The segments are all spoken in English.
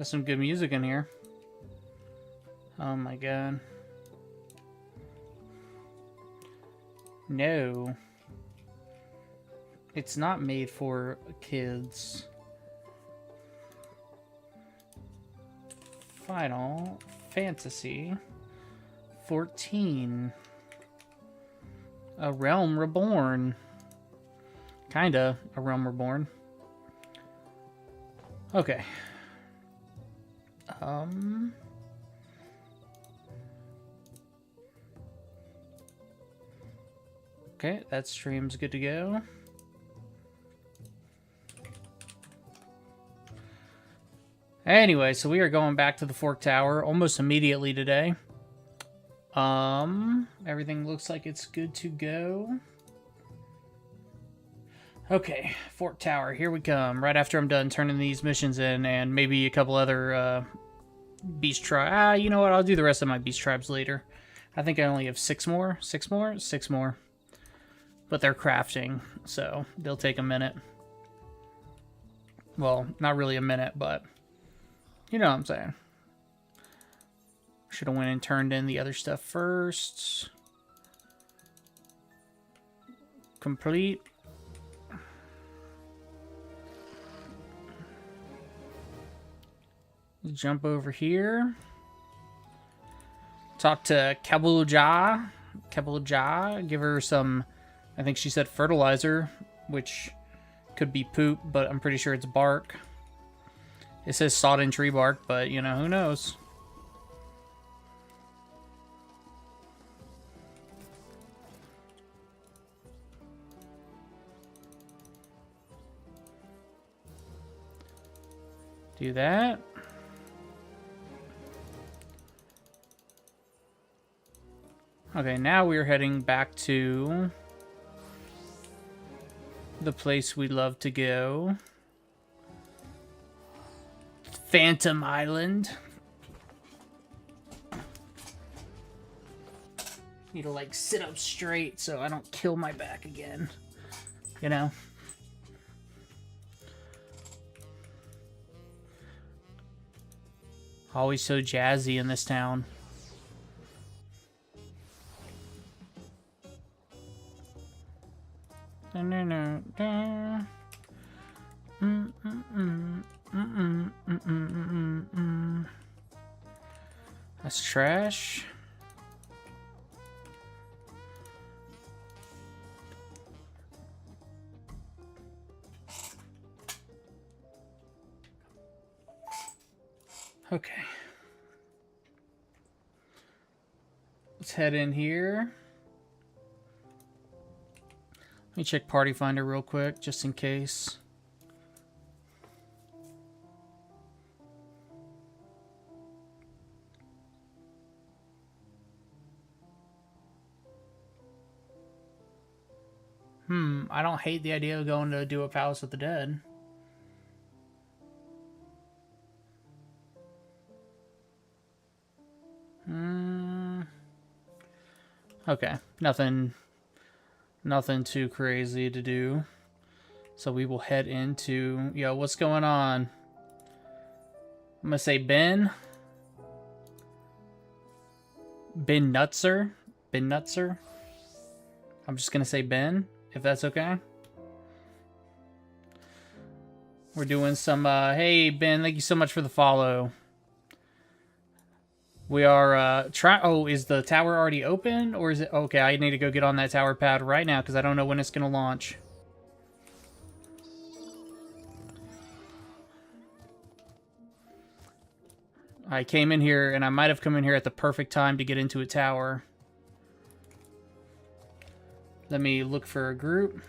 There's some good music in here. Oh my god. No. It's not made for kids. Final Fantasy 14. A Realm Reborn. Kinda a Realm Reborn. Okay. Okay, that stream's good to go. Anyway, so we are going back to the Fork Tower almost immediately today. Everything looks like it's good to go. Okay, Fork Tower, here we come. Right after I'm done turning these missions in, and maybe a couple other beast tribes. You know what? I'll do the rest of my beast tribes later. I think I only have 6 more. 6 more? 6 more. But they're crafting, so they'll take a minute. Well, not really a minute, but you know what I'm saying. Should have went and turned in the other stuff first. Complete. Jump over here. Talk to Kabuja. Give her some, I think she said fertilizer, which could be poop, but I'm pretty sure it's bark. It says sodden tree bark, but, you know, who knows? Do that. Okay, now we're heading back to the place we love to go. Phantom Island. Need to, like, sit up straight so I don't kill my back again. You know? Always so jazzy in this town. That's trash. Okay. Let's head in here. Let me check Party Finder real quick, just in case. I don't hate the idea of going to do a Palace of the Dead. Okay, nothing too crazy to do. So we will head into... Yo, what's going on? I'm gonna say Ben. Ben Nutzer. Ben Nutzer. I'm just gonna say Ben, if that's okay. We're doing some... hey, Ben, thank you so much for the follow. We are trying... Oh, is the tower already open? Or is it... Okay, I need to go get on that tower pad right now because I don't know when it's going to launch. I came in here, and I might have come in here at the perfect time to get into a tower. Let me look for a group.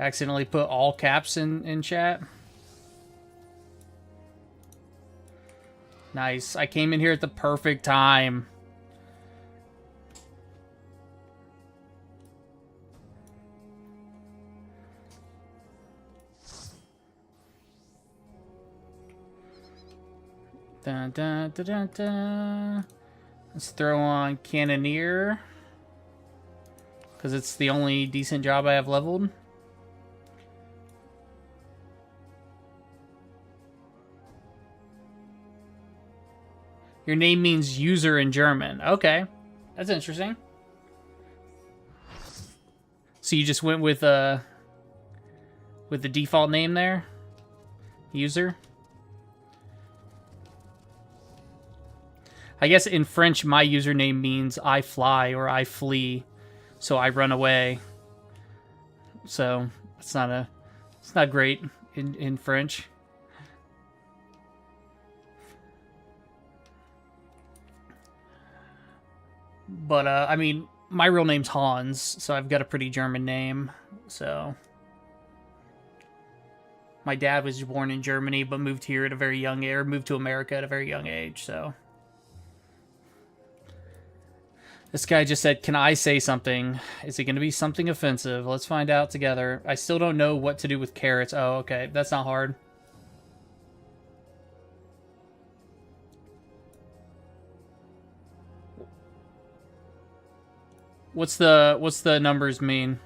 Accidentally put all caps in chat. Nice. I came in here at the perfect time. Dun, dun, dun, dun, dun. Let's throw on Cannoneer, because it's the only decent job I have leveled. Your name means user in German. Okay. That's interesting. So you just went with the default name there? User? I guess in French, my username means I fly or I flee, so I run away. So it's not great in French. But I mean, my real name's Hans, so I've got a pretty German name. So my dad was born in Germany, but moved here at a very young age, or moved to America at a very young age. So. This guy just said, can I say something? Is it going to be something offensive? Let's find out together. I still don't know what to do with carrots. Oh, okay. That's not hard. What's the numbers mean?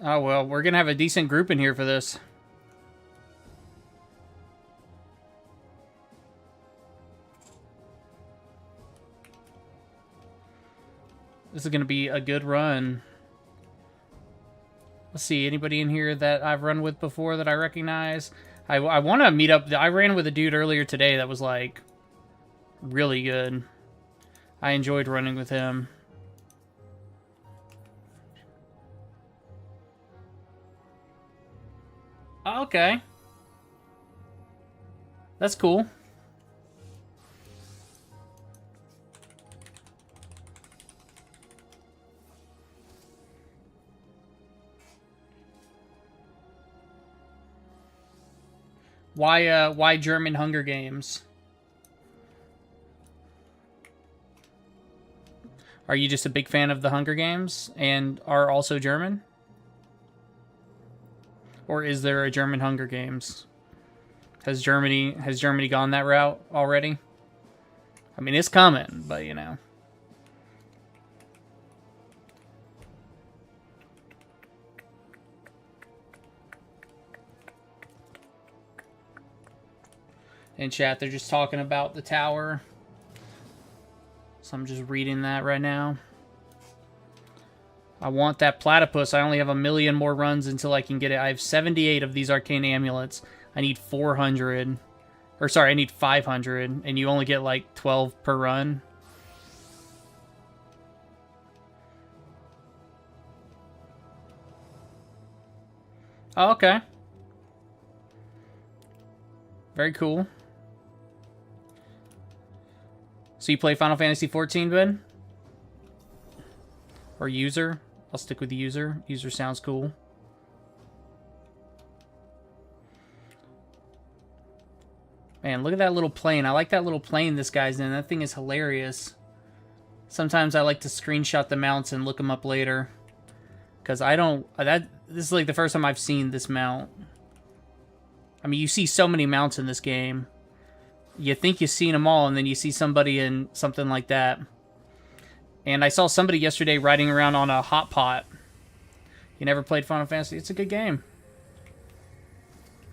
Oh, well, we're going to have a decent group in here for this. This is going to be a good run. Let's see, anybody in here that I've run with before that I recognize? I want to meet up. I ran with a dude earlier today that was, like, really good. I enjoyed running with him. Oh, okay. That's cool. Why German Hunger Games? Are you just a big fan of the Hunger Games and are also German? Or is there a German Hunger Games? Has Germany gone that route already? I mean, it's coming, but you know. In chat, they're just talking about the tower. So I'm just reading that right now. I want that platypus. I only have 1 million more runs until I can get it. I have 78 of these arcane amulets. I need 400. Or sorry, I need 500. And you only get like 12 per run. Oh, okay. Very cool. So you play Final Fantasy XIV, Ben? Or User? I'll stick with User. User sounds cool. Man, look at that little plane. I like that little plane this guy's in. That thing is hilarious. Sometimes I like to screenshot the mounts and look them up later. Because I don't... This is like the first time I've seen this mount. I mean, you see so many mounts in this game. You think you've seen them all, and then you see somebody in something like that. And I saw somebody yesterday riding around on a hot pot. You never played Final Fantasy? It's a good game.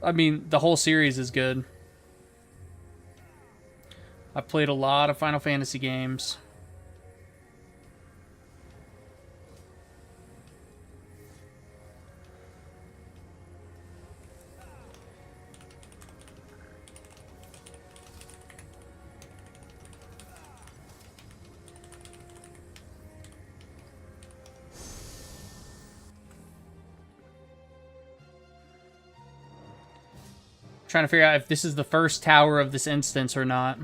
I mean, the whole series is good. I've played a lot of Final Fantasy games. Trying to figure out if this is the first tower of this instance or not.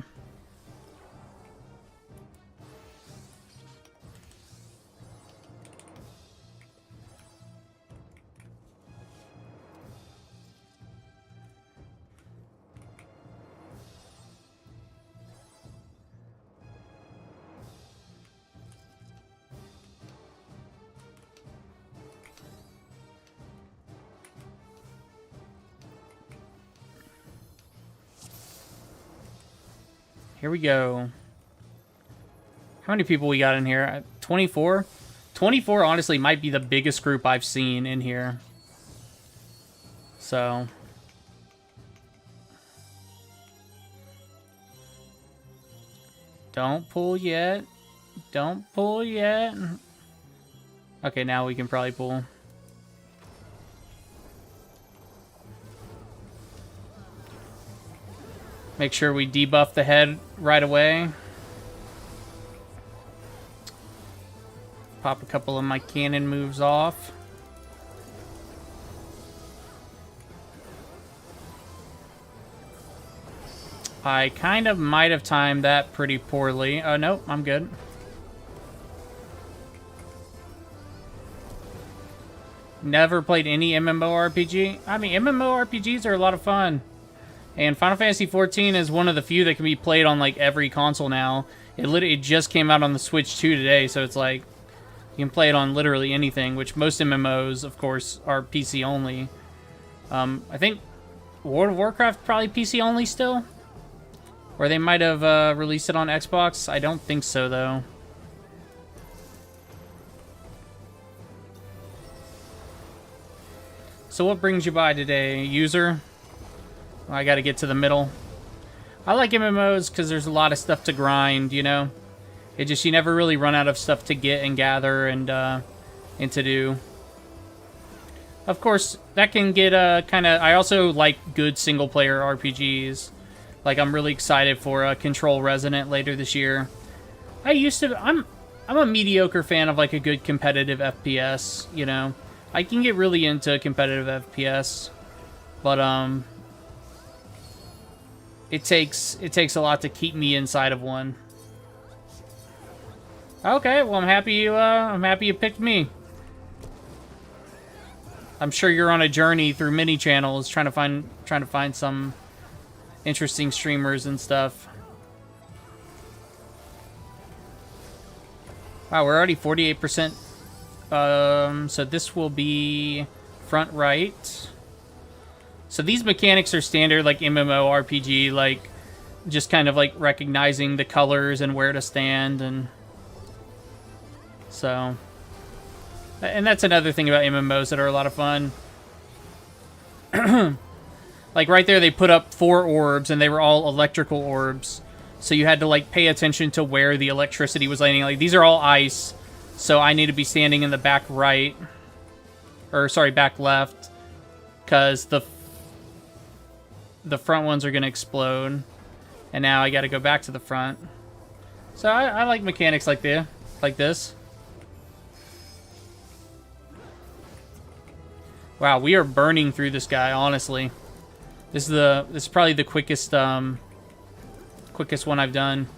here we go. How many people we got in here? 24? 24 honestly might be the biggest group I've seen in here. So... don't pull yet. Don't pull yet. Okay, now we can probably pull. Make sure we debuff the head right away. Pop a couple of my cannon moves off. I kind of might have timed that pretty poorly. Oh, no, I'm good. Never played any MMORPG. I mean, MMORPGs are a lot of fun. And Final Fantasy XIV is one of the few that can be played on, like, every console now. It just came out on the Switch 2 today, so it's like, you can play it on literally anything, which most MMOs, of course, are PC only. I think World of Warcraft probably PC only still? Or they might have released it on Xbox. I don't think so, though. So what brings you by today, user? Well, I gotta get to the middle. I like MMOs because there's a lot of stuff to grind, you know? It just, you never really run out of stuff to get and gather and to do. Of course, that can get kind of... I also like good single-player RPGs. Like, I'm really excited for Control Resonant later this year. I'm a mediocre fan of, like, a good competitive FPS, you know? I can get really into competitive FPS, but, it takes a lot to keep me inside of one. Okay, well, I'm happy you picked me. I'm sure you're on a journey through many channels trying to find some interesting streamers and stuff. Wow, we're already 48%. So this will be front right. So these mechanics are standard, like MMORPG, like just kind of like recognizing the colors and where to stand, and so. And that's another thing about MMOs that are a lot of fun. Like right there, they put up 4 orbs, and they were all electrical orbs. So you had to like pay attention to where the electricity was landing. Like these are all ice, so I need to be standing in the back right, or sorry, back left, because the front ones are gonna explode, and now I got to go back to the front. So I like mechanics like this. Wow, we are burning through this guy, honestly. This is probably the quickest one I've done.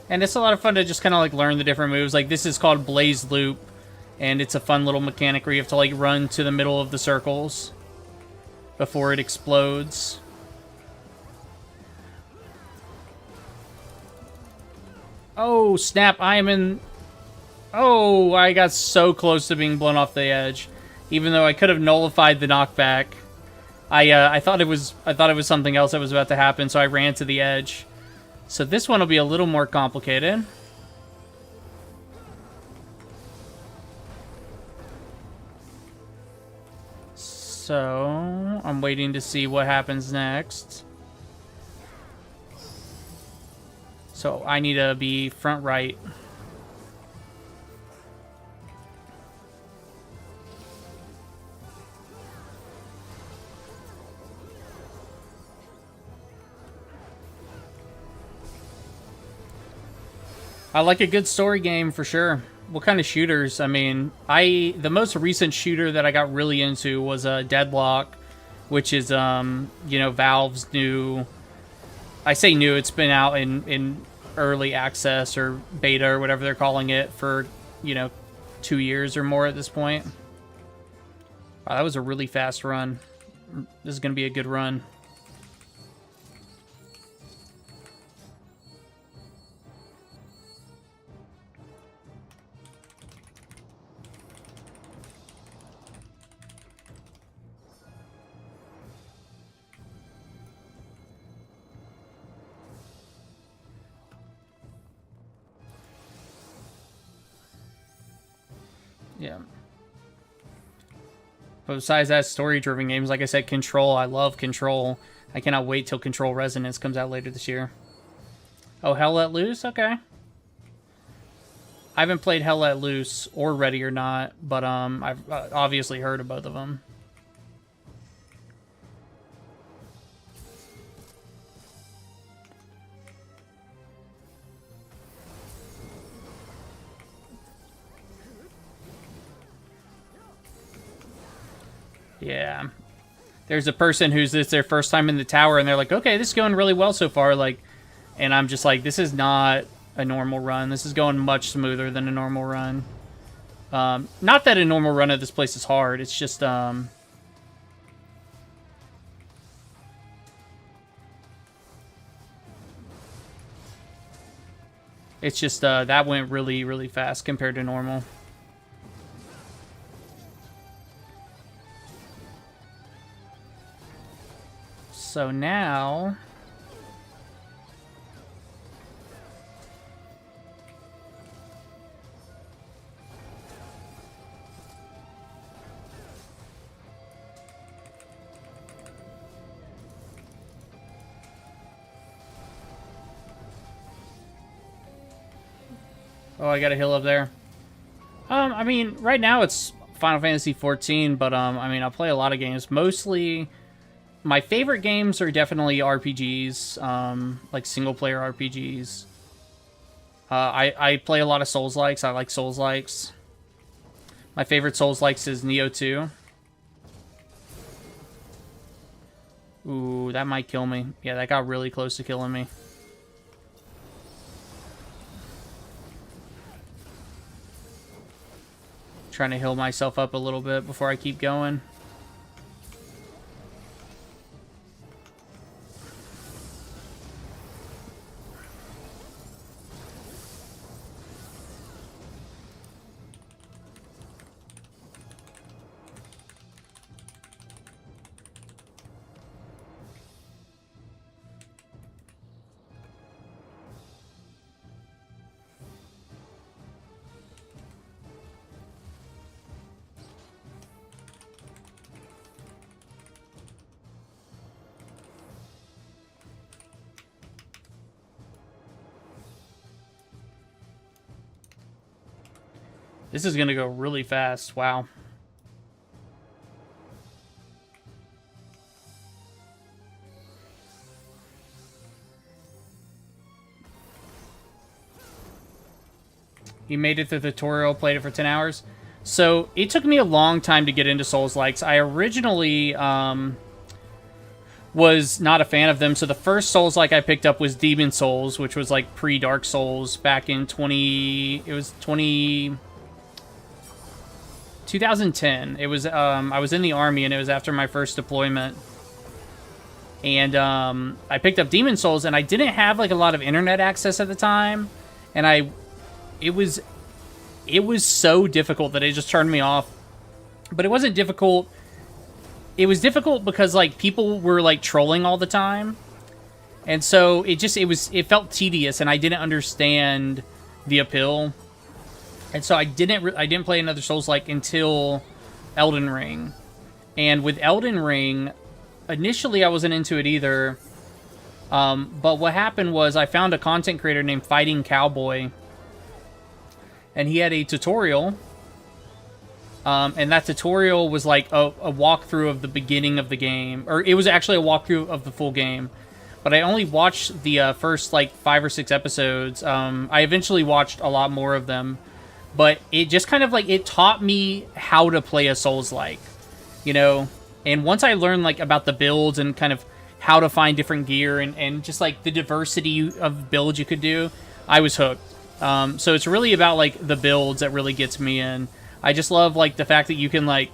And it's a lot of fun to just kind of like learn the different moves. Like this is called Blaze Loop, and it's a fun little mechanic where you have to like run to the middle of the circles before it explodes. Oh, snap. I am in... Oh, I got so close to being blown off the edge. Even though I could have nullified the knockback. I thought it was something else that was about to happen, so I ran to the edge. So this one will be a little more complicated. So, I'm waiting to see what happens next. So I need to be front right. I like a good story game for sure. What kind of shooters? I mean, the most recent shooter that I got really into was Deadlock, which is you know, Valve's new. I say new, it's been out in early access or beta or whatever they're calling it for, you know, 2 years or more at this point. Wow, that was a really fast run. This is going to be a good run. Yeah. But besides that, story-driven games, like I said, Control. I love Control. I cannot wait till Control Resonance comes out later this year. Oh, Hell Let Loose? Okay. I haven't played Hell Let Loose or Ready or Not, but I've obviously heard of both of them. Yeah. There's a person who's it's their first time in the tower, and they're like, okay, this is going really well so far, like, and I'm just like, this is not a normal run. This is going much smoother than a normal run. Not that a normal run of this place is hard. It's just, that went really, really fast compared to normal. So now... Oh, I got a hill up there. I mean, right now it's Final Fantasy XIV, but, I mean, I play a lot of games. Mostly, my favorite games are definitely RPGs, like single-player RPGs. I play a lot of Souls-likes. I like Souls-likes. My favorite Souls-likes is Nioh 2. Ooh, that might kill me. Yeah, that got really close to killing me. Trying to heal myself up a little bit before I keep going. This is going to go really fast. Wow. You made it through the tutorial, played it for 10 hours. So, it took me a long time to get into Souls-likes. I originally was not a fan of them. So, the first Souls-like I picked up was Demon Souls, which was like pre-Dark Souls back in 2010. It was, I was in the army, and it was after my first deployment. And I picked up Demon Souls, and I didn't have like a lot of internet access at the time. And it was so difficult that it just turned me off. But it wasn't difficult. It was difficult because like people were like trolling all the time. And so it felt tedious, and I didn't understand the appeal. And so I didn't play another Souls-like until Elden Ring. And with Elden Ring, initially I wasn't into it either. But what happened was I found a content creator named Fighting Cowboy. And he had a tutorial. And that tutorial was like a walkthrough of the beginning of the game. Or it was actually a walkthrough of the full game. But I only watched the first like 5 or 6 episodes. I eventually watched a lot more of them. But it just kind of like, it taught me how to play a Souls-like, you know? And once I learned like about the builds and kind of how to find different gear and just like the diversity of builds you could do, I was hooked. So it's really about like the builds that really gets me in. I just love like the fact that you can like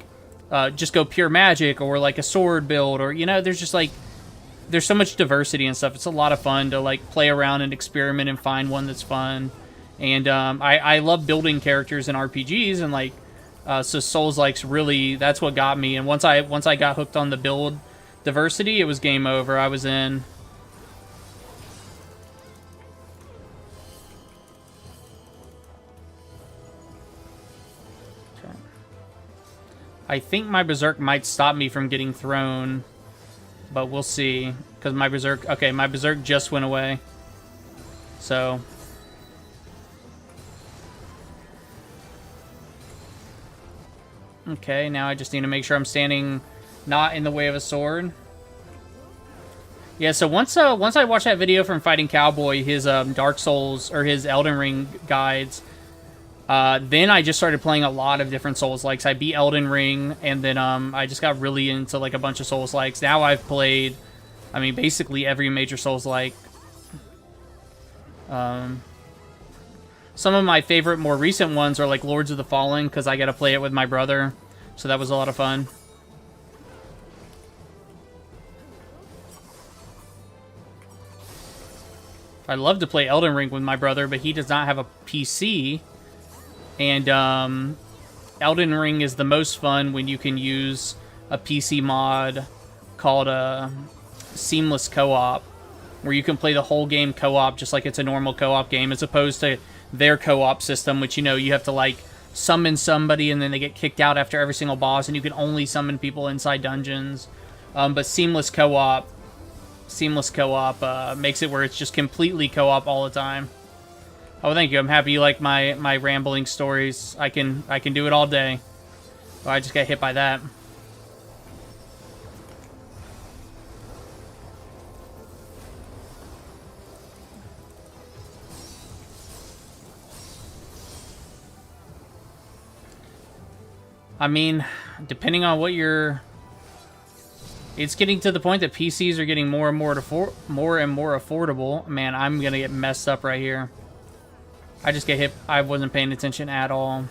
just go pure magic or like a sword build, or, you know, there's just like, there's so much diversity and stuff. It's a lot of fun to like play around and experiment and find one that's fun. And I love building characters in RPGs, and like so Souls-likes really, that's what got me. And once I got hooked on the build diversity, it was game over. I was in. Okay. I think my Berserk might stop me from getting thrown, but we'll see. Because my Berserk... Okay, my Berserk just went away. So... Okay, now I just need to make sure I'm standing not in the way of a sword. Yeah, so once I watched that video from Fighting Cowboy, his Dark Souls, or his Elden Ring guides, then I just started playing a lot of different Souls-likes. I beat Elden Ring, and then I just got really into like a bunch of Souls-likes. Now I've played, I mean, basically every major Souls-like. Some of my favorite, more recent ones are like Lords of the Fallen, because I got to play it with my brother, so that was a lot of fun. I'd love to play Elden Ring with my brother, but he does not have a PC. And Elden Ring is the most fun when you can use a PC mod called Seamless Co-op, where you can play the whole game co-op just like it's a normal co-op game, as opposed to their co-op system, which, you know, you have to like summon somebody and then they get kicked out after every single boss, and you can only summon people inside dungeons. But Seamless Co-op makes it where it's just completely co-op all the time. Oh, thank you. I'm happy you like my rambling stories. I can do it all day. Oh, I just got hit by that. I mean, depending on what you're... It's getting to the point that PCs are getting more and more affordable. Man, I'm gonna get messed up right here. I just get hit. I wasn't paying attention at all.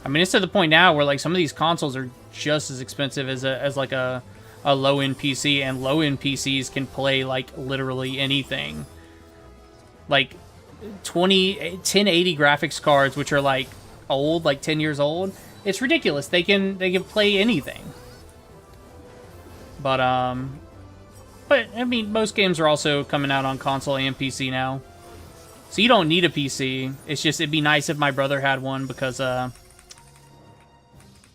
I mean, it's to the point now where like some of these consoles are just as expensive as like a low-end PC, and low-end PCs can play like literally anything. Like 1080 graphics cards, which are like old, like 10 years old. It's ridiculous. They can play anything. But I mean, most games are also coming out on console and PC now. So you don't need a PC. It's just, it'd be nice if my brother had one, because, so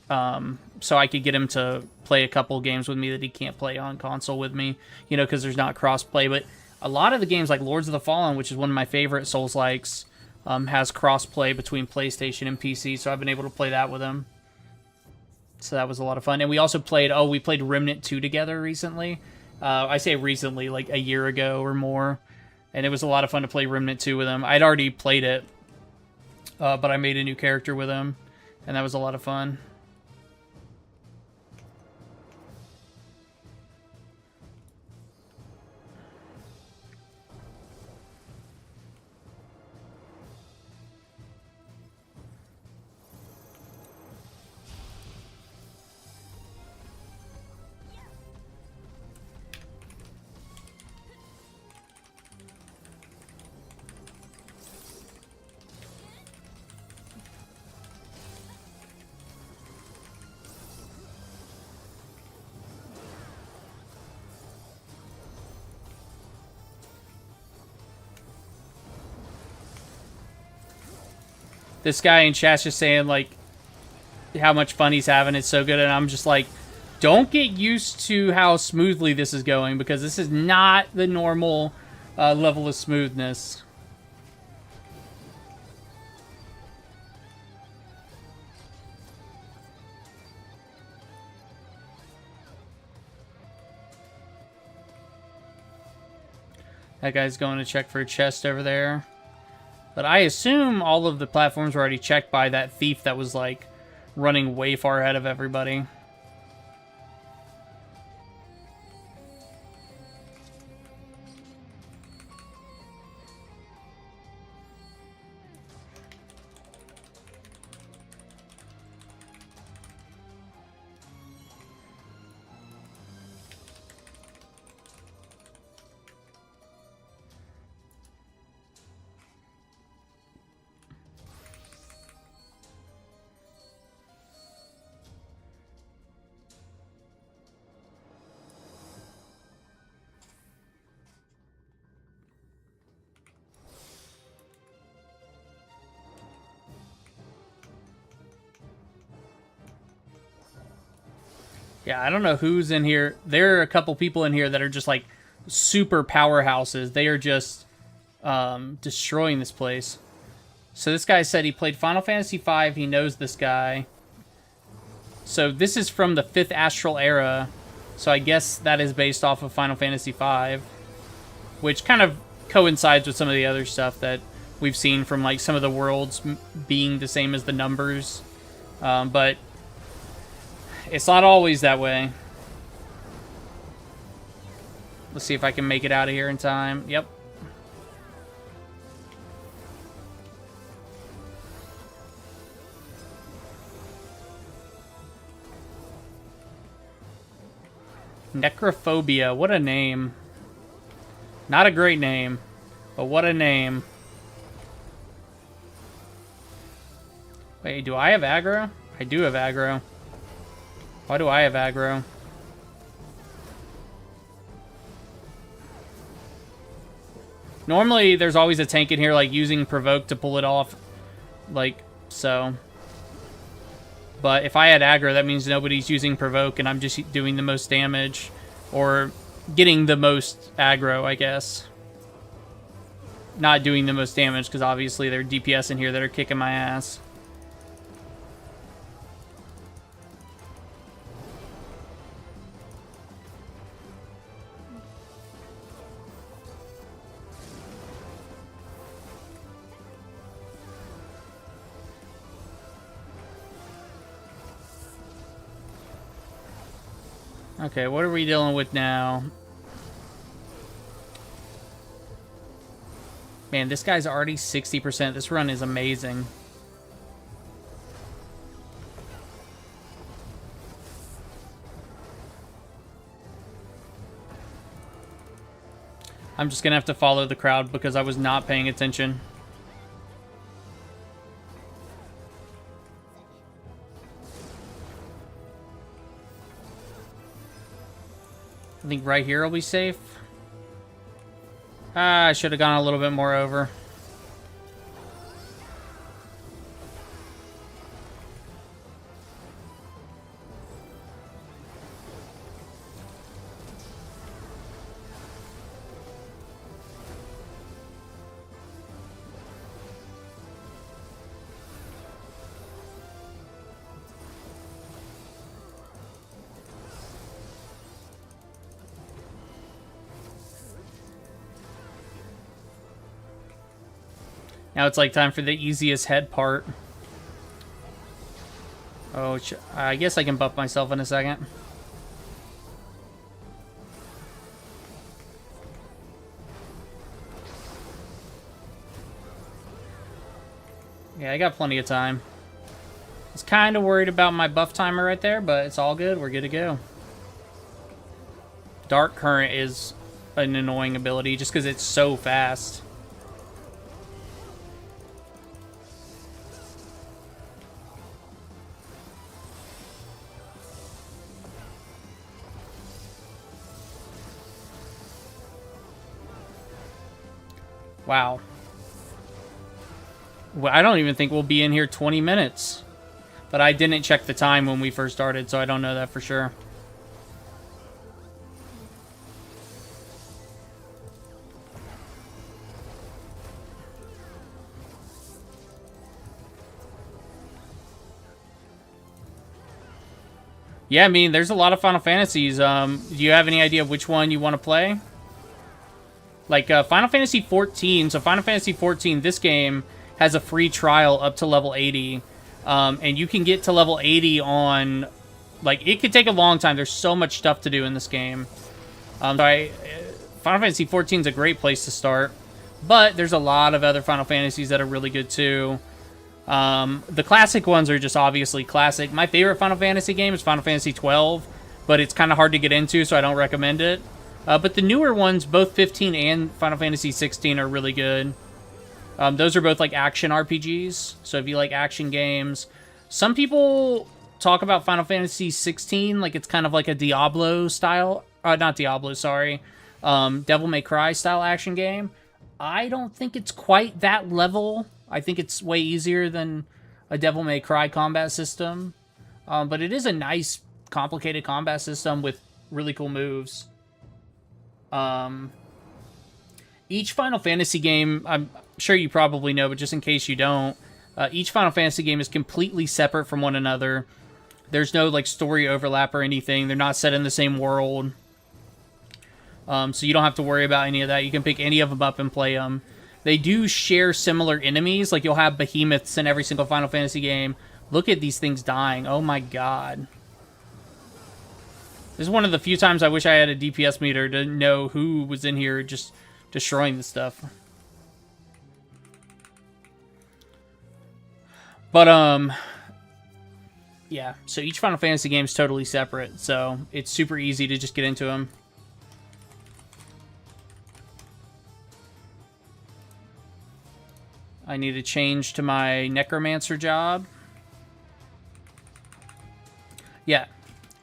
I could get him to play a couple games with me that he can't play on console with me, you know, because there's not cross-play. But a lot of the games, like Lords of the Fallen, which is one of my favorite Souls-likes, has cross-play between PlayStation and PC, so I've been able to play that with him. So that was a lot of fun. And we also played, we played Remnant 2 together recently. I say recently, like a year ago or more. And it was a lot of fun to play Remnant 2 with him. I'd already played it, but I made a new character with him, and that was a lot of fun. This guy in chat's just saying, like, how much fun he's having. It's so good. And I'm just like, don't get used to how smoothly this is going, because this is not the normal level of smoothness. That guy's going to check for a chest over there. But I assume all of the platforms were already checked by that thief that was, like, running way far ahead of everybody. Yeah, I don't know who's in here. There are a couple people in here that are just like super powerhouses. They are just destroying this place. So this guy said he played Final Fantasy V. He knows this guy. So this is from the 5th Astral Era. So I guess that is based off of Final Fantasy V. Which kind of coincides with some of the other stuff that we've seen from like some of the worlds being the same as the numbers. But it's not always that way. Let's see if I can make it out of here in time. Yep. Necrophobia. What a name. Not a great name, but what a name. Wait, do I have aggro? I do have aggro. Why do I have aggro? Normally, there's always a tank in here, like, using Provoke to pull it off. Like, so. But if I had aggro, that means nobody's using Provoke, and I'm just doing the most damage. Or getting the most aggro, I guess. Not doing the most damage, because obviously there are DPS in here that are kicking my ass. Okay, what are we dealing with now? Man, this guy's already 60%. This run is amazing. I'm just gonna have to follow the crowd because I was not paying attention. I think right here will be safe. I should have gone a little bit more over. Now it's like time for the easiest head part. Oh, I guess I can buff myself in a second. Yeah, I got plenty of time. I was kind of worried about my buff timer right there, but it's all good. We're good to go. Dark Current is an annoying ability just because it's so fast. Wow. Well, I don't even think we'll be in here 20 minutes. But I didn't check the time when we first started, so I don't know that for sure. Yeah, I mean, there's a lot of Final Fantasies. Do you have any idea which one you want to play? Like, Final Fantasy 14. So, Final Fantasy 14, this game has a free trial up to level 80. And you can get to level 80 on... Like, it could take a long time. There's so much stuff to do in this game. Final Fantasy 14 is a great place to start. But there's a lot of other Final Fantasies that are really good, too. The classic ones are just obviously classic. My favorite Final Fantasy game is Final Fantasy 12. But it's kind of hard to get into, so I don't recommend it. But the newer ones, both 15 and Final Fantasy 16, are really good. Those are both like action RPGs. So if you like action games, some people talk about Final Fantasy 16 like it's kind of like a Diablo style, not Diablo, sorry, Devil May Cry style action game. I don't think it's quite that level. I think it's way easier than a Devil May Cry combat system. But it is a nice complicated combat system with really cool moves. Each Final Fantasy game, I'm sure you probably know, but just in case you don't, each Final Fantasy game is completely separate from one another. There's no like story overlap or anything. They're not set in the same world. So you don't have to worry about any of that. You can pick any of them up and play them. They do share similar enemies. Like, you'll have behemoths in every single Final Fantasy game. Look at these things dying. Oh my god. This is one of the few times I wish I had a DPS meter to know who was in here just destroying the stuff. But, yeah. So each Final Fantasy game is totally separate. So it's super easy to just get into them. I need to change to my Necromancer job. Yeah.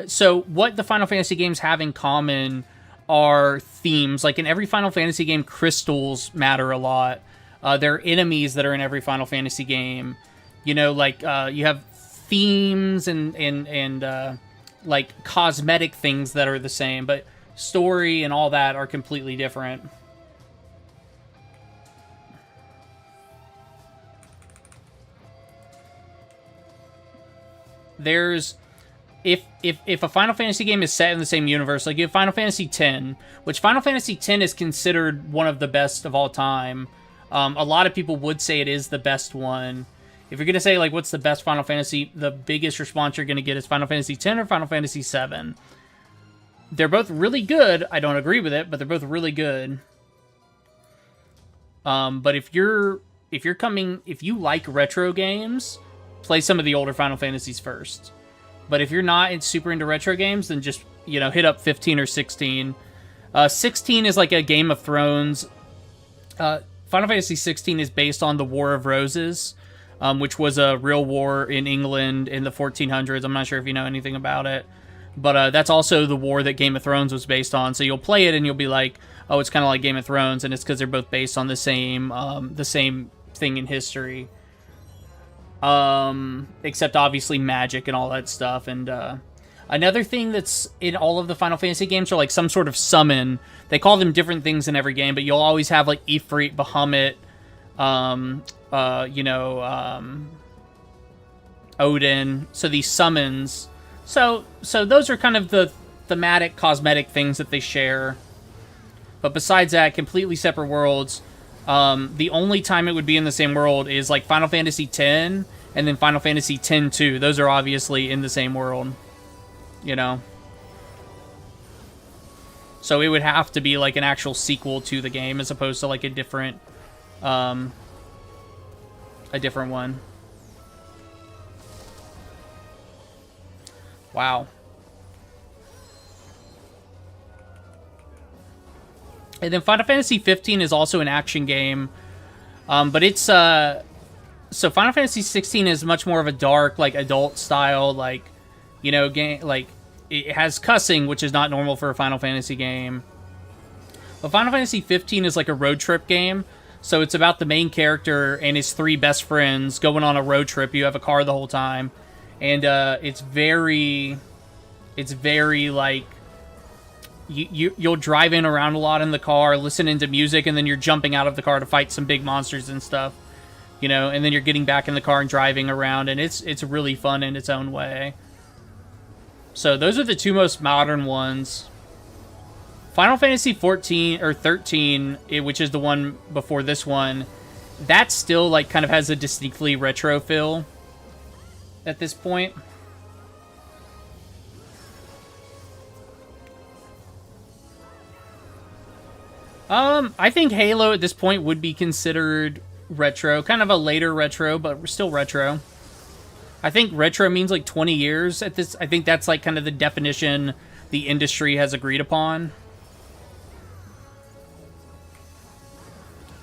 So what the Final Fantasy games have in common are themes. Like in every Final Fantasy game, crystals matter a lot. There are enemies that are in every Final Fantasy game. You know, like you have themes and like cosmetic things that are the same, but story and all that are completely different. There's if a Final Fantasy game is set in the same universe, like you have Final Fantasy X, which Final Fantasy X is considered one of the best of all time. A lot of people would say it is the best one. If you're gonna say like what's the best Final Fantasy, the biggest response you're gonna get is Final Fantasy X or Final Fantasy VII. They're both really good. I don't agree with it, but they're both really good. But if you like retro games, play some of the older Final Fantasies first. But if you're not super into retro games, then just, you know, hit up 15 or 16. 16 is like a Game of Thrones. Final Fantasy 16 is based on the War of Roses, which was a real war in England in the 1400s. I'm not sure if you know anything about it. But that's also the war that Game of Thrones was based on. So you'll play it and you'll be like, oh, it's kind of like Game of Thrones. And it's because they're both based on the same thing in history. Except obviously magic and all that stuff. And another thing that's in all of the Final Fantasy games are like some sort of summon. They call them different things in every game, but you'll always have like Ifrit, Bahamut, Odin. So these summons. So those are kind of the thematic, cosmetic things that they share. But besides that, completely separate worlds. The only time it would be in the same world is like Final Fantasy X and then Final Fantasy X-2. Those are obviously in the same world, you know. So it would have to be like an actual sequel to the game as opposed to like a different one. Wow. And then Final Fantasy 15 is also an action game, but it's so Final Fantasy 16 is much more of a dark, like adult style, like, you know, game. Like it has cussing, which is not normal for a Final Fantasy game. But Final Fantasy 15 is like a road trip game, so it's about the main character and his 3 best friends going on a road trip. You have a car the whole time, and it's very like. You'll drive in around a lot in the car, listening to music, and then you're jumping out of the car to fight some big monsters and stuff, you know, and then you're getting back in the car and driving around, and it's really fun in its own way. So those are the 2 most modern ones. Final Fantasy 14 or 13, which is the one before this one, that still like kind of has a distinctly retro feel at this point. I think Halo at this point would be considered retro. Kind of a later retro, but still retro. I think retro means like 20 years at this. I think that's like kind of the definition the industry has agreed upon.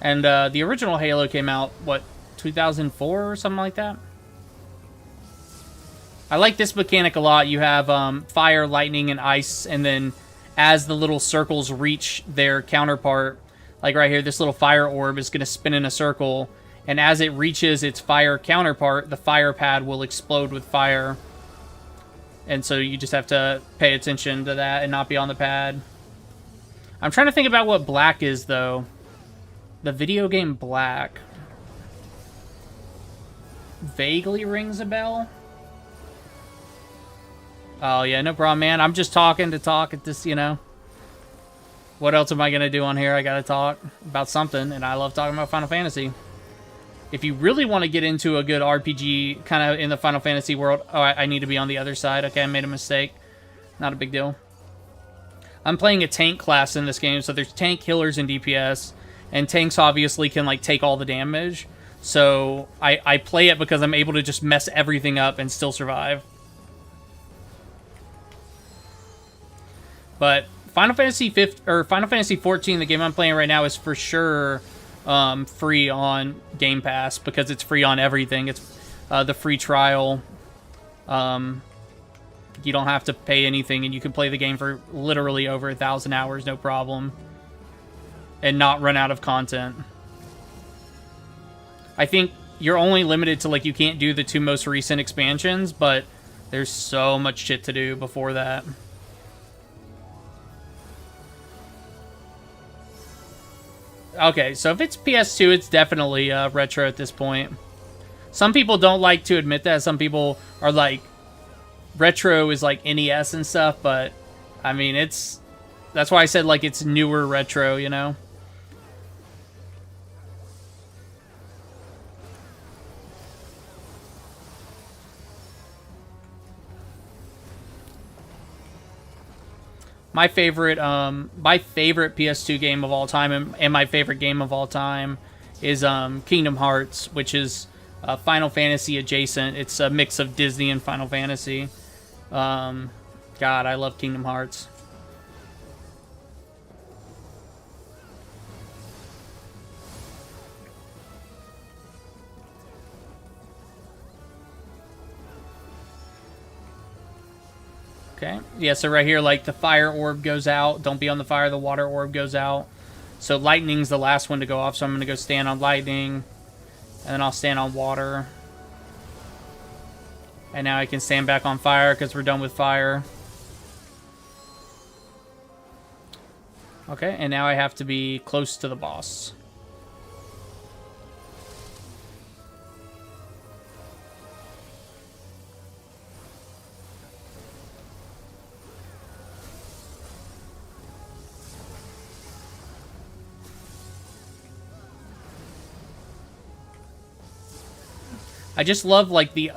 And the original Halo came out, what, 2004 or something like that? I like this mechanic a lot. You have fire, lightning, and ice, and then as the little circles reach their counterpart, like right here, this little fire orb is going to spin in a circle, and as it reaches its fire counterpart, the fire pad will explode with fire. And so you just have to pay attention to that and not be on the pad. I'm trying to think about what Black is, though. The video game Black vaguely rings a bell. Oh, yeah, no problem, man. I'm just talking to talk at this, you know. What else am I going to do on here? I got to talk about something, and I love talking about Final Fantasy. If you really want to get into a good RPG kind of in the Final Fantasy world... Oh, I need to be on the other side. Okay, I made a mistake. Not a big deal. I'm playing a tank class in this game, so there's tank, healers, and DPS. And tanks obviously can, like, take all the damage. So I play it because I'm able to just mess everything up and still survive. But Final Fantasy 14, the game I'm playing right now, is for sure free on Game Pass because it's free on everything. It's the free trial. You don't have to pay anything, and you can play the game for literally over 1,000 hours, no problem, and not run out of content. I think you're only limited to, like, you can't do the 2 most recent expansions, but there's so much shit to do before that. Okay, so if it's PS2, it's definitely retro at this point. Some people don't like to admit that. Some people are like, retro is like NES and stuff, but I mean, that's why I said, like, it's newer retro, you know? My favorite PS2 game of all time and my favorite game of all time is Kingdom Hearts, which is Final Fantasy adjacent. It's a mix of Disney and Final Fantasy. God, I love Kingdom Hearts. Okay, yeah, so right here, like, the fire orb goes out. Don't be on the fire. The water orb goes out. So lightning's the last one to go off, so I'm going to go stand on lightning. And then I'll stand on water. And now I can stand back on fire because we're done with fire. Okay, and now I have to be close to the boss. I just love, like the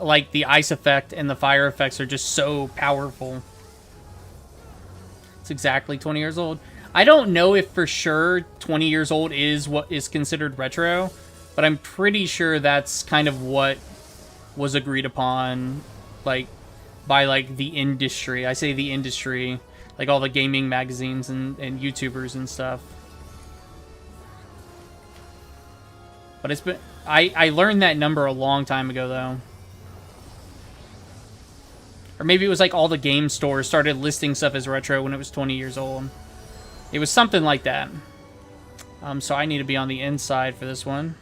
ice effect and the fire effects are just so powerful. It's exactly 20 years old. I don't know if for sure 20 years old is what is considered retro, but I'm pretty sure that's kind of what was agreed upon, like, by, like, the industry. I say the industry, like all the gaming magazines and YouTubers and stuff. But it's been... I learned that number a long time ago, though. Or maybe it was like all the game stores started listing stuff as retro when it was 20 years old. It was something like that. So I need to be on the inside for this one.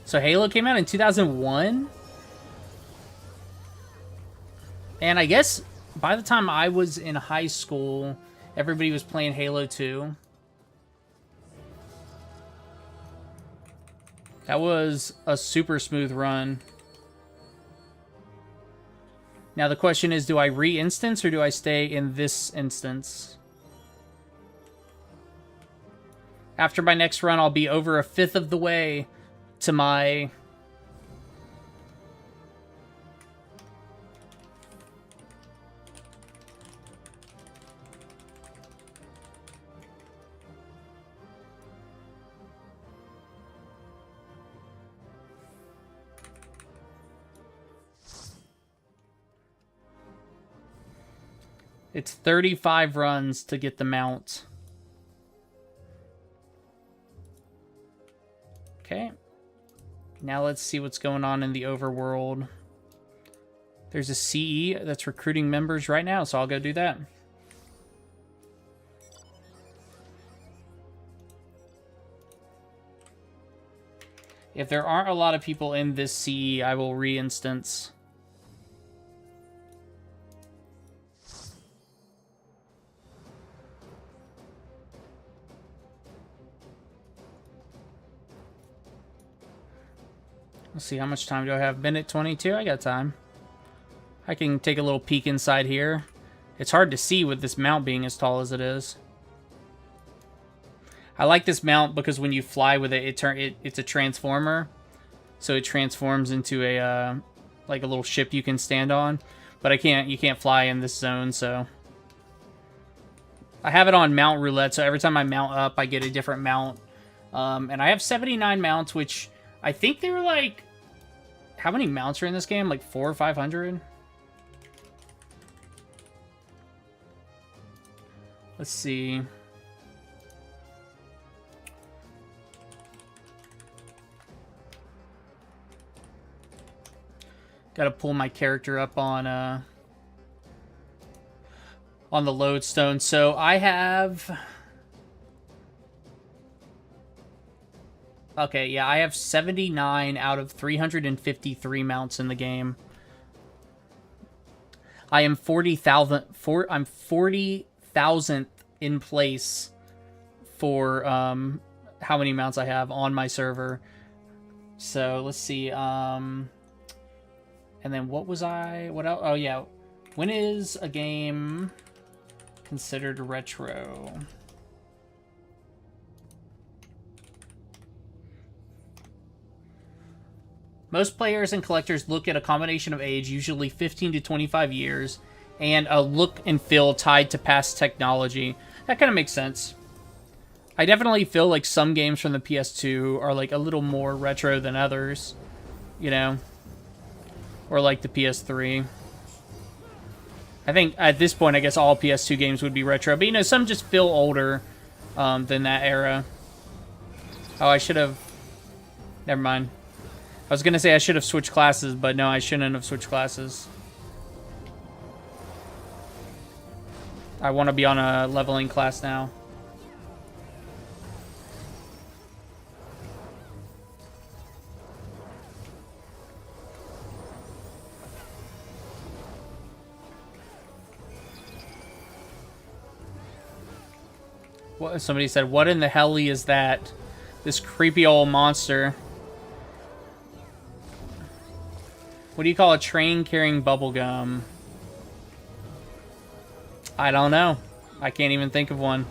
So Halo came out in 2001? And I guess... by the time I was in high school, everybody was playing Halo 2. That was a super smooth run. Now the question is, do I re-instance or do I stay in this instance? After my next run, I'll be over 1/5 of the way to my... It's 35 runs to get the mount. Okay. Now let's see what's going on in the overworld. There's a CE that's recruiting members right now, so I'll go do that. If there aren't a lot of people in this CE, I will re-instance. Let's see, how much time do I have? Minute 22? I got time. I can take a little peek inside here. It's hard to see with this mount being as tall as it is. I like this mount because when you fly with it, it's a transformer. So it transforms into a like a little ship you can stand on. But you can't fly in this zone, so I have it on mount roulette, so every time I mount up, I get a different mount. And I have 79 mounts, which I think they were like, how many mounts are in this game? Like 400 or 500? Let's see. Gotta pull my character up on the lodestone. So I have... Okay, yeah, I have 79 out of 353 mounts in the game. I am 40,000th in place for how many mounts I have on my server. So let's see. And then what was I? What else? Oh yeah, when is a game considered retro? Most players and collectors look at a combination of age, usually 15 to 25 years, and a look and feel tied to past technology. That kind of makes sense. I definitely feel like some games from the PS2 are like a little more retro than others, you know, or like the PS3. I think at this point, I guess all PS2 games would be retro, but you know, some just feel older than that era. Oh, I should have... Never mind. I was going to say I should have switched classes, but no, I shouldn't have switched classes. I want to be on a leveling class now. What, somebody said, what in the hell is that? This creepy old monster. What do you call a train carrying bubblegum? I don't know. I can't even think of one.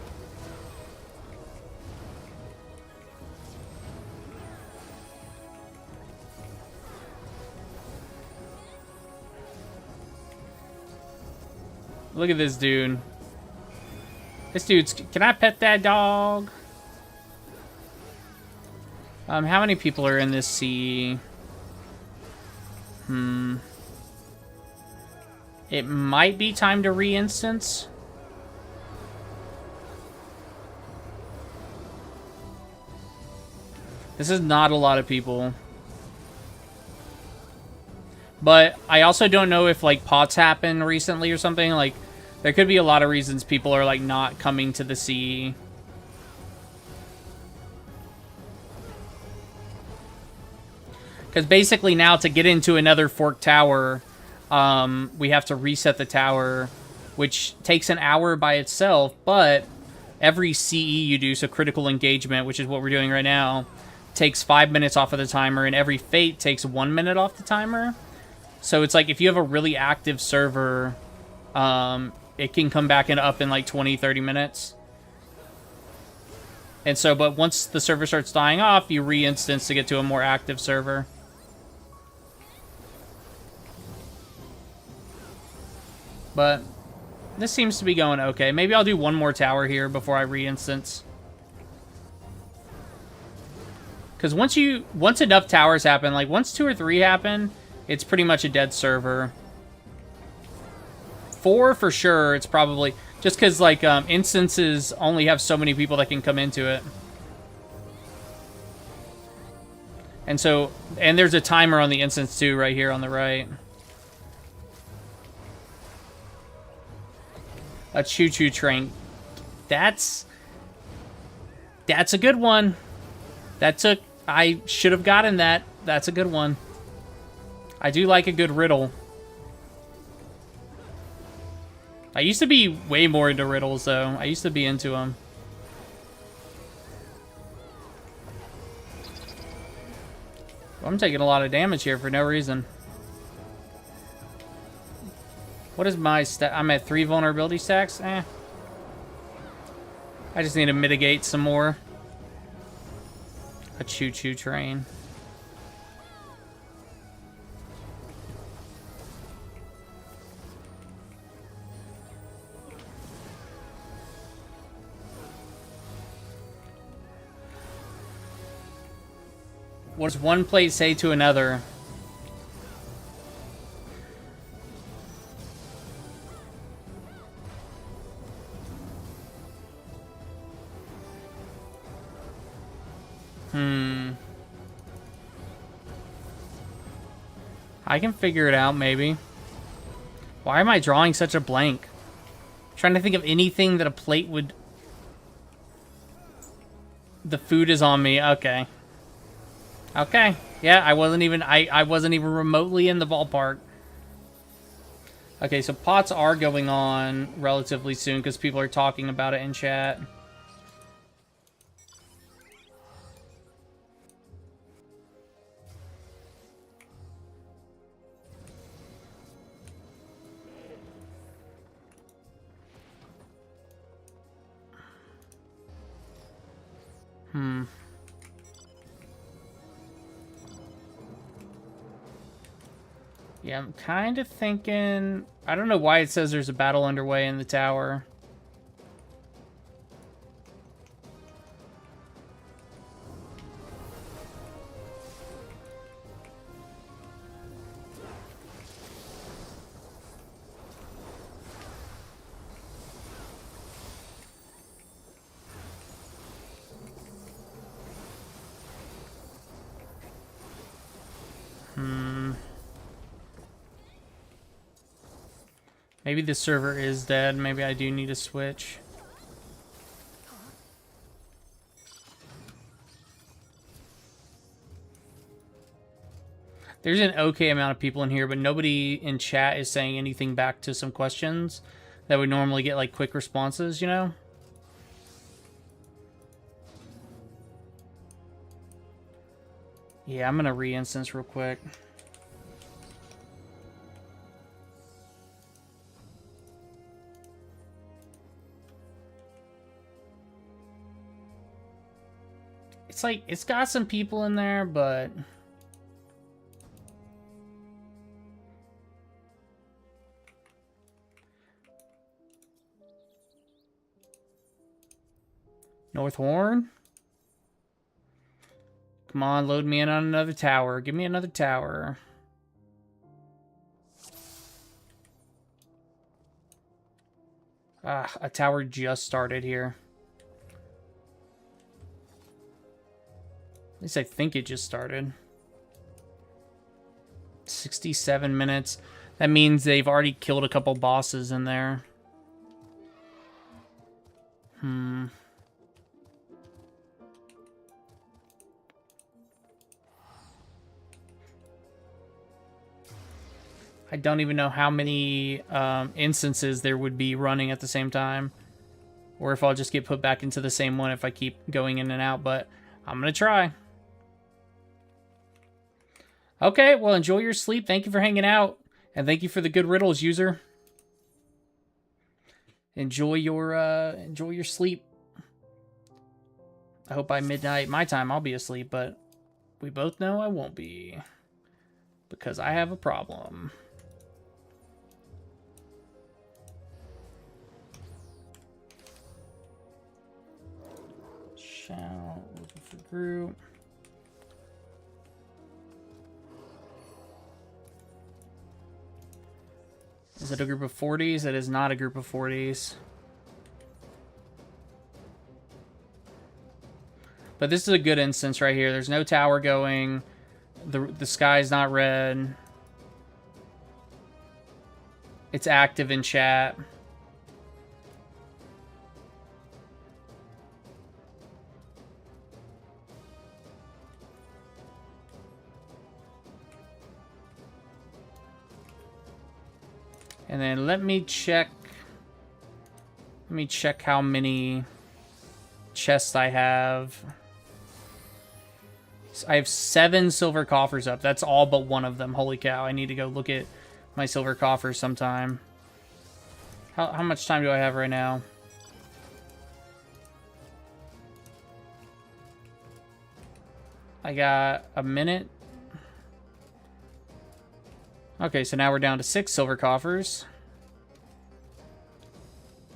Look at this dude. This dude's... Can I pet that dog? How many people are in this sea? It might be time to re-instance. This is not a lot of people. But I also don't know if, like, pots happened recently or something. Like, there could be a lot of reasons people are, like, not coming to the sea. Because basically now to get into another fork tower, we have to reset the tower, which takes an hour by itself, but every CE you do, so critical engagement, which is what we're doing right now, takes 5 minutes off of the timer, and every fate takes 1 minute off the timer. So it's like if you have a really active server, it can come back and up in like 20-30 minutes. And so, but once the server starts dying off, you re-instance to get to a more active server. But this seems to be going okay. Maybe I'll do one more tower here before I re-instance. Because once enough towers happen, like once 2 or 3 happen, it's pretty much a dead server. 4 for sure, it's probably... Just because, like, instances only have so many people that can come into it. And so... And there's a timer on the instance, too, right here on the right. A choo-choo train. That's a good one. That took I should have gotten that. That's a good one. I do like a good riddle. I used to be way more into riddles, though. I used to be into them. I'm taking a lot of damage here for no reason. What is my stat? I'm at 3 vulnerability stacks? Eh. I just need to mitigate some more. A choo-choo train. What does one plate say to another? I can figure it out, maybe. Why am I drawing such a blank? I'm trying to think of anything that a plate would... The food is on me. Okay. Okay. Yeah, I wasn't even remotely in the ballpark. Okay, so pots are going on relatively soon because people are talking about it in chat. Yeah, I'm kind of thinking... I don't know why it says there's a battle underway in the tower. Maybe the server is dead. Maybe I do need to switch. There's an okay amount of people in here, but nobody in chat is saying anything back to some questions that would normally get, like, quick responses, you know? Yeah, I'm gonna re-instance real quick. It's like, it's got some people in there, but... North Horn? Come on, load me in on another tower. Give me another tower. Ah, a tower just started here. At least I think it just started. 67 minutes. That means they've already killed a couple bosses in there. I don't even know how many instances there would be running at the same time. Or if I'll just get put back into the same one if I keep going in and out, but I'm going to try. Okay, well, enjoy your sleep. Thank you for hanging out. And thank you for the good riddles, user. Enjoy your sleep. I hope by midnight, my time, I'll be asleep, but we both know I won't be. Because I have a problem. Shout, looking for group. Is it a group of 40s? It is not a group of 40s. But this is a good instance right here. There's no tower going. The sky's not red. It's active in chat. And then let me check. Let me check how many chests I have. I have 7 silver coffers up. That's all but one of them. Holy cow. I need to go look at my silver coffers sometime. How much time do I have right now? I got a minute. Okay, so now we're down to 6 silver coffers.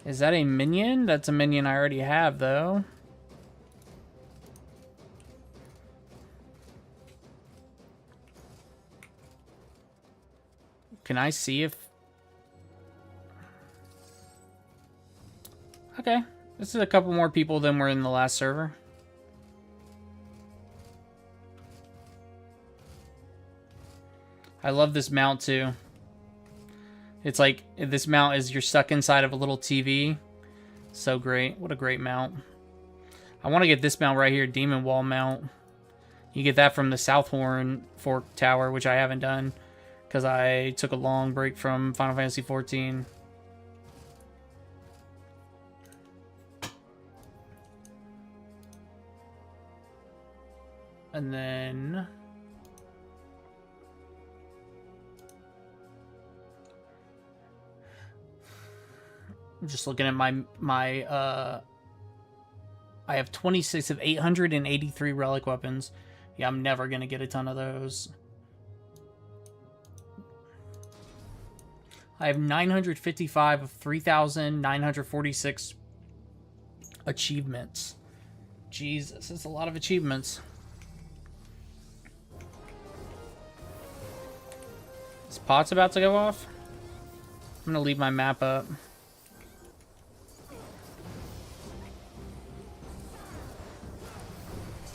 Is that a minion? That's a minion I already have, though. Can I see if... Okay. This is a couple more people than were in the last server. I love this mount, too. It's like, this mount is you're stuck inside of a little TV. So great. What a great mount. I want to get this mount right here, Demon Wall mount. You get that from the Southhorn Fork Tower, which I haven't done. Because I took a long break from Final Fantasy XIV. And then... I'm just looking at I have 26 of 883 relic weapons. Yeah, I'm never going to get a ton of those. I have 955 of 3,946 achievements. Jesus, that's a lot of achievements. This pot's about to go off. I'm going to leave my map up.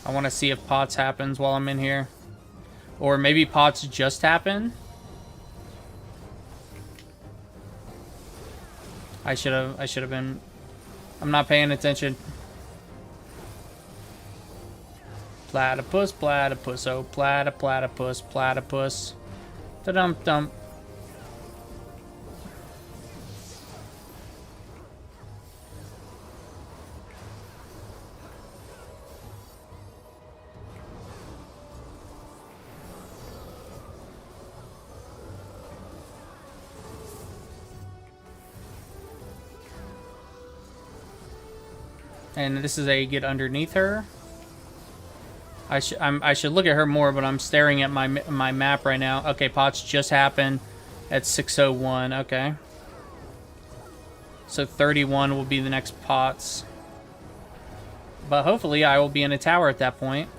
I want to see if pots happens while I'm in here. Or maybe pots just happen. I should have been... I'm not paying attention. Platypus, platypus, oh platypus, platypus. Da-dum-dum. And this is a get underneath her. I should look at her more, but I'm staring at my map right now. Okay, pots just happened at 6:01. Okay. So 31 will be the next pots. But hopefully I will be in a tower at that point.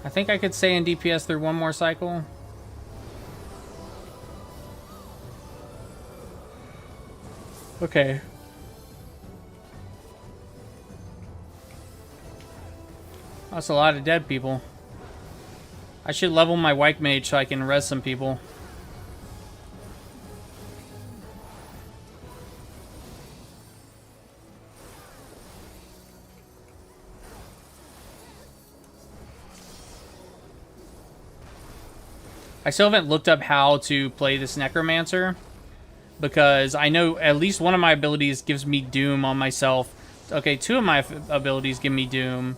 I think I could stay in DPS through one more cycle. Okay. That's a lot of dead people. I should level my White Mage so I can res some people. I still haven't looked up how to play this Necromancer, because I know at least one of my abilities gives me Doom on myself. Okay, 2 of my abilities give me Doom.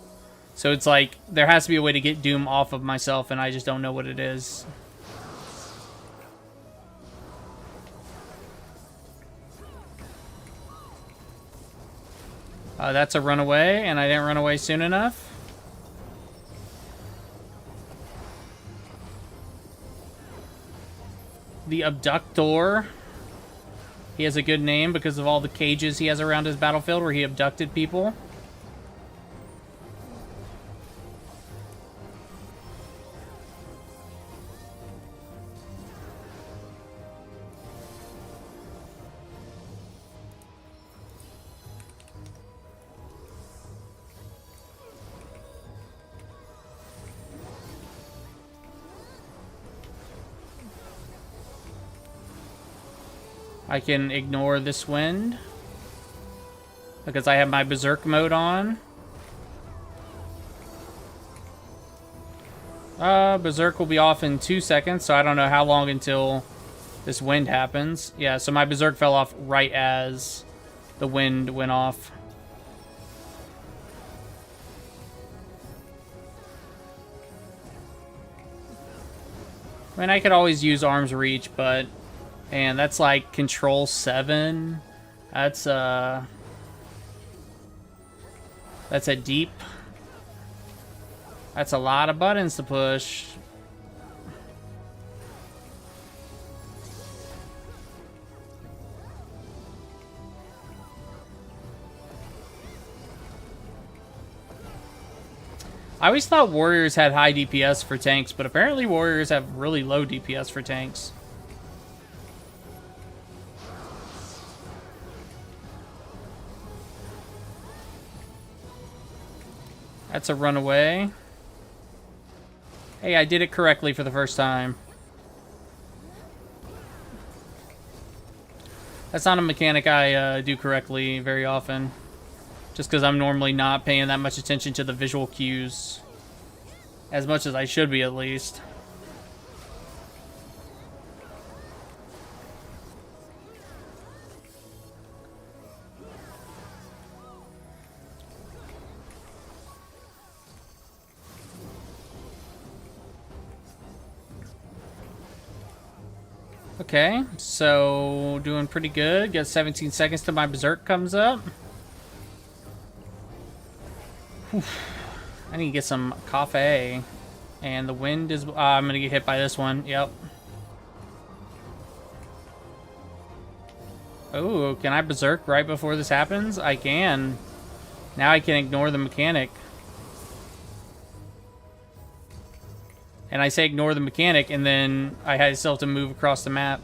So it's like, there has to be a way to get Doom off of myself, and I just don't know what it is. That's a runaway, and I didn't run away soon enough. The Abductor. He has a good name because of all the cages he has around his battlefield where he abducted people. I can ignore this wind because I have my berserk mode on. Berserk will be off in 2 seconds, so I don't know how long until this wind happens. Yeah, so my berserk fell off right as the wind went off. I mean, I could always use arm's reach, but man, that's like control 7. That's a deep. That's a lot of buttons to push. I always thought warriors had high DPS for tanks, but apparently warriors have really low DPS for tanks. That's a runaway. Hey, I did it correctly for the first time. That's not a mechanic I do correctly very often. Just because I'm normally not paying that much attention to the visual cues. As much as I should be, at least. Okay, so doing pretty good. Got 17 seconds till my berserk comes up. Whew. I need to get some coffee. And the wind is... I'm going to get hit by this one. Yep. Oh, can I berserk right before this happens? I can. Now I can ignore the mechanic. And I say ignore the mechanic, and then I still have to move across the map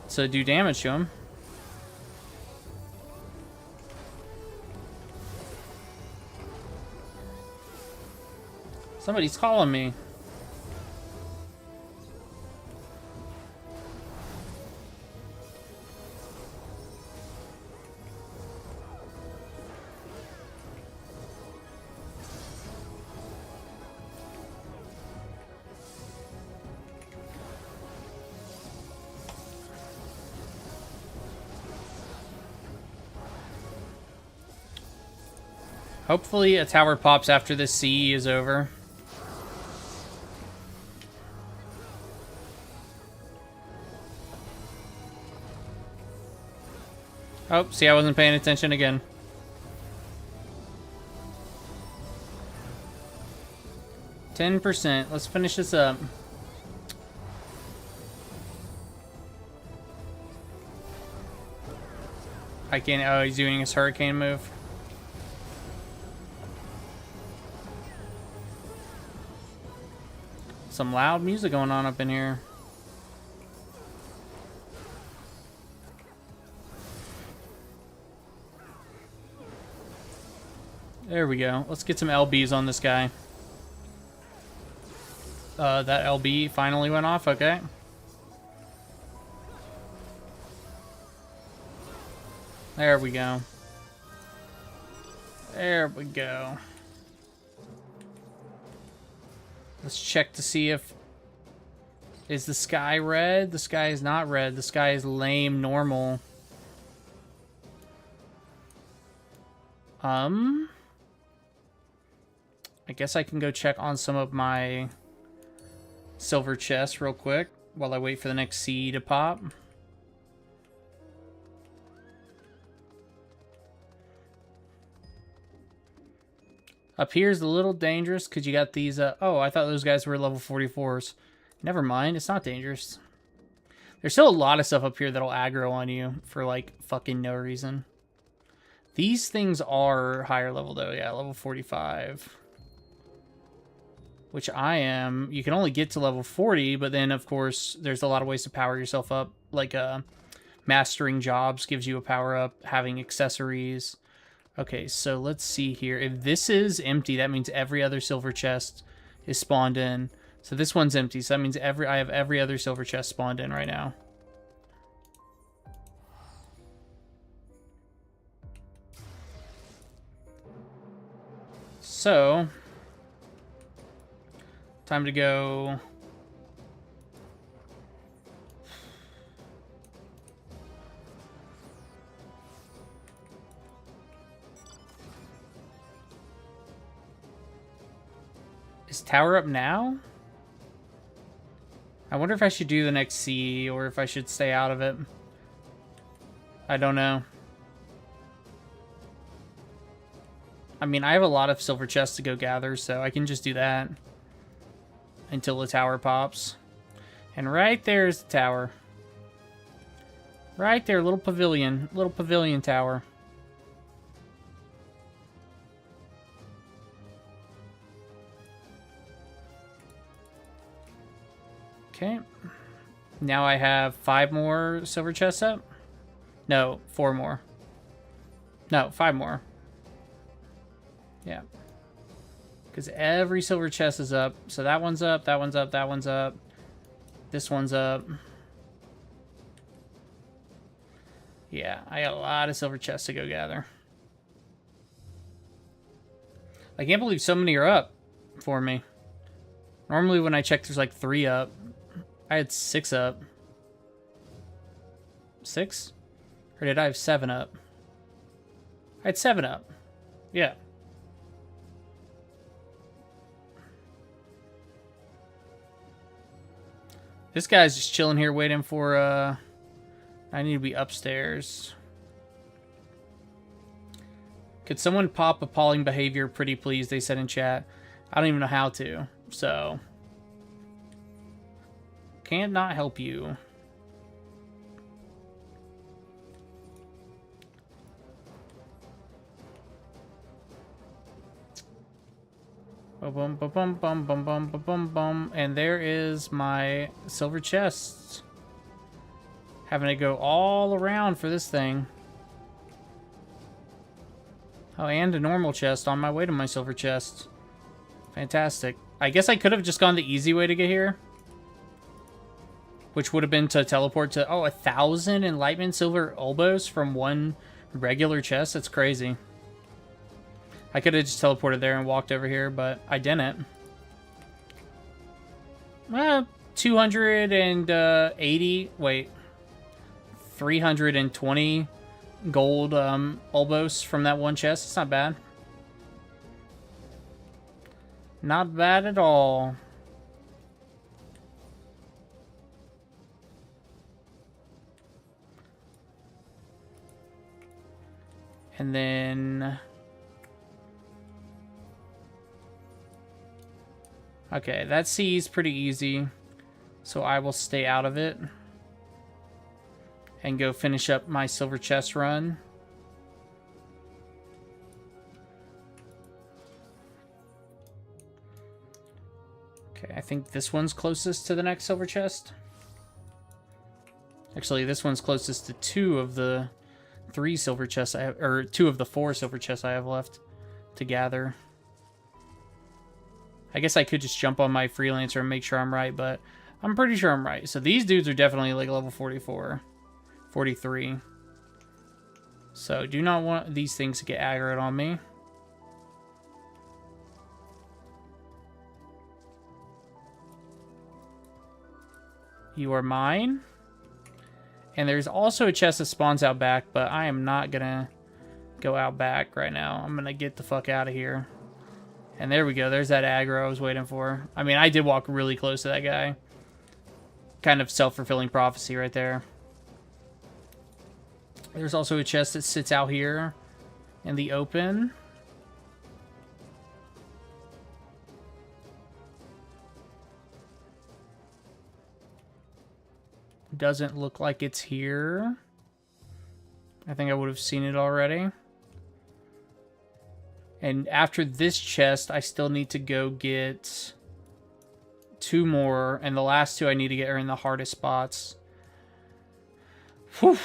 to do damage to him. Somebody's calling me. Hopefully a tower pops after this CE is over. Oh, see, I wasn't paying attention again. %. Let's finish this up. I can't... Oh, he's doing his hurricane move. Some loud music going on up in here. There we go. Let's get some LBs on this guy. That LB finally went off. Okay. There we go. There we go. Let's check to see if... Is the sky red? The sky is not red. The sky is lame normal. I guess I can go check on some of my silver chests real quick while I wait for the next C to pop. Up here is a little dangerous because you got these... oh, I thought those guys were level 44s. Never mind, it's not dangerous. There's still a lot of stuff up here that'll aggro on you for, like, fucking no reason. These things are higher level, though. Yeah, level 45. Which I am. You can only get to level 40, but then, of course, there's a lot of ways to power yourself up. Like, mastering jobs gives you a power-up. Having accessories... Okay, so let's see here. If this is empty, that means every other silver chest is spawned in. So this one's empty, so that means I have every other silver chest spawned in right now. So, time to go. Is tower up now? I wonder if I should do the next sea or if I should stay out of it. I don't know. I mean, I have a lot of silver chests to go gather, so I can just do that until the tower pops. And right there's the tower. Right there, little pavilion tower. Okay. Now I have 5 more silver chests up. No, 4 more. No, 5 more. Yeah. Because every silver chest is up. So that one's up, that one's up, that one's up. This one's up. Yeah, I got a lot of silver chests to go gather. I can't believe so many are up for me. Normally when I check, there's like 3 up. I had 6 up. 6? Or did I have 7 up? I had 7 up. Yeah. This guy's just chilling here waiting for, I need to be upstairs. Could someone pop appalling behavior, pretty please? They said in chat. I don't even know how to, so. Can't not help you. Bum bum bum bum bum bum bum bum bum, and there is my silver chest. Having to go all around for this thing. Oh, and a normal chest on my way to my silver chest. Fantastic. I guess I could have just gone the easy way to get here, which would have been to teleport to 1,000 enlightenment silver elbows from one regular chest. That's crazy. I could have just teleported there and walked over here, but I didn't. 280, wait, 320 gold elbows from that one chest. It's not bad. Not bad at all. And then... okay, that sea is pretty easy, so I will stay out of it and go finish up my silver chest run. Okay, I think this one's closest to the next silver chest. Actually, this one's closest to 2 of the 3 silver chests I have, or 2 of the 4 silver chests I have left to gather. I guess I could just jump on my freelancer and make sure I'm right, but I'm pretty sure I'm right. So these dudes are definitely like level 44, 43. So do not want these things to get aggroed on me. You are mine. And there's also a chest that spawns out back, but I am not gonna go out back right now. I'm gonna get the fuck out of here. And there we go. There's that aggro I was waiting for. I mean, I did walk really close to that guy. Kind of self-fulfilling prophecy right there. There's also a chest that sits out here in the open. Doesn't look like it's here. I think I would have seen it already. And after this chest, I still need to go get 2 more. And the last 2 I need to get are in the hardest spots. Whew.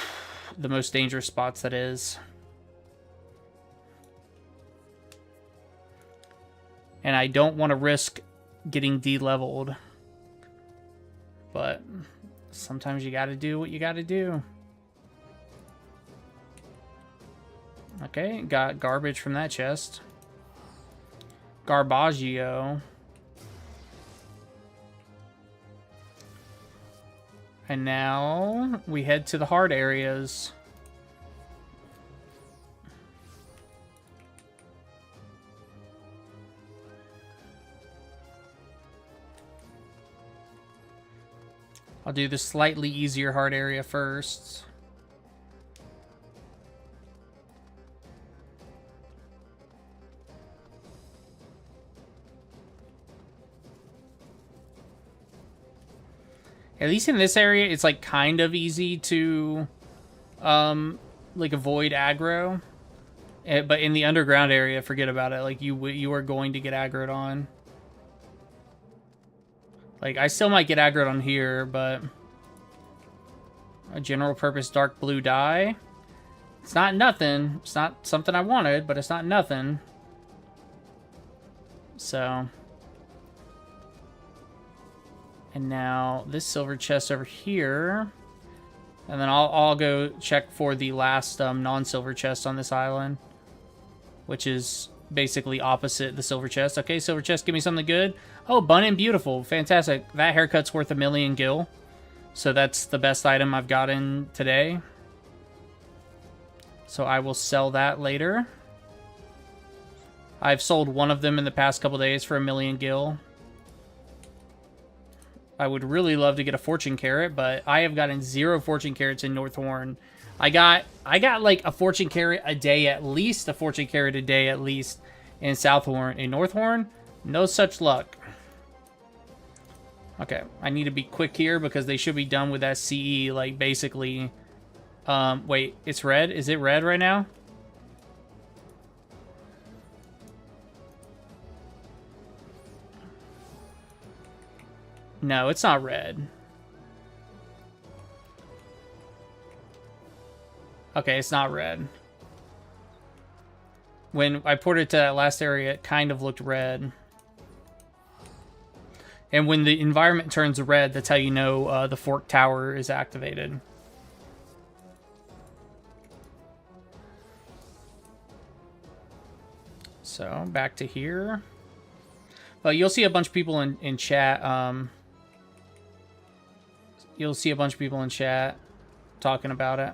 The most dangerous spots, that is. And I don't want to risk getting de-leveled. But sometimes you gotta do what you gotta do. Okay, got garbage from that chest. Garbaggio. And now we head to the hard areas. I'll do the slightly easier hard area first. At least in this area, it's like kind of easy to like avoid aggro. But in the underground area, forget about it. Like you are going to get aggroed on. Like, I still might get aggroed on here, but a general purpose dark blue dye. It's not nothing. It's not something I wanted, but it's not nothing. So. And now this silver chest over here. And then I'll go check for the last non-silver chest on this island. Which is basically opposite the silver chest. Okay, silver chest, give me something good. Oh, Bun and Beautiful. Fantastic. That haircut's worth 1,000,000 gil. So that's the best item I've gotten today. So I will sell that later. I've sold one of them in the past couple days for 1,000,000 gil. I would really love to get a fortune carrot, but I have gotten 0 fortune carrots in Northhorn. I got like a fortune carrot a day at least, a fortune carrot a day at least in Southhorn. In Northhorn, no such luck. Okay, I need to be quick here because they should be done with that CE, like, basically. Wait, it's red? Is it red right now? No, it's not red. Okay, it's not red. When I ported to that last area, it kind of looked red. And when the environment turns red, that's how you know the Fork Tower is activated. So, back to here. Well, you'll see a bunch of people in chat. You'll see a bunch of people in chat talking about it.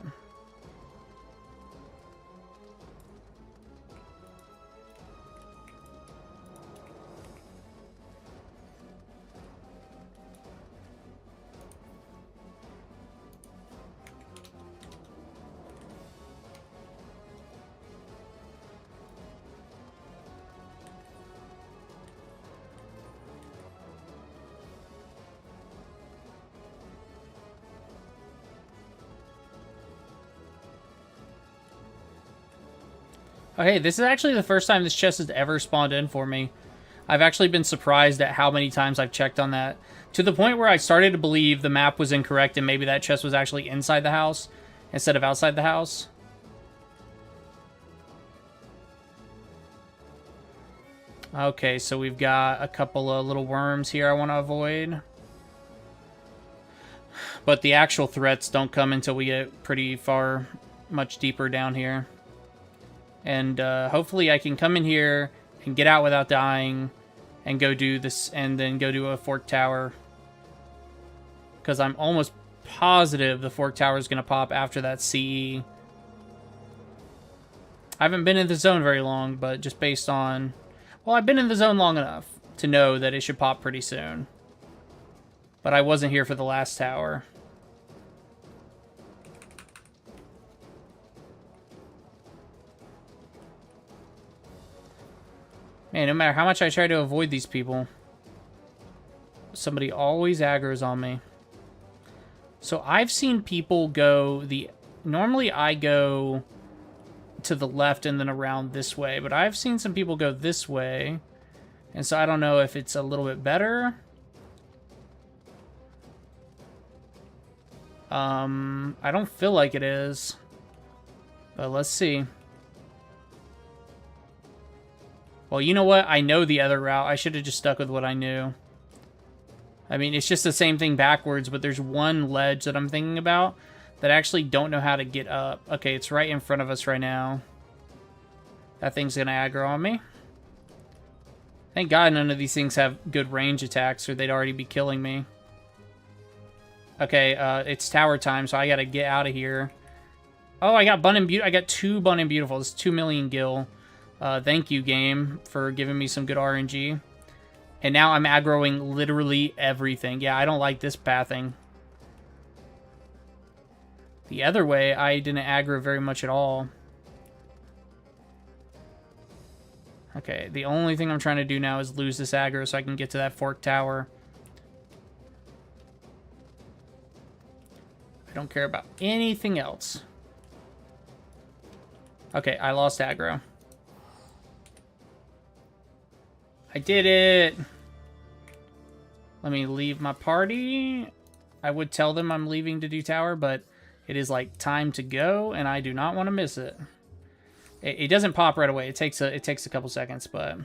Okay, this is actually the first time this chest has ever spawned in for me. I've actually been surprised at how many times I've checked on that. To the point where I started to believe the map was incorrect and maybe that chest was actually inside the house instead of outside the house. Okay, so we've got a couple of little worms here I want to avoid. But the actual threats don't come until we get pretty far, much deeper down here. And hopefully I can come in here and get out without dying and go do this, and then go to a Fork Tower. Because I'm almost positive the Fork Tower is going to pop after that CE. I haven't been in the zone very long, but just based on... Well, I've been in the zone long enough to know that it should pop pretty soon. But I wasn't here for the last tower. Man, no matter how much I try to avoid these people, somebody always aggroes on me. So I've seen people go the... Normally I go to the left and then around this way, but I've seen some people go this way. And so I don't know if it's a little bit better. I don't feel like it is. But let's see. Well, you know what? I know the other route. I should have just stuck with what I knew. I mean, it's just the same thing backwards, but there's one ledge that I'm thinking about that I actually don't know how to get up. Okay, it's right in front of us right now. That thing's going to aggro on me. Thank God none of these things have good range attacks, or they'd already be killing me. Okay, it's tower time, so I gotta get out of here. Oh, I got Bun and Beautiful. I got 2 Bun and Beautiful. It's 2 million gil. Thank you, game, for giving me some good RNG. And now I'm aggroing literally everything. Yeah, I don't like this pathing. The other way, I didn't aggro very much at all. Okay, the only thing I'm trying to do now is lose this aggro so I can get to that fork tower. I don't care about anything else. Okay, I lost aggro. I did it! Let me leave my party. I would tell them I'm leaving to do tower, but it is like time to go, and I do not want to miss it. It doesn't pop right away. It takes a couple seconds, but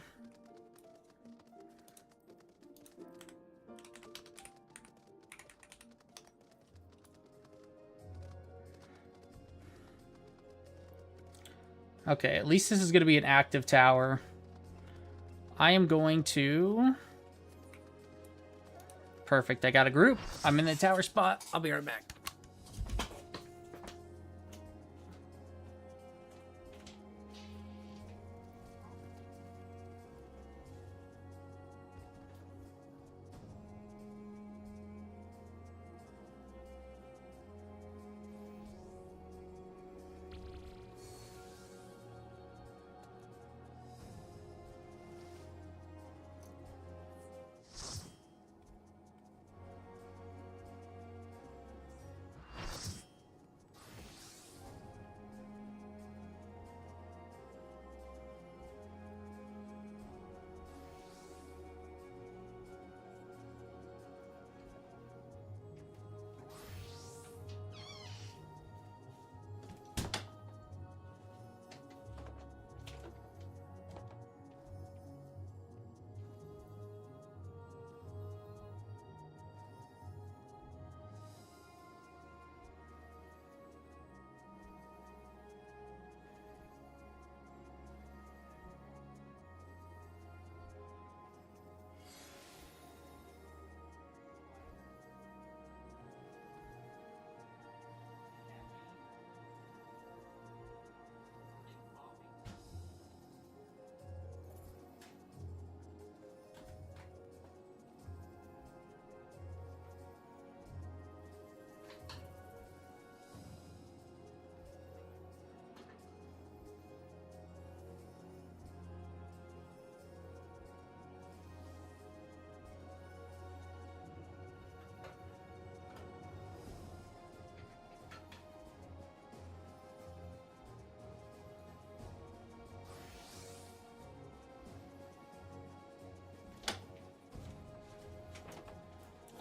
okay, at least this is going to be an active tower. I am going to... Perfect, I got a group. I'm in the tower spot. I'll be right back.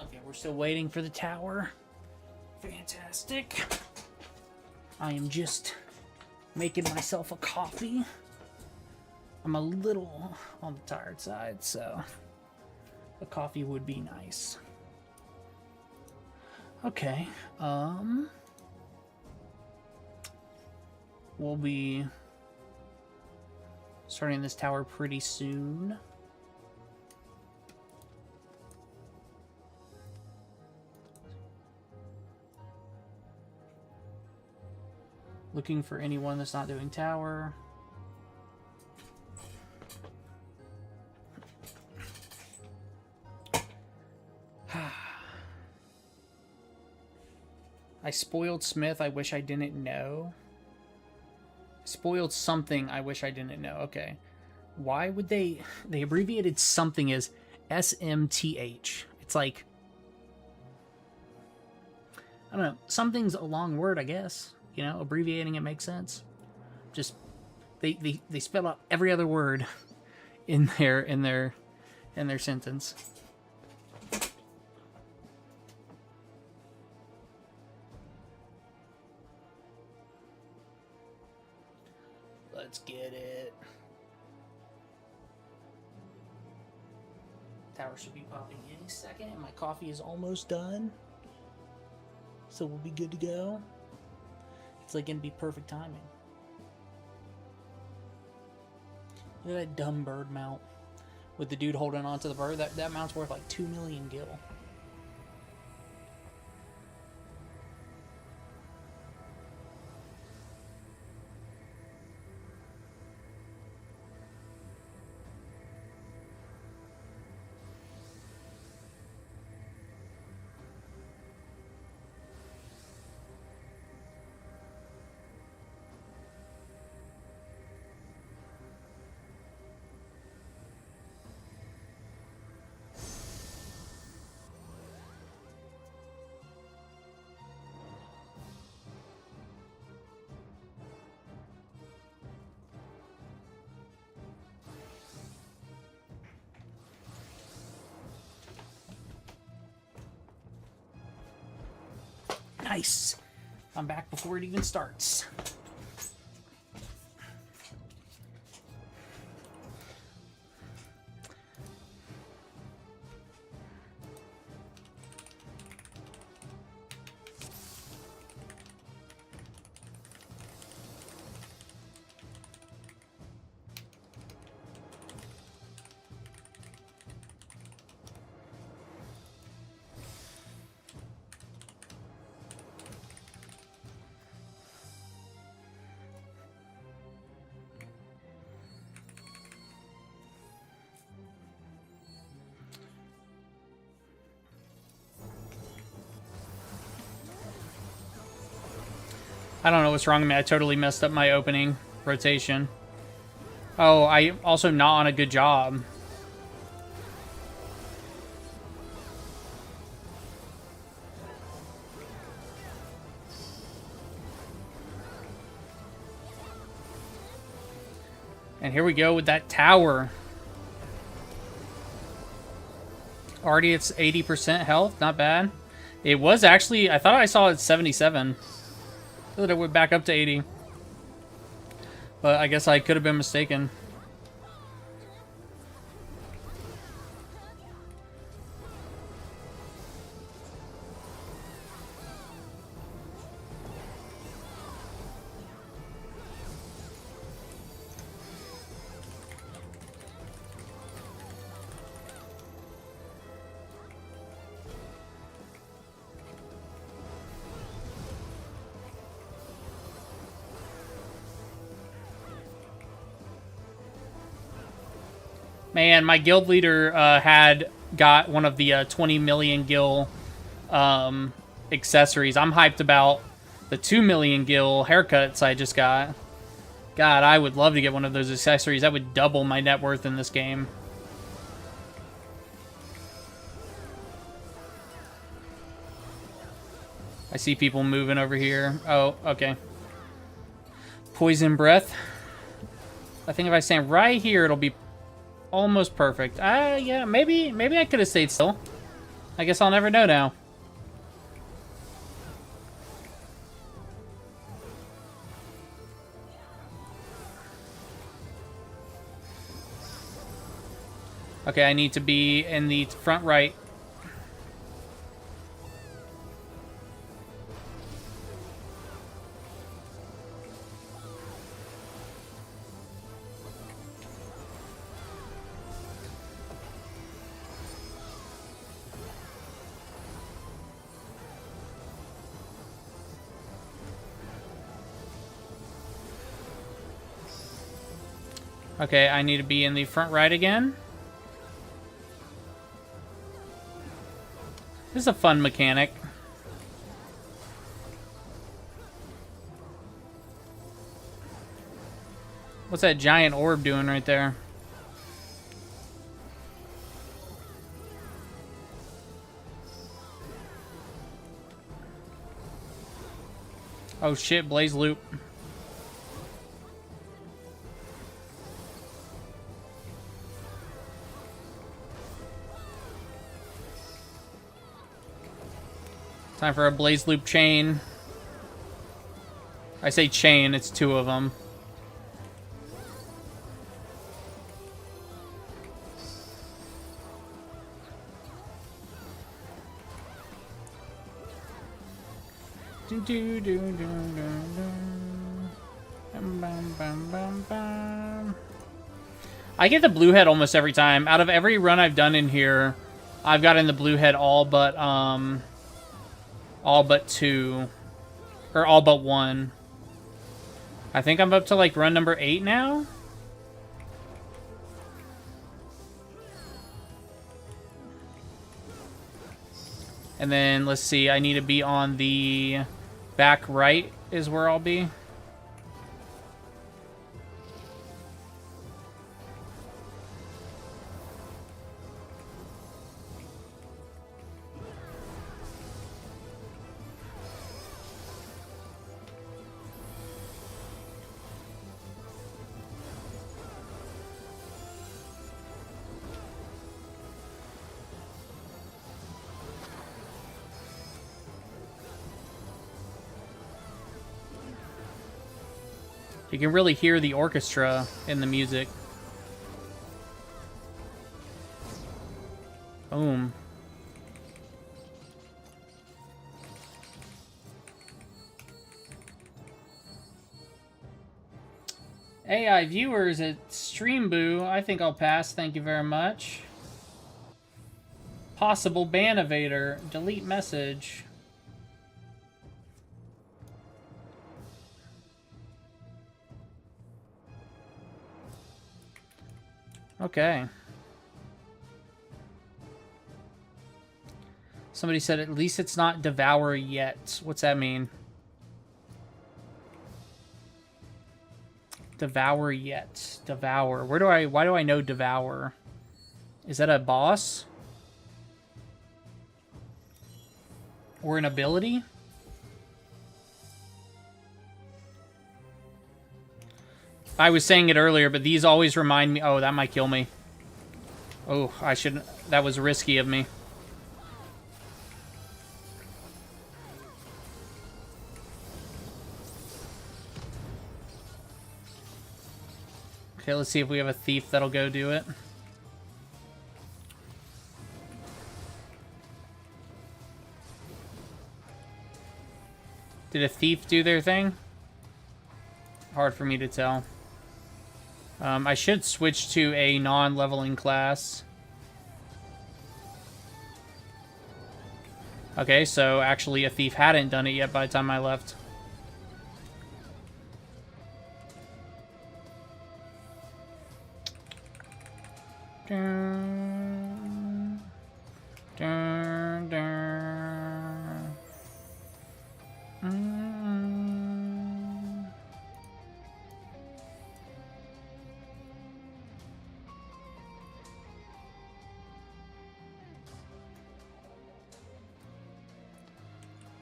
Okay, we're still waiting for the tower. Fantastic. I am just making myself a coffee. I'm a little on the tired side, so a coffee would be nice. Okay, we'll be starting this tower pretty soon. Looking for anyone that's not doing tower. I spoiled Smith. I wish I didn't know. Spoiled something. I wish I didn't know. Okay. Why would they abbreviated something as SMTH? It's like, I don't know. Something's a long word, I guess. You know, abbreviating it makes sense. Just they spell out every other word in their sentence. Let's get it. Tower should be popping any second. My coffee is almost done, so we'll be good to go. It's like gonna be perfect timing. Look at that dumb bird mount. with the dude holding on to the bird. That mount's worth like 2 million gil. Nice. I'm back before it even starts. I don't know what's wrong with me. I totally messed up my opening rotation. Oh, I also not on a good job. And here we go with that tower. Already it's 80% health. Not bad. It was actually... I thought I saw it 77. I thought it went back up to 80. But I guess I could have been mistaken. Man, my guild leader had got one of the 20 million gil accessories. I'm hyped about the 2 million gil haircuts I just got. God, I would love to get one of those accessories. That would double my net worth in this game. I see people moving over here. Oh, okay. Poison breath. I think if I stand right here, it'll be almost perfect. Yeah, maybe I could have stayed still. I guess I'll never know now. Okay, I need to be in the front right. Okay, I need to be in the front right again. This is a fun mechanic. What's that giant orb doing right there? Oh shit, Blaze Loop. Time for a Blaze Loop chain. I say chain, it's 2 of them. I get the blue head almost every time. Out of every run I've done in here, I've gotten the blue head all but 2. Or all but 1. I think I'm up to, like, run number 8 now? And then, let's see, I need to be on the back right is where I'll be. You can really hear the orchestra in the music. Boom. AI viewers at Streamboo, I think I'll pass, thank you very much. Possible ban evader, delete message. Okay. Somebody said at least it's not devour yet. What's that mean? Devour yet. Devour. Why do I know devour? Is that a boss? Or an ability? I was saying it earlier, but these always remind me... Oh, that might kill me. Oh, I shouldn't... That was risky of me. Okay, let's see if we have a thief that'll go do it. Did a thief do their thing? Hard for me to tell. I should switch to a non-leveling class. Okay, so actually a thief hadn't done it yet by the time I left. Dun, dun, dun.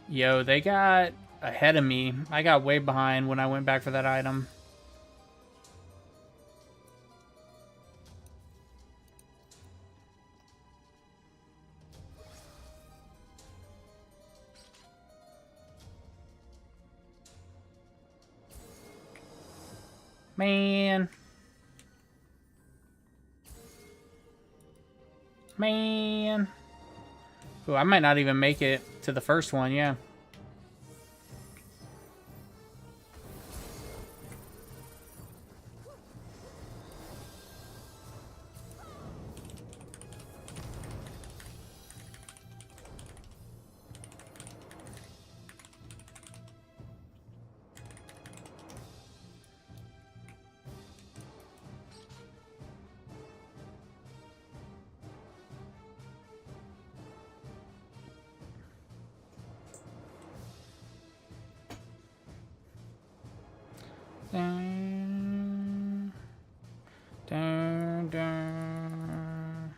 Yo, they got ahead of me. I got way behind when I went back for that item. Man. Man. Ooh, I might not even make it to the first one, yeah. Dun, dun, dun,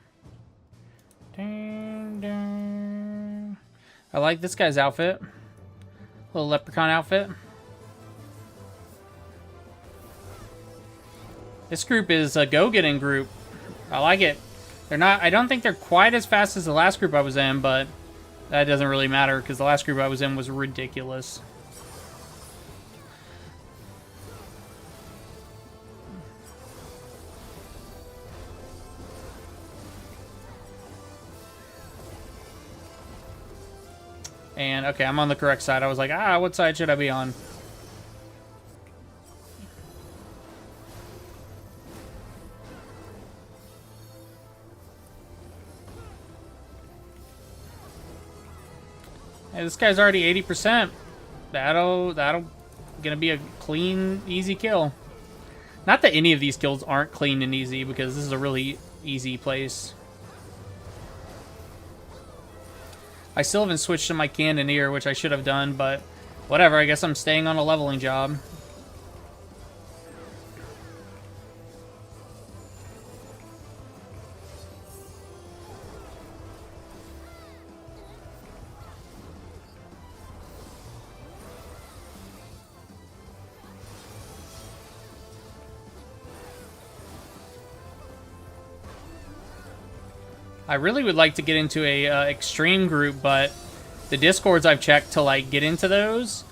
dun, dun. I like this guy's outfit. Little leprechaun outfit. This group is a go-getting group. I like it. They're not... I don't think they're quite as fast as the last group I was in, but that doesn't really matter because the last group I was in was ridiculous. And, okay, I'm on the correct side. I was like, what side should I be on? Hey, this guy's already 80%. That'll gonna be a clean, easy kill. Not that any of these kills aren't clean and easy, because this is a really easy place. I still haven't switched to my Cannoneer, which I should have done, but whatever, I guess I'm staying on a leveling job. I really would like to get into a extreme group, but the discords I've checked to like get into those,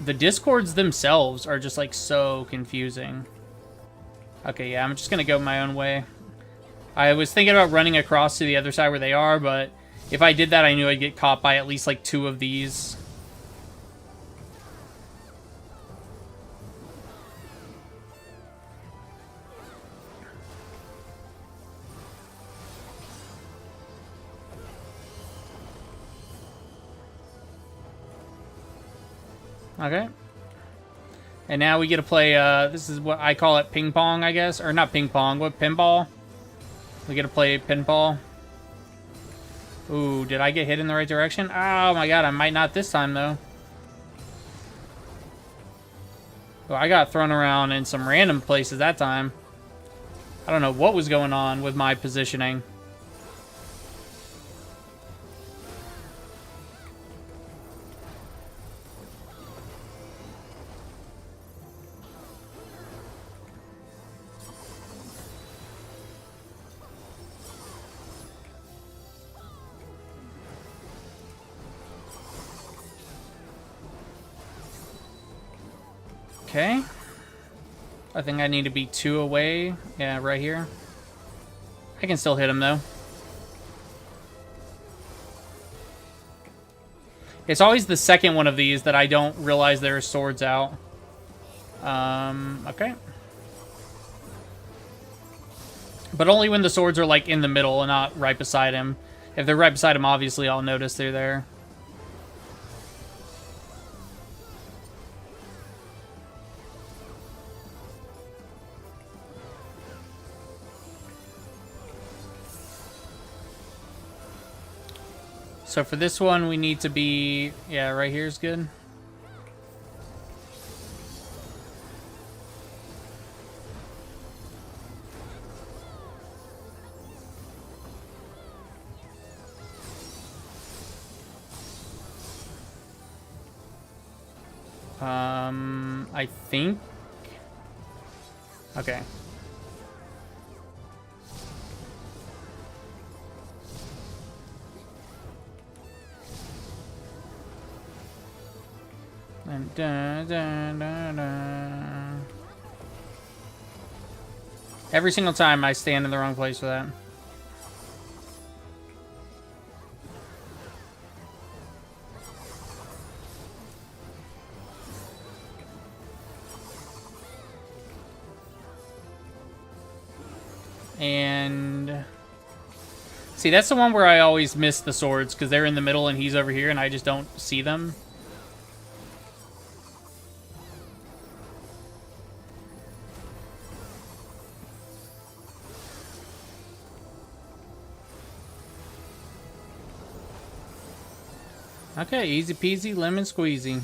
the discords themselves are just like so confusing. Okay, yeah, I'm just gonna go my own way. I was thinking about running across to the other side where they are, but if I did that, I knew I'd get caught by at least like 2 of these. Okay. And now we get to play, this is what I call it, ping pong, I guess. Or not ping pong, what, pinball? We get to play pinball. Ooh, did I get hit in the right direction? Oh my god, I might not this time, though. Oh, I got thrown around in some random places that time. I don't know what was going on with my positioning. Okay. I think I need to be 2 away. Yeah, right here. I can still hit him, though. It's always the second one of these that I don't realize there are swords out. Okay. But only when the swords are, like, in the middle and not right beside him. If they're right beside him, obviously I'll notice they're there. So for this one, we need to be... Yeah, right here is good. I think... Okay. And every single time I stand in the wrong place for that. And see, that's the one where I always miss the swords because they're in the middle and he's over here and I just don't see them. Okay, easy peasy, lemon squeezy.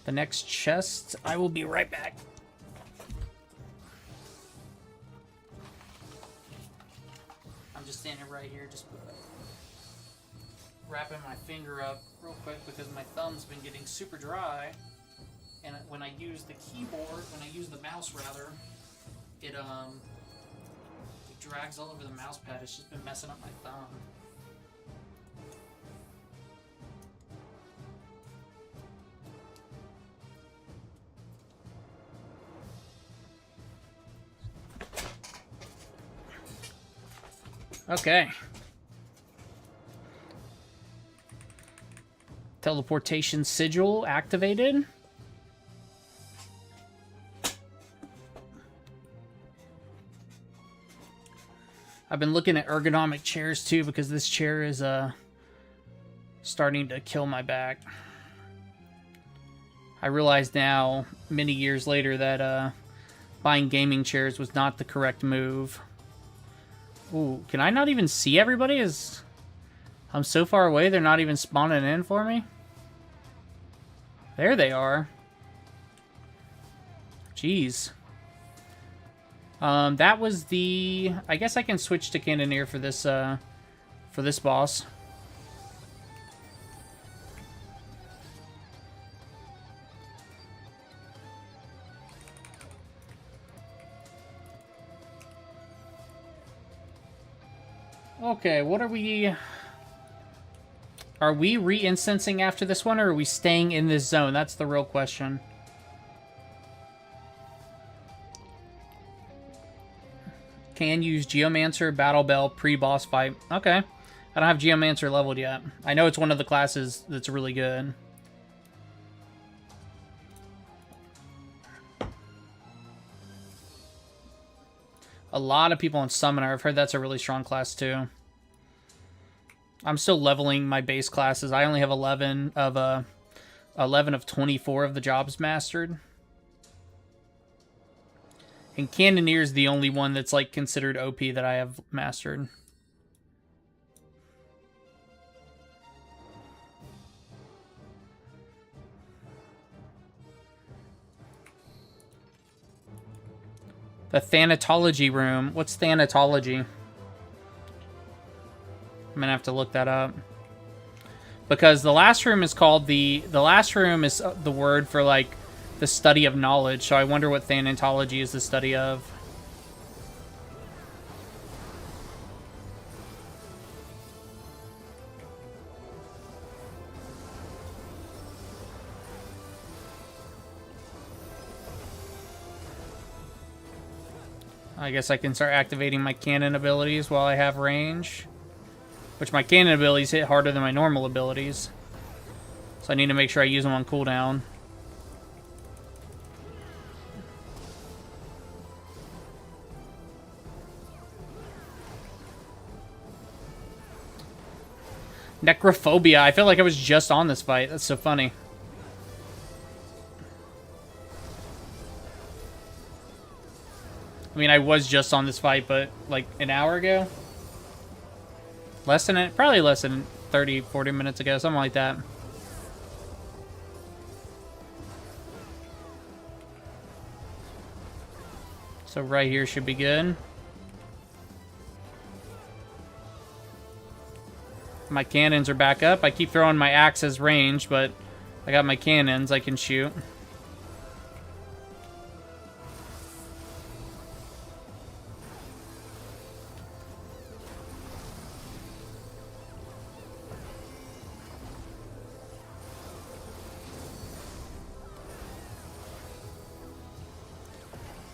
The next chest, I will be right back. I'm just standing right here, just wrapping my finger up real quick because my thumb's been getting super dry. And when I use the keyboard, when I use the mouse rather, it drags all over the mouse pad. It's just been messing up my thumb. Okay. Teleportation sigil activated. I've been looking at ergonomic chairs too because this chair is starting to kill my back. I realize now, many years later, that buying gaming chairs was not the correct move. Ooh, can I not even see everybody? I'm so far away, they're not even spawning in for me? There they are. Jeez. That was the... I guess I can switch to Cannoneer for this boss. Okay, what are we... Are we re-instancing after this one, or are we staying in this zone? That's the real question. Can use Geomancer, Battle Bell, pre-boss fight. Okay. I don't have Geomancer leveled yet. I know it's one of the classes that's really good. A lot of people on Summoner. I've heard that's a really strong class too. I'm still leveling my base classes. I only have 11 of 24 of the jobs mastered. And Cannoneer is the only one that's like considered OP that I have mastered. The Thanatology room. What's Thanatology? I'm gonna have to look that up. Because the last room is called the last room is the word for like the study of knowledge, so I wonder what Thanatology is the study of. I guess I can start activating my cannon abilities while I have range. Which my cannon abilities hit harder than my normal abilities. So I need to make sure I use them on cooldown. Necrophobia. I feel like I was just on this fight. That's so funny. I mean, I was just on this fight, but like an hour ago? Less than it, probably less than 30, 40 minutes ago, something like that. So right here should be good. My cannons are back up. I keep throwing my axe as range, but I got my cannons I can shoot.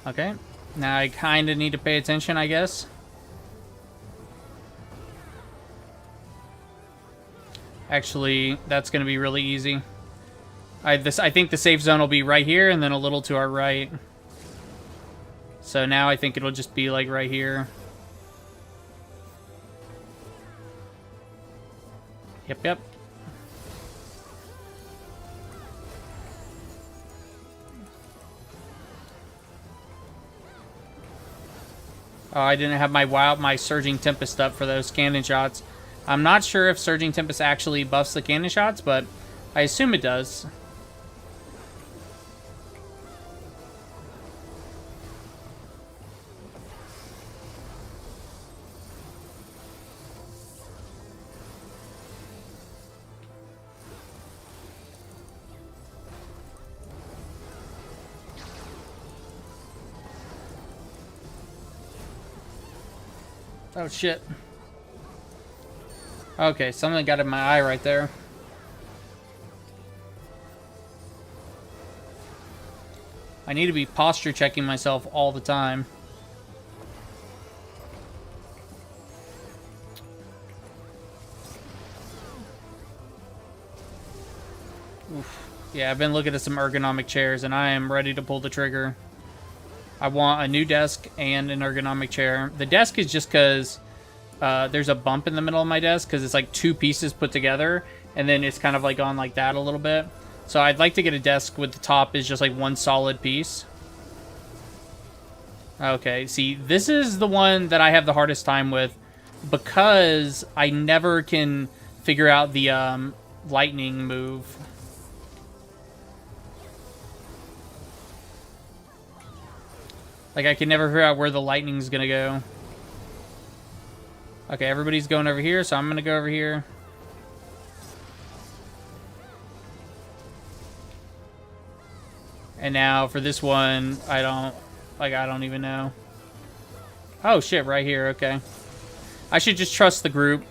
Okay, now I kind of need to pay attention, I guess. Actually, that's going to be really easy. I think the safe zone will be right here and then a little to our right. So now I think it'll just be like right here. Yep, yep. Oh, I didn't have my Surging Tempest up for those cannon shots. I'm not sure if Surging Tempest actually buffs the cannon shots, but I assume it does. Oh, shit. Okay, something got in my eye right there. I need to be posture checking myself all the time. Oof. Yeah, I've been looking at some ergonomic chairs, and I am ready to pull the trigger. I want a new desk and an ergonomic chair. The desk is just because there's a bump in the middle of my desk because it's like two pieces put together, and then it's kind of like on like that a little bit. So I'd like to get a desk with the top is just like one solid piece. Okay, see, this is the one that I have the hardest time with because I never can figure out the lightning move. Like, I can never figure out where the lightning's gonna go. Okay, everybody's going over here, so I'm gonna go over here. And now for this one, I don't even know. Oh shit, right here, okay. I should just trust the group.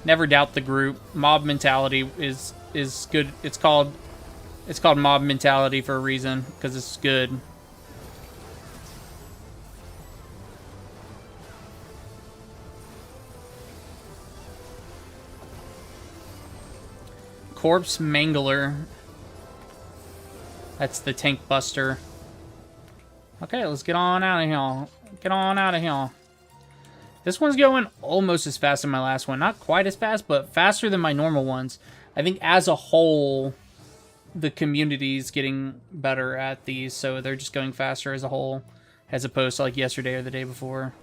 Never doubt the group. Mob mentality is good. It's called mob mentality for a reason, because it's good. Corpse Mangler. That's the tank buster. Okay, let's get on out of here. Get on out of here. This one's going almost as fast as my last one. Not quite as fast, but faster than my normal ones. I think as a whole, the community's getting better at these, so they're just going faster as a whole, as opposed to like yesterday or the day before.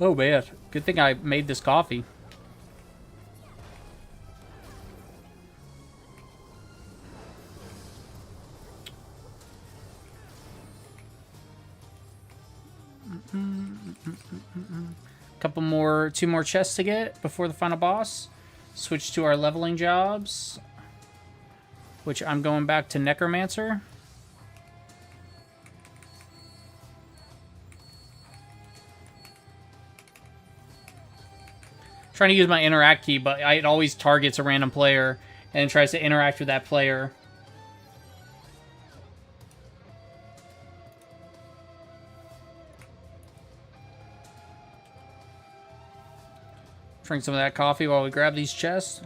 Oh man, good thing I made this coffee. Couple more, 2 more chests to get before the final boss. Switch to our leveling jobs, which I'm going back to Necromancer. Trying to use my interact key, but it always targets a random player and tries to interact with that player. Drink some of that coffee while we grab these chests.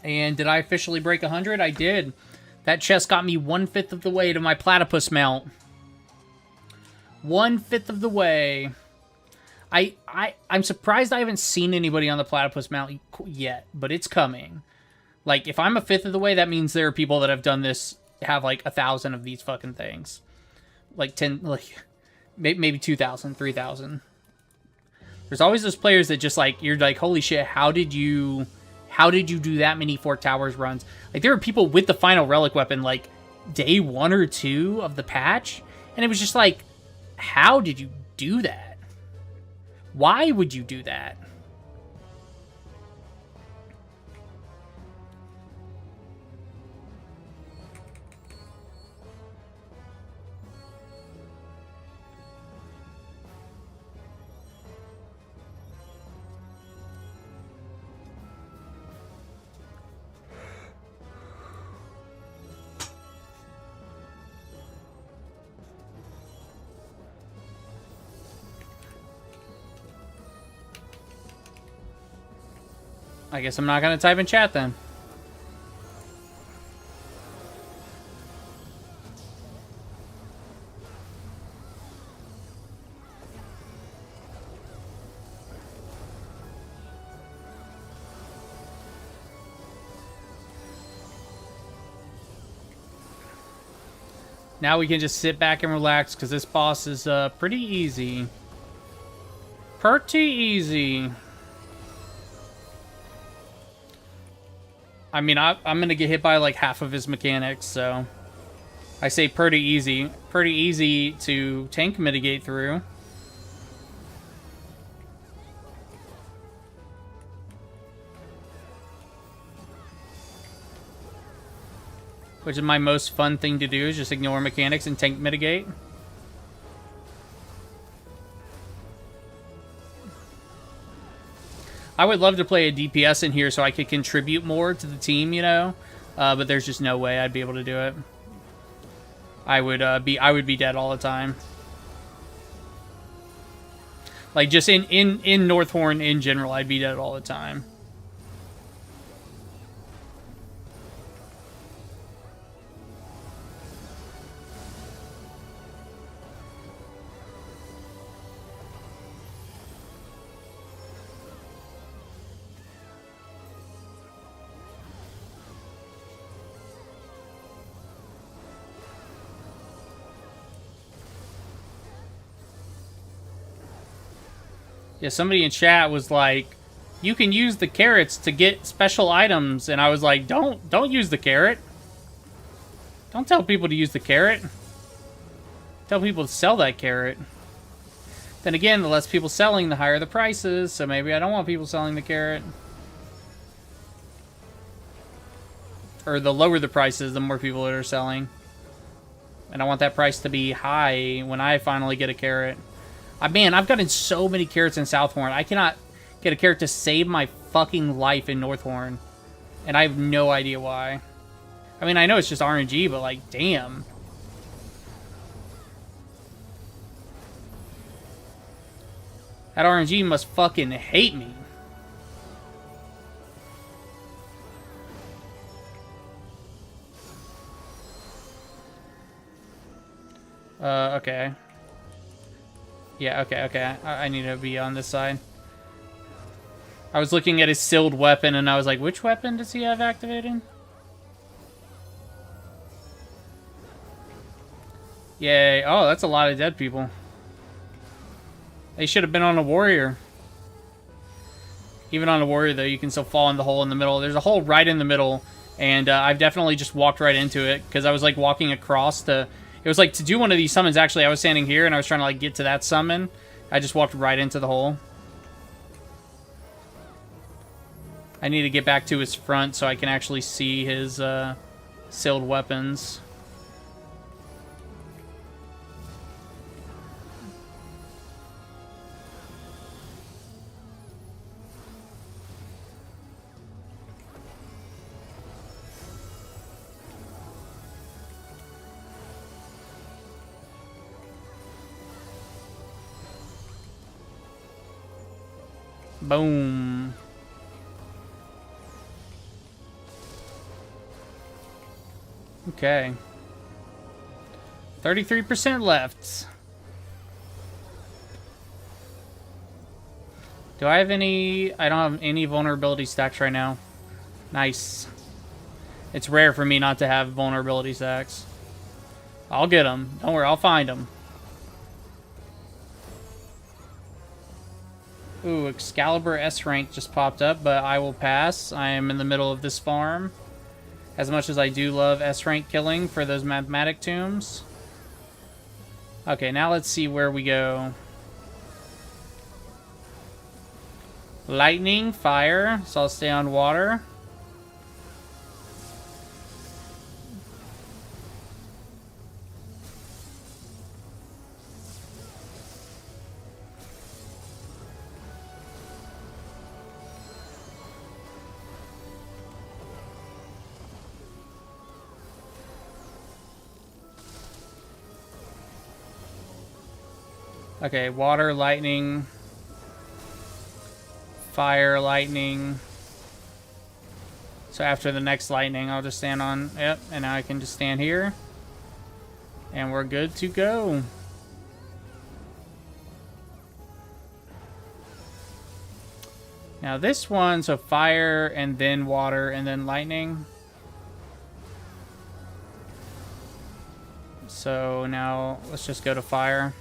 And did I officially break 100? I did. That chest got me 1/5 of the way to my platypus mount. 1/5 of the way. I'm surprised I haven't seen anybody on the platypus mount yet, but it's coming. Like, if I'm 1/5 of the way, that means there are people that have done this, have like 1,000 of these fucking things. Like 10, like maybe 2,000, 3,000. There's always those players that just like, you're like, holy shit, how did you do that many Fort Towers runs? Like, there were people with the final relic weapon, like, day 1 or 2 of the patch, and it was just like, how did you do that? Why would you do that? I guess I'm not going to type in chat then. Now we can just sit back and relax because this boss is pretty easy. Pretty easy. I mean, I'm going to get hit by like half of his mechanics, so I say pretty easy. Pretty easy to tank mitigate through. which is my most fun thing to do, is just ignore mechanics and tank mitigate. I would love to play a DPS in here so I could contribute more to the team, you know, but there's just no way I'd be able to do it. I would be dead all the time. Like, just in Northhorn in general, I'd be dead all the time. Yeah, somebody in chat was like, you can use the carrots to get special items, and I was like, don't use the carrot. Don't tell people to use the carrot. Tell people to sell that carrot. Then again, the less people selling, the higher the prices, so maybe I don't want people selling the carrot. Or the lower the prices, the more people that are selling. And I want that price to be high when I finally get a carrot. Man, I've gotten so many carrots in Southhorn. I cannot get a carrot to save my fucking life in Northhorn. And I have no idea why. I mean, I know it's just RNG, but like, damn. That RNG must fucking hate me. Okay. Yeah, okay. I need to be on this side. I was looking at his sealed weapon, and I was like, which weapon does he have activated? Yay. Oh, that's a lot of dead people. They should have been on a warrior. Even on a warrior, though, you can still fall in the hole in the middle. There's a hole right in the middle, and I've definitely just walked right into it, because I was, like, walking across to... It was like, to do one of these summons, actually, I was standing here, and I was trying to, like, get to that summon. I just walked right into the hole. I need to get back to his front so I can actually see his, sealed weapons. Boom. Okay. 33% left. Do I have any... I don't have any vulnerability stacks right now. Nice. It's rare for me not to have vulnerability stacks. I'll get them. Don't worry, I'll find them. Ooh, Excalibur S rank just popped up, but I will pass. I am in the middle of this farm. As much as I do love S rank killing for those mathematic tombs. Okay, now let's see where we go. Lightning, fire, so I'll stay on water. Okay, water, lightning, fire, lightning. So after the next lightning, I'll just stand on, yep, and now I can just stand here. And we're good to go. Now this one, so fire, and then water, and then lightning. So now let's just go to fire.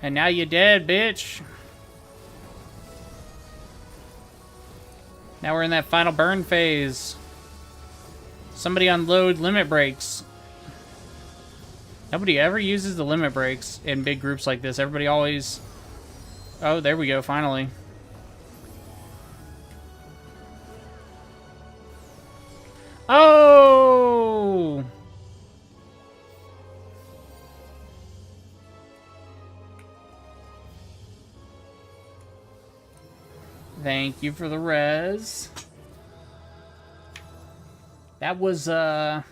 And now you're dead, bitch. Now we're in that final burn phase. Somebody unload limit breaks. Nobody ever uses the limit breaks in big groups like this. Everybody always... Oh, there we go, finally. Thank you for the res. That was, I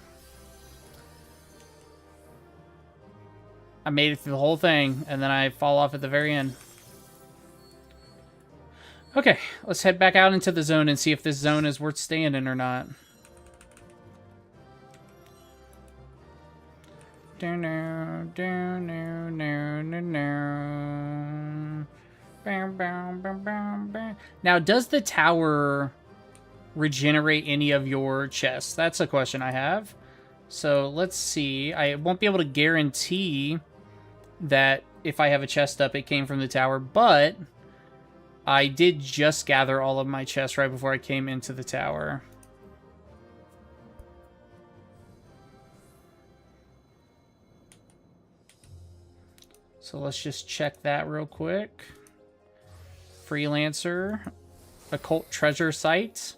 made it through the whole thing, and then I fall off at the very end. Okay, let's head back out into the zone and see if this zone is worth staying in or not. Now, does the tower regenerate any of your chests? That's a question I have. So let's see. I won't be able to guarantee that if I have a chest up, it came from the tower, but I did just gather all of my chests right before I came into the tower. So let's just check that real quick. Freelancer. Occult treasure site.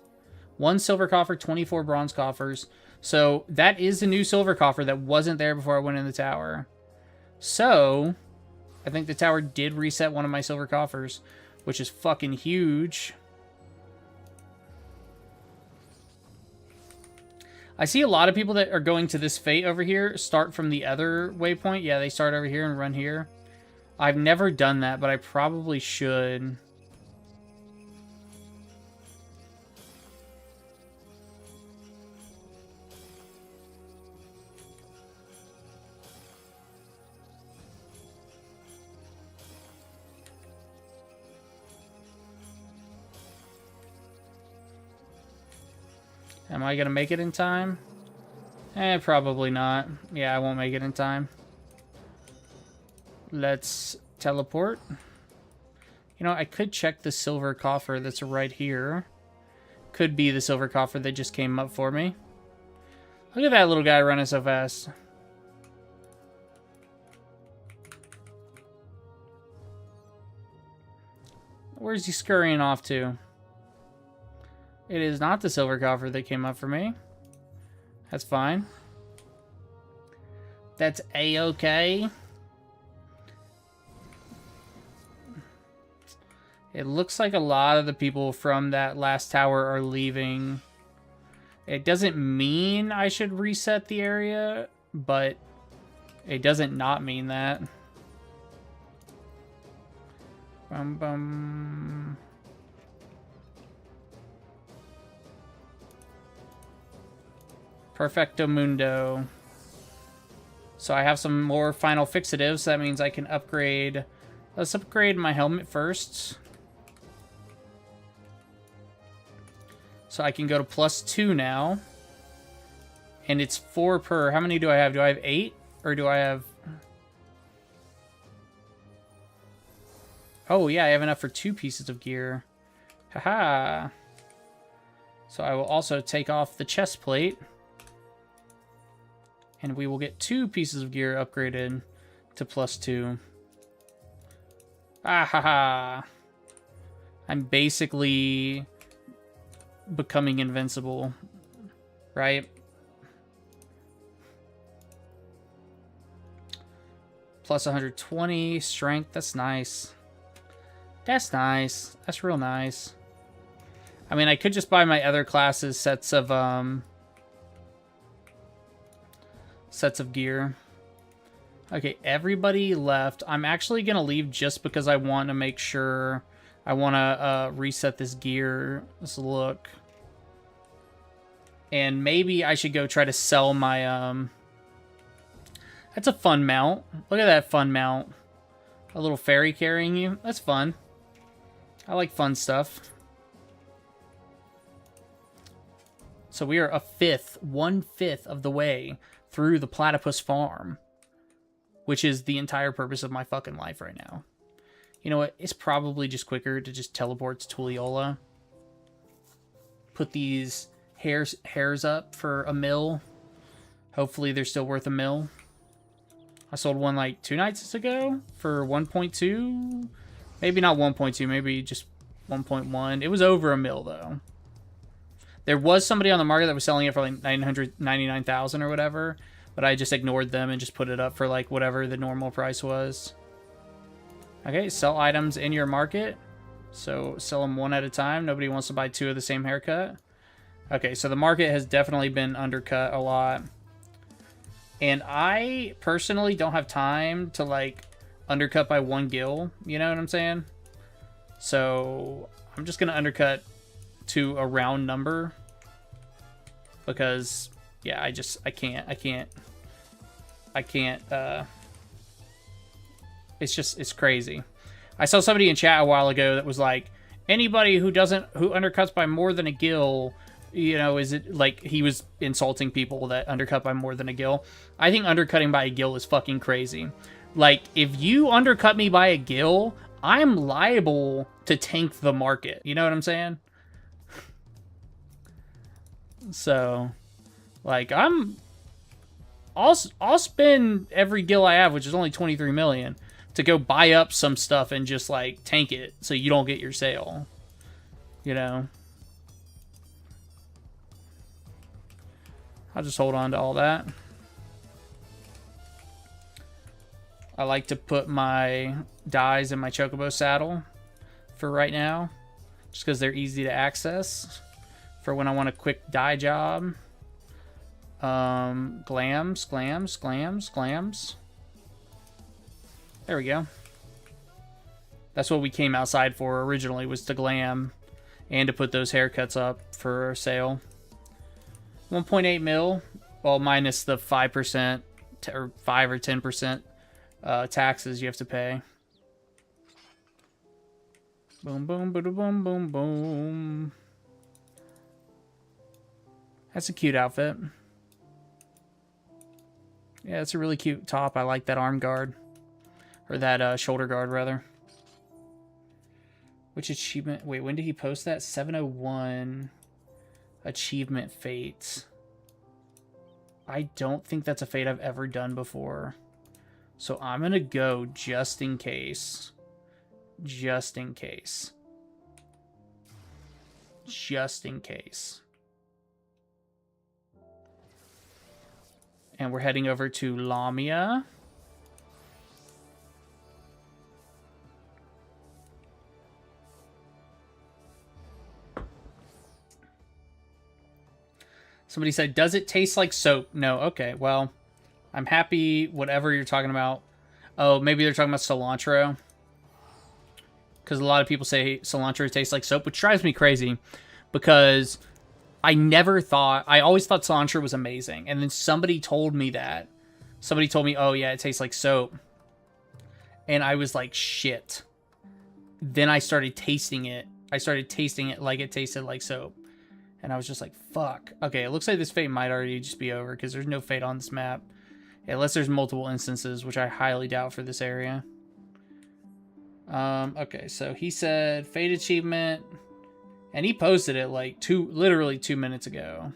1 silver coffer, 24 bronze coffers. So that is a new silver coffer that wasn't there before I went in the tower. So I think the tower did reset one of my silver coffers, which is fucking huge. I see a lot of people that are going to this fate over here start from the other waypoint. Yeah, they start over here and run here. I've never done that, but I probably should. Am I going to make it in time? Probably not. Yeah, I won't make it in time. Let's teleport. You know, I could check the silver coffer that's right here. Could be the silver coffer that just came up for me. Look at that little guy running so fast. Where's he scurrying off to? It is not the silver coffer that came up for me. That's fine. That's a-okay. It looks like a lot of the people from that last tower are leaving. It doesn't mean I should reset the area, but it doesn't not mean that. Bum bum. Perfecto mundo. So I have some more final fixatives. So that means I can upgrade. Let's upgrade my helmet first. So I can go to +2 now. And it's 4 per. How many do I have? Do I have 8? Or do I have... Oh, yeah, I have enough for 2 pieces of gear. Haha. So I will also take off the chest plate. And we will get 2 pieces of gear upgraded to +2. Ah ha ha. I'm basically becoming invincible, right? Plus 120 strength. That's nice. That's nice. That's real nice. I mean, I could just buy my other classes sets of gear. Okay, everybody left. I'm actually gonna leave just because I want to make sure. I want to reset this gear. Let's look. And maybe I should go try to sell my That's a fun mount. Look at that fun mount. A little fairy carrying you. That's fun. I like fun stuff. So we are a fifth, 1/5 of the way through the Platypus farm, which is the entire purpose of my fucking life right now. You know what? It's probably just quicker to just teleport to Tulliola. Put these hairs up for a mil. Hopefully they're still worth a mil. I sold one like 2 nights ago for 1.2. Maybe not 1.2, maybe just 1.1. It was over a mil though. There was somebody on the market that was selling it for like 999,000 or whatever, but I just ignored them and just put it up for like whatever the normal price was. Okay, sell items in your market. So sell them one at a time. Nobody wants to buy two of the same haircut. Okay, so the market has definitely been undercut a lot. And I personally don't have time to, like, undercut by one gil. You know what I'm saying? So I'm just going to undercut to a round number. Because, yeah, I can't. It's crazy. I saw somebody in chat a while ago that was like, anybody who undercuts by more than a gil, you know, is it like he was insulting people that undercut by more than a gil? I think undercutting by a gil is fucking crazy. Like, if you undercut me by a gil, I'm liable to tank the market. You know what I'm saying? So, like, I'll spend every gil I have, which is only 23 million, to go buy up some stuff and just, like, tank it so you don't get your sale. You know? I'll just hold on to all that. I like to put my dyes in my chocobo saddle for right now, just because they're easy to access for when I want a quick dye job. Glams. There we go. That's what we came outside for originally, was to glam and to put those haircuts up for sale. 1.8 mil, well, minus the 5% or 5 or 10% taxes you have to pay. Boom, boom, boom, boom, boom, boom. That's a cute outfit. Yeah, it's a really cute top. I like that arm guard. Or that shoulder guard, rather. Which achievement? Wait, when did he post that? 701 achievement fate. I don't think that's a fate I've ever done before. So I'm going to go just in case. Just in case. Just in case. And we're heading over to Lamia. Somebody said, does it taste like soap? No. Okay, well, I'm happy whatever you're talking about. Oh, maybe they're talking about cilantro. Because a lot of people say cilantro tastes like soap, which drives me crazy. Because I always thought cilantro was amazing. And then somebody told me that. Somebody told me, oh yeah, it tastes like soap. And I was like, shit. Then I started tasting it. I started tasting it like it tasted like soap. And I was just like, fuck. Okay, it looks like this fate might already just be over, because there's no fate on this map. Unless there's multiple instances, which I highly doubt for this area. Okay, so he said fate achievement. And he posted it like literally 2 minutes ago.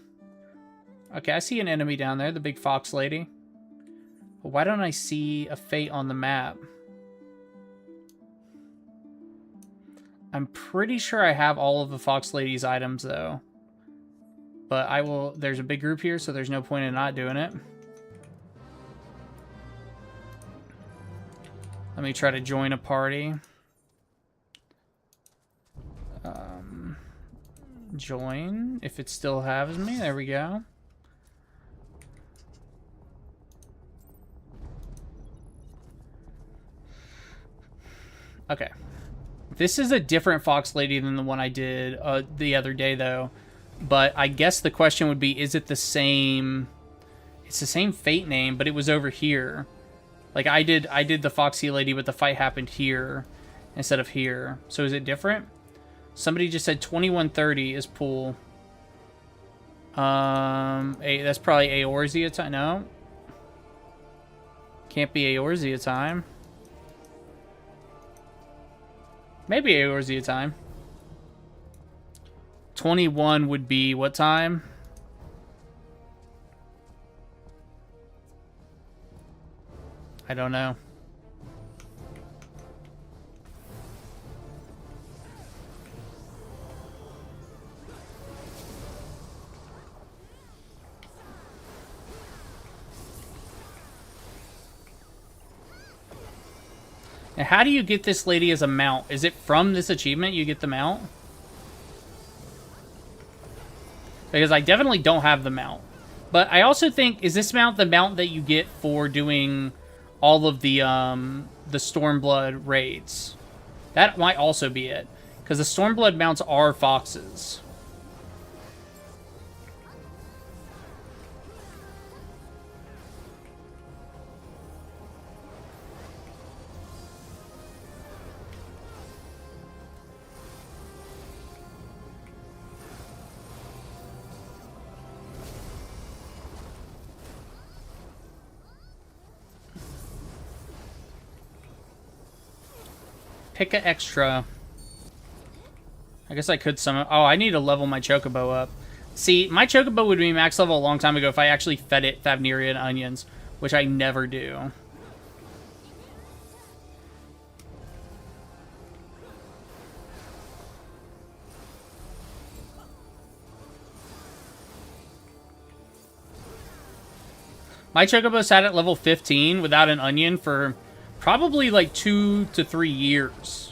Okay, I see an enemy down there, the big fox lady. But why don't I see a fate on the map? I'm pretty sure I have all of the fox lady's items, though. But I will... There's a big group here, so there's no point in not doing it. Let me try to join a party. Join, if it still has me. There we go. Okay. This is a different fox lady than the one I did the other day, though. But I guess the question would be, is it the same... It's the same fate name, but it was over here. Like, I did the foxy lady, but the fight happened here instead of here. So is it different? Somebody just said 2130 is pool. That's probably Eorzea time. No. Can't be Eorzea time. Maybe Eorzea time. 21 would be what time? I don't know. And how do you get this lady as a mount? Is it from this achievement you get the mount? Because I definitely don't have the mount. But I also think, is this mount the mount that you get for doing all of the Stormblood raids? That might also be it. Because the Stormblood mounts are foxes. Pick a extra. I guess I could summon... Oh, I need to level my Chocobo up. See, my Chocobo would be max level a long time ago if I actually fed it Favnirian onions, which I never do. My Chocobo sat at level 15 without an onion for probably like 2 to 3 years.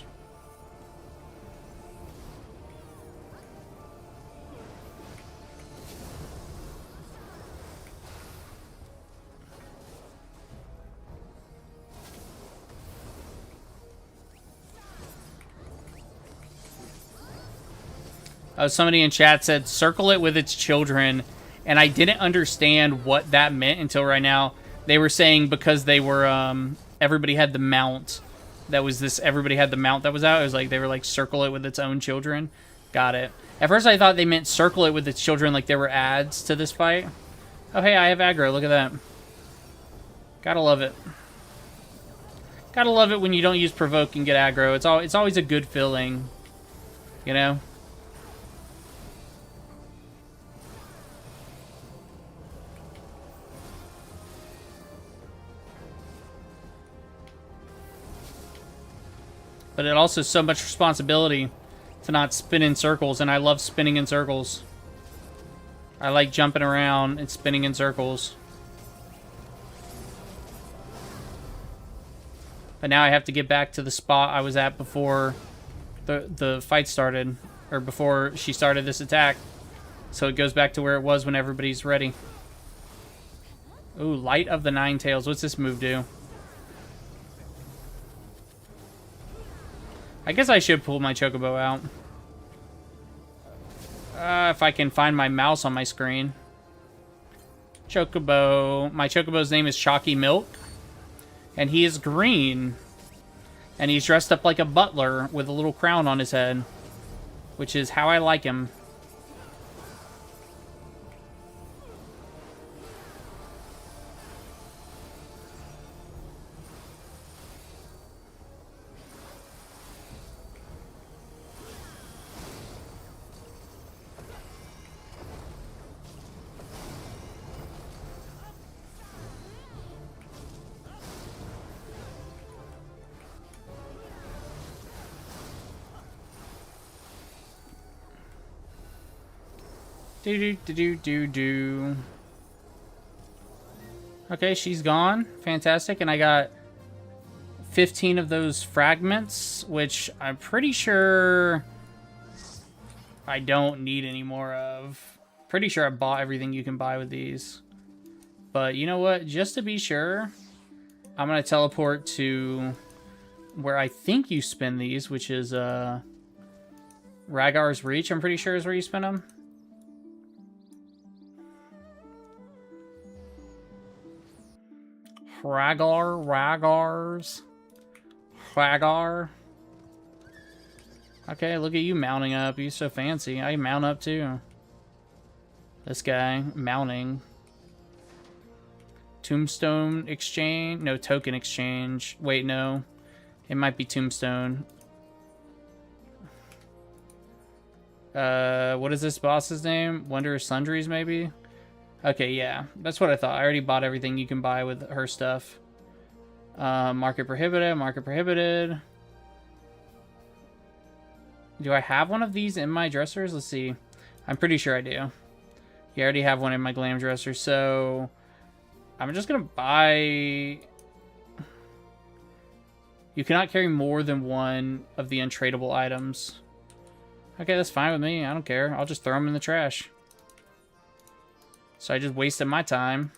Somebody in chat said, circle it with its children, and I didn't understand what that meant until right now. They were saying because they were, everybody had the mount. That was this, everybody had the mount that was out. It was like, they were like, circle it with its own children. Got it. At first I thought they meant circle it with its children, like there were ads to this fight. Oh, hey, I have aggro. Look at that. Gotta love it. Gotta love it when you don't use provoke and get aggro. It's always a good feeling, you know? But it also is so much responsibility to not spin in circles, and I love spinning in circles. I like jumping around and spinning in circles. But now I have to get back to the spot I was at before the fight started, or before she started this attack. So it goes back to where it was when everybody's ready. Ooh, Light of the Nine Tails. What's this move do? I guess I should pull my Chocobo out. If I can find my mouse on my screen. Chocobo. My Chocobo's name is Chalky Milk. And he is green. And he's dressed up like a butler with a little crown on his head. Which is how I like him. Do. Okay, she's gone. Fantastic. And I got 15 of those fragments, which I'm pretty sure I don't need any more of. Pretty sure I bought everything you can buy with these. But you know what? Just to be sure, I'm going to teleport to where I think you spin these, which is Ragar's Reach, I'm pretty sure is where you spin them. Ragar. Okay, look at you mounting up. You're so fancy. I mount up too. This guy, mounting. Tombstone exchange? No, token exchange. Wait, no. It might be Tombstone. What is this boss's name? Wondrous Sundries, maybe? Okay, yeah. That's what I thought. I already bought everything you can buy with her stuff. Market prohibited. Do I have one of these in my dressers? Let's see. I'm pretty sure I do. Yeah, I already have one in my glam dresser, so I'm just gonna buy You cannot carry more than one of the untradeable items. Okay, that's fine with me. I don't care. I'll just throw them in the trash. So I just wasted my time.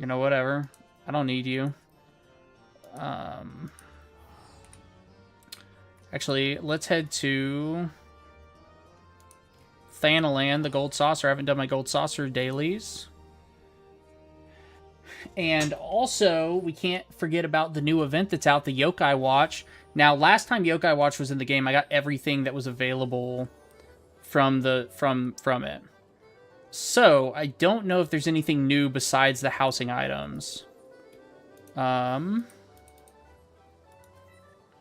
You know, whatever. I don't need you. Actually, let's head to Thanaland, the Gold Saucer. I haven't done my Gold Saucer dailies. And also, we can't forget about the new event that's out, the Yokai Watch. Now, last time Yokai Watch was in the game, I got everything that was available from it. So, I don't know if there's anything new besides the housing items.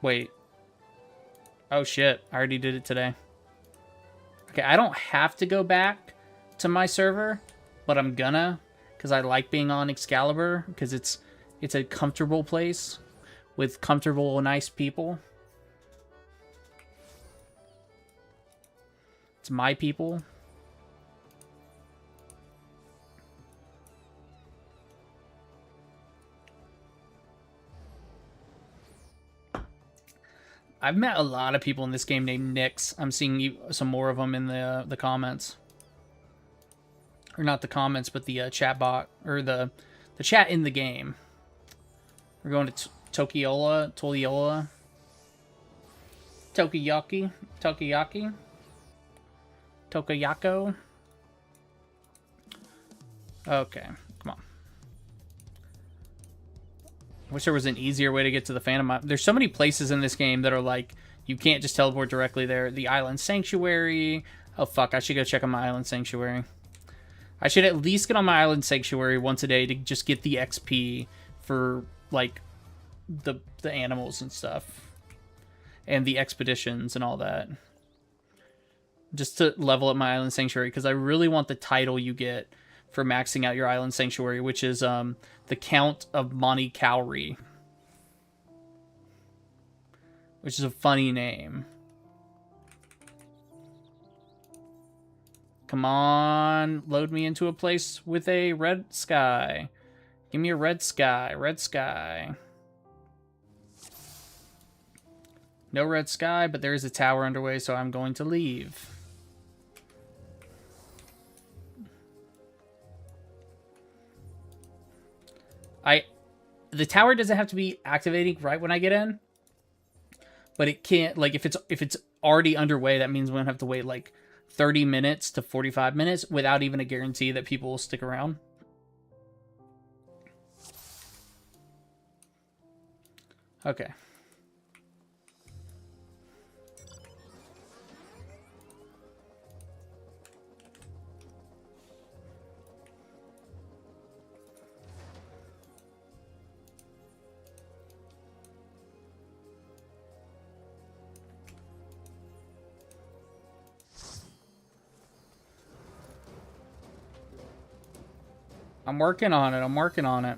Wait. Oh, shit. I already did it today. Okay, I don't have to go back to my server, but I'm gonna, because I like being on Excalibur, because it's a comfortable place with comfortable, nice people. It's my people. I've met a lot of people in this game named Nix. I'm seeing some more of them in the comments. Or not the comments, but the chat bot. Or the chat in the game. We're going to Tokiola. Tokiyaki. Tokayako. Okay, come on. Wish there was an easier way to get to the Phantom Island. There's so many places in this game that are like, you can't just teleport directly there. The Island Sanctuary. Oh, fuck. I should go check on my Island Sanctuary. I should at least get on my Island Sanctuary once a day to just get the XP for, like, the animals and stuff. And the expeditions and all that. Just to level up my Island Sanctuary, because I really want the title you get for maxing out your Island Sanctuary, which is the Count of Monte Cowrie. Which is a funny name. Come on, load me into a place with a red sky. Give me a red sky, red sky. No red sky, but there is a tower underway, so I'm going to leave. The tower doesn't have to be activating right when I get in, but it can't, like, if it's already underway, that means we don't have to wait like 30 minutes to 45 minutes without even a guarantee that people will stick around. Okay. I'm working on it. I'm working on it.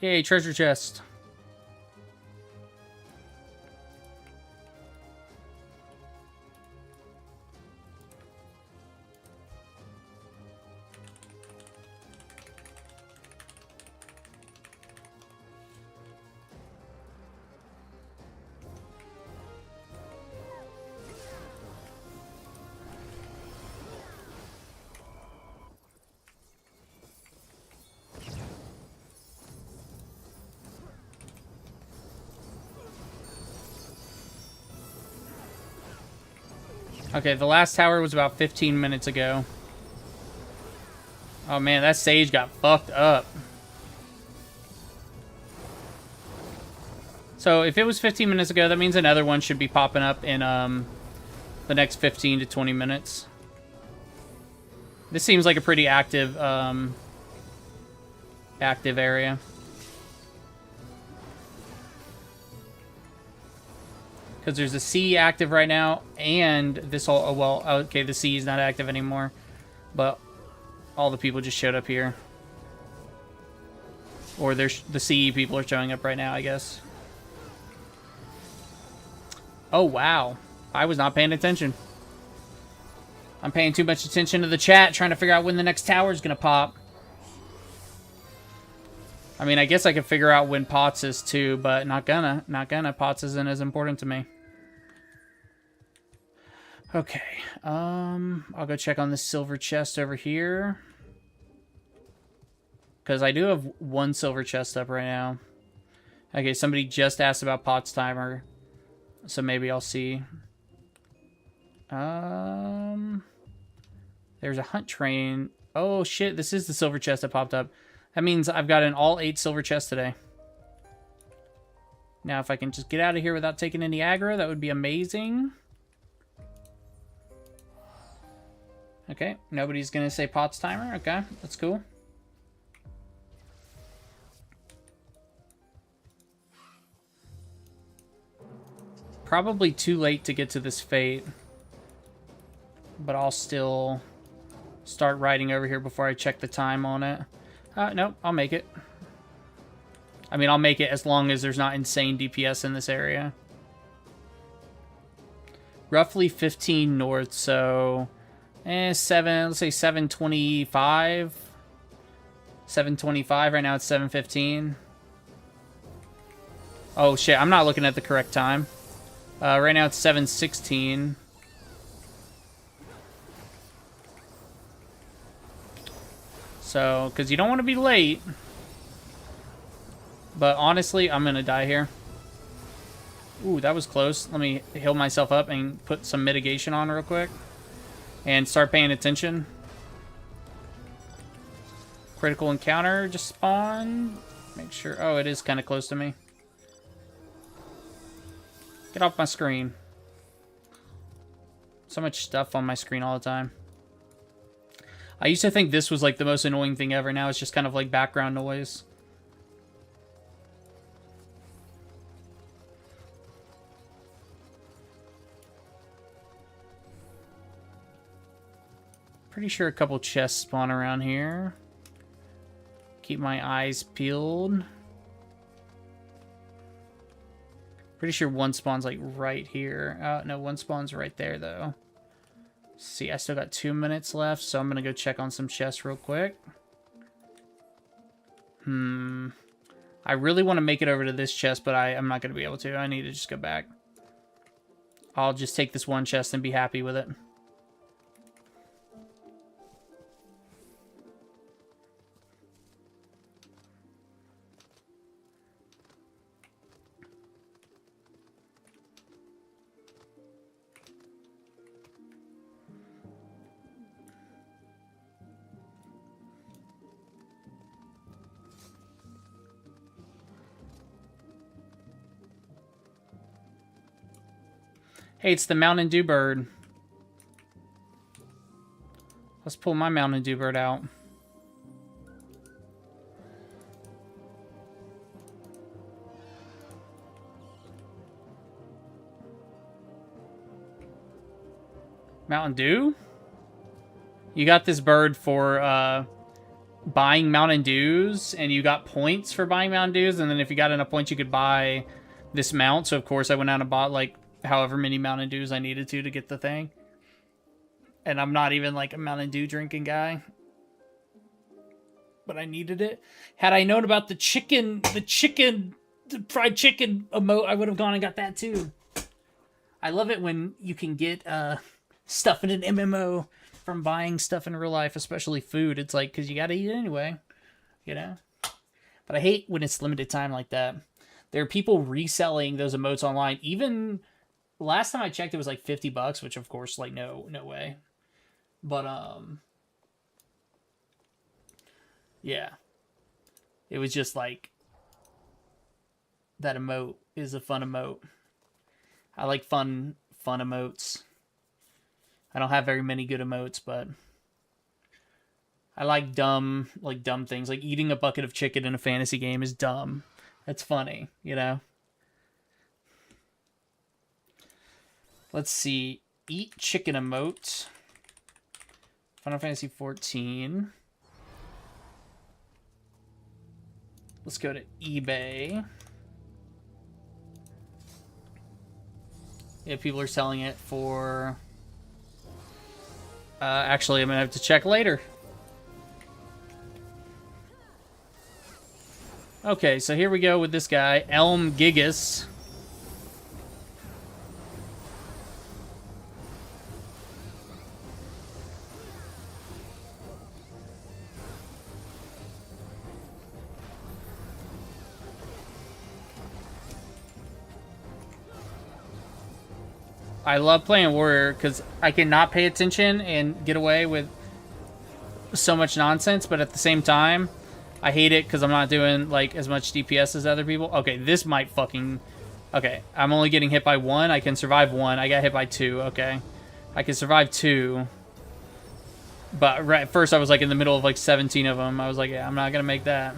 Yay, treasure chest. Okay, the last tower was about 15 minutes ago. Oh man, that sage got fucked up. So if it was 15 minutes ago, that means another one should be popping up in the next 15 to 20 minutes. This seems like a pretty active active area. Because there's a C active right now, and this whole... Oh, well, okay, the C is not active anymore. But all the people just showed up here. Or there's the CE people are showing up right now, I guess. Oh, wow. I was not paying attention. I'm paying too much attention to the chat, trying to figure out when the next tower is going to pop. I mean, I guess I could figure out when Pots is too, but not gonna. Not gonna. Pots isn't as important to me. Okay. I'll go check on this silver chest over here. Because I do have one silver chest up right now. Okay, somebody just asked about Pots timer. So maybe I'll see. There's a hunt train. Oh, shit. This is the silver chest that popped up. That means I've got an all 8 silver chest today. Now, if I can just get out of here without taking any aggro, that would be amazing. Okay, nobody's going to say Pots timer. Okay, that's cool. Probably too late to get to this fate. But I'll still start riding over here before I check the time on it. Nope, I'll make it. I mean, I'll make it as long as there's not insane DPS in this area. Roughly 15 north, so... let's say 725. 725, right now it's 715. Oh shit, I'm not looking at the correct time. Right now it's 716. So, because you don't want to be late. But honestly, I'm going to die here. Ooh, that was close. Let me heal myself up and put some mitigation on real quick. And start paying attention. Critical encounter just spawned. Make sure. Oh, it is kind of close to me. Get off my screen. So much stuff on my screen all the time. I used to think this was like the most annoying thing ever. Now it's just kind of like background noise. Pretty sure a couple chests spawn around here. Keep my eyes peeled. Pretty sure one spawns like right here. No, one spawns right there though. See, I still got 2 minutes left, so I'm going to go check on some chests real quick. I really want to make it over to this chest, but I'm not going to be able to. I need to just go back. I'll just take this one chest and be happy with it. Hey, it's the Mountain Dew bird. Let's pull my Mountain Dew bird out. Mountain Dew? You got this bird for buying Mountain Dews, and you got points for buying Mountain Dews, and then if you got enough points, you could buy this mount. So, of course, I went out and bought, like, however many Mountain Dews I needed to get the thing. And I'm not even, like, a Mountain Dew drinking guy. But I needed it. Had I known about the fried chicken emote, I would have gone and got that, too. I love it when you can get stuff in an MMO from buying stuff in real life, especially food. It's like, because you got to eat it anyway, you know? But I hate when it's limited time like that. There are people reselling those emotes online. Even last time I checked, it was like $50, which of course, like, no way. But, yeah. It was just like, that emote is a fun emote. I like fun emotes. I don't have very many good emotes, but I like dumb things. Like eating a bucket of chicken in a fantasy game is dumb. That's funny, you know? Let's see. Eat chicken emote. Final Fantasy 14. Let's go to eBay. Yeah, people are selling it for... actually, I'm going to have to check later. Okay, so here we go with this guy, Elm Gigas. I love playing Warrior because I can not pay attention and get away with so much nonsense, but at the same time, I hate it because I'm not doing like as much DPS as other people. Okay, this might fucking... Okay, I'm only getting hit by 1. I can survive 1. I got hit by 2. Okay. I can survive 2. But right at first I was like in the middle of like 17 of them. I was like, yeah, I'm not going to make that.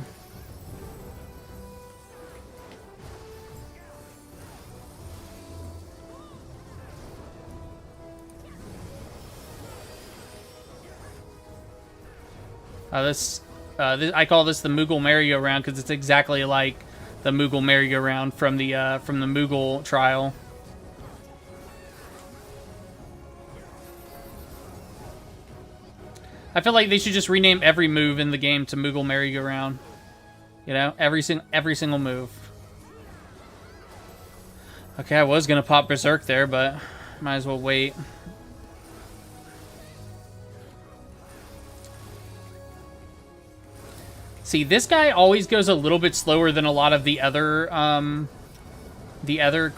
I call this the Moogle merry-go-round because it's exactly like the Moogle merry-go-round from the Moogle trial. I feel like they should just rename every move in the game to Moogle merry-go-round. You know, every single move. Okay, I was gonna pop Berserk there, but might as well wait. See, this guy always goes a little bit slower than a lot of the other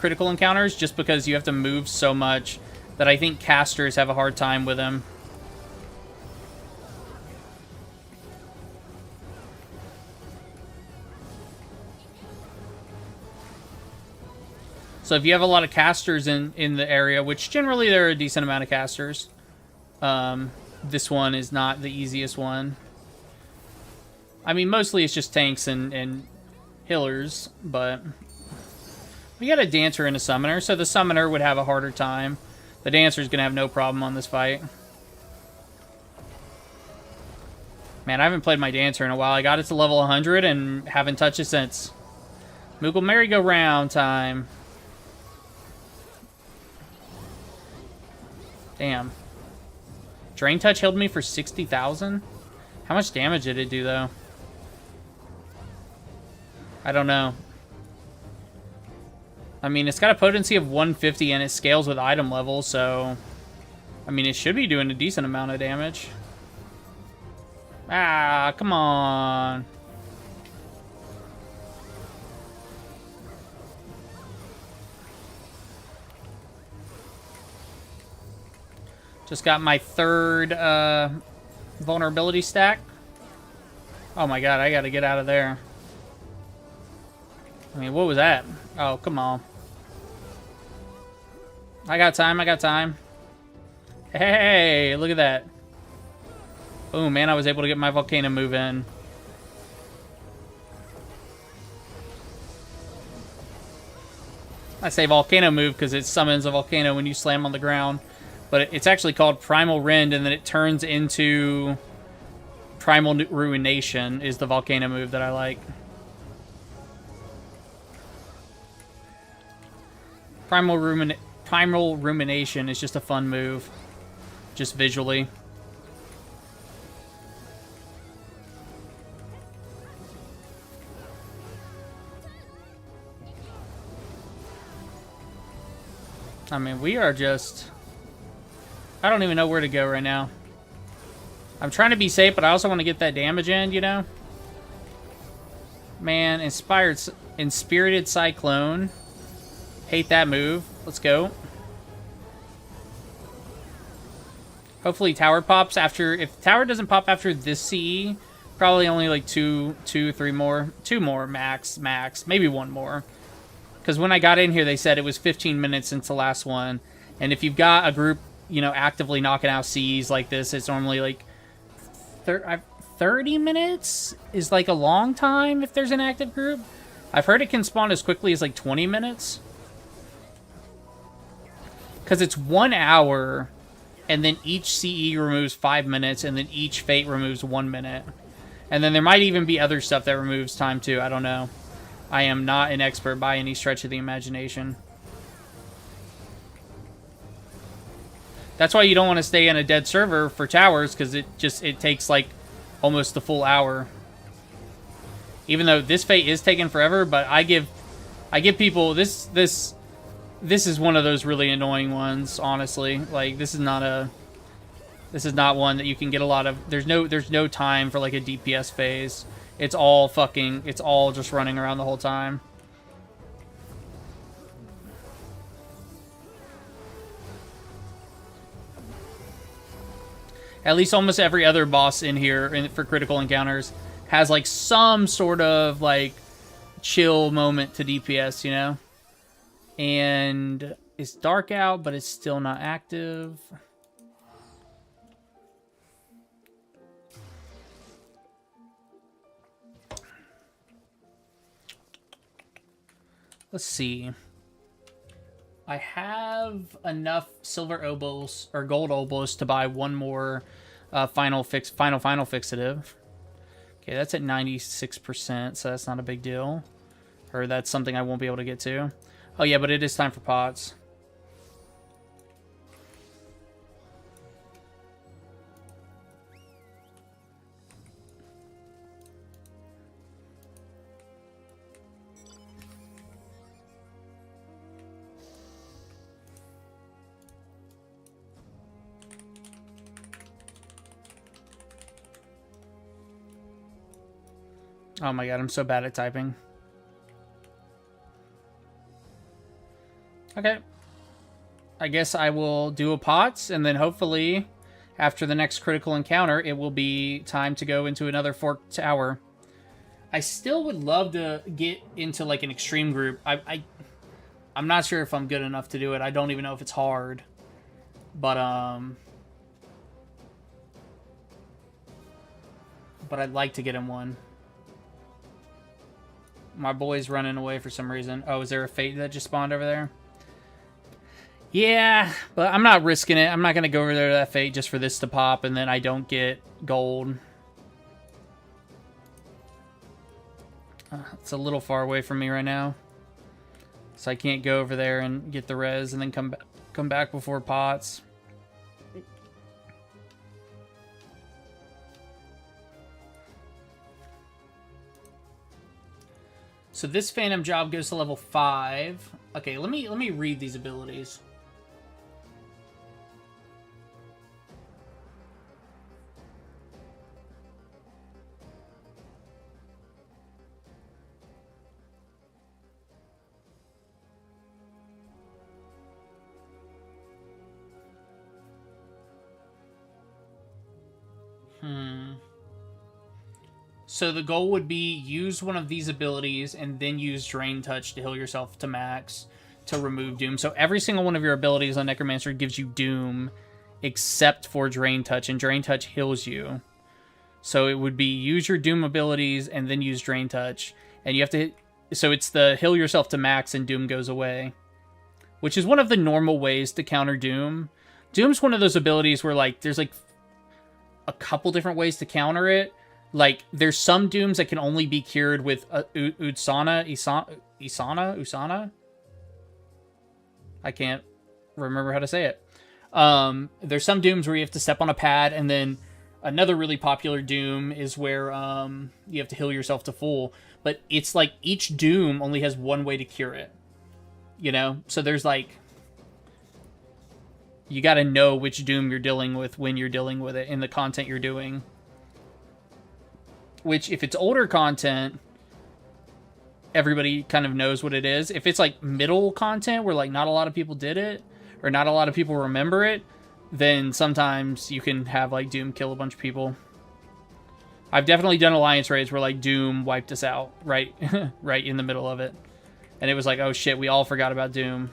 critical encounters, just because you have to move so much that I think casters have a hard time with him. So if you have a lot of casters in the area, which generally there are a decent amount of casters, this one is not the easiest one. I mean, mostly it's just tanks and healers, but we got a dancer and a summoner, so the summoner would have a harder time. The dancer's gonna have no problem on this fight. Man, I haven't played my dancer in a while. I got it to level 100 and haven't touched it since. Moogle merry-go-round time. Damn. Drain Touch healed me for 60,000? How much damage did it do, though? I don't know. I mean, it's got a potency of 150 and it scales with item level, so... I mean, it should be doing a decent amount of damage. Ah, come on. Just got my third vulnerability stack. Oh my god, I gotta get out of there. I mean, what was that? Oh, come on. I got time, I got time. Hey, look at that. Boom, man, I was able to get my volcano move in. I say volcano move because it summons a volcano when you slam on the ground. But it's actually called Primal Rend, and then it turns into Primal Ruination is the volcano move that I like. Primal Rumination is just a fun move, just visually. I mean, we are just... I don't even know where to go right now. I'm trying to be safe, but I also want to get that damage in, you know? Man, Inspirited Cyclone. Hate that move. Let's go. Hopefully tower pops after... If tower doesn't pop after this CE, probably only like two, 3 more. 2 more max. Maybe 1 more. Because when I got in here, they said it was 15 minutes since the last one. And if you've got a group, you know, actively knocking out Cs like this, it's normally like 30 minutes is like a long time if there's an active group. I've heard it can spawn as quickly as like 20 minutes. Because it's 1 hour, and then each CE removes 5 minutes, and then each Fate removes 1 minute. And then there might even be other stuff that removes time too. I don't know. I am not an expert by any stretch of the imagination. That's why you don't want to stay in a dead server for towers, because it takes like almost the full hour. Even though this Fate is taking forever, but I give people this is one of those really annoying ones, honestly. Like this is not one that you can get a lot of. There's no time for like a DPS phase. It's all just running around the whole time. At least almost every other boss in here for critical encounters has like some sort of like chill moment to DPS, you know? And it's dark out, but it's still not active. Let's see. I have enough silver obols or gold obols to buy one more final fixative. Okay, that's at 96%, so that's not a big deal. Or that's something I won't be able to get to. Oh yeah, but it is time for pots. Oh my god, I'm so bad at typing. Okay. I guess I will do a pots, and then hopefully, after the next critical encounter, it will be time to go into another forked tower. I still would love to get into, like, an extreme group. I'm not sure if I'm good enough to do it. I don't even know if it's hard. But I'd like to get in one. My boy's running away for some reason. Oh, is there a Fate that just spawned over there? Yeah, but I'm not risking it. I'm not going to go over there to that Fate just for this to pop and then I don't get gold. It's a little far away from me right now. So I can't go over there and get the res and then come back before pots. So this Phantom Job goes to level 5. Okay, let me read these abilities. So the goal would be use one of these abilities and then use Drain Touch to heal yourself to max to remove Doom. So every single one of your abilities on Necromancer gives you Doom except for Drain Touch, and Drain Touch heals you. So it would be use your Doom abilities and then use Drain Touch. And you have to... So it's the heal yourself to max and Doom goes away. Which is one of the normal ways to counter Doom. Doom's one of those abilities where, like, there's, like, a couple different ways to counter it. Like, there's some Dooms that can only be cured with Usana? I can't remember how to say it. There's some Dooms where you have to step on a pad, and then another really popular Doom is where you have to heal yourself to full. But it's like each Doom only has one way to cure it. You know? So there's like... You gotta know which Doom you're dealing with when you're dealing with it in the content you're doing. Which, if it's older content, everybody kind of knows what it is. If it's, like, middle content where, like, not a lot of people did it, or not a lot of people remember it, then sometimes you can have, like, Doom kill a bunch of people. I've definitely done Alliance raids where, like, Doom wiped us out right, right in the middle of it. And it was like, oh shit, we all forgot about Doom.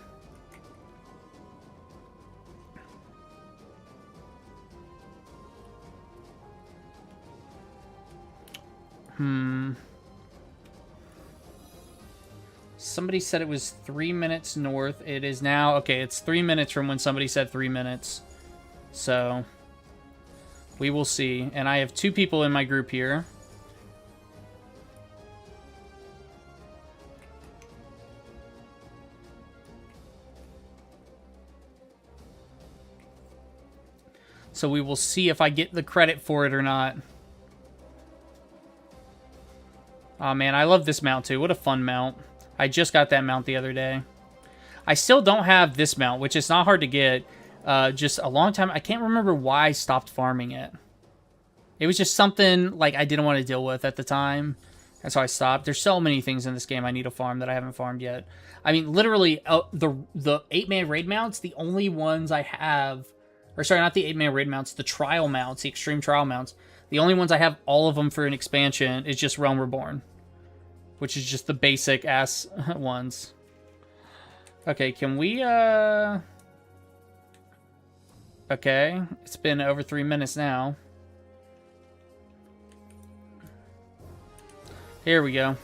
somebody said it was 3 minutes north. It is now... Okay, it's 3 minutes from when somebody said 3 minutes. So, we will see. And I have 2 people in my group here. So we will see if I get the credit for it or not. Oh man, I love this mount too. What a fun mount. I just got that mount the other day. I still don't have this mount, which is not hard to get. Just a long time. I can't remember why I stopped farming it. It was just something like I didn't want to deal with at the time. That's why I stopped. There's so many things in this game I need to farm that I haven't farmed yet. I mean, literally, the 8-man raid mounts, the only ones I have... Or sorry, not the 8-man raid mounts, the trial mounts, the extreme trial mounts. The only ones I have all of them for an expansion is just Realm Reborn. Which is just the basic ass ones. Okay, can we, Okay, it's been over 3 minutes now. Here we go.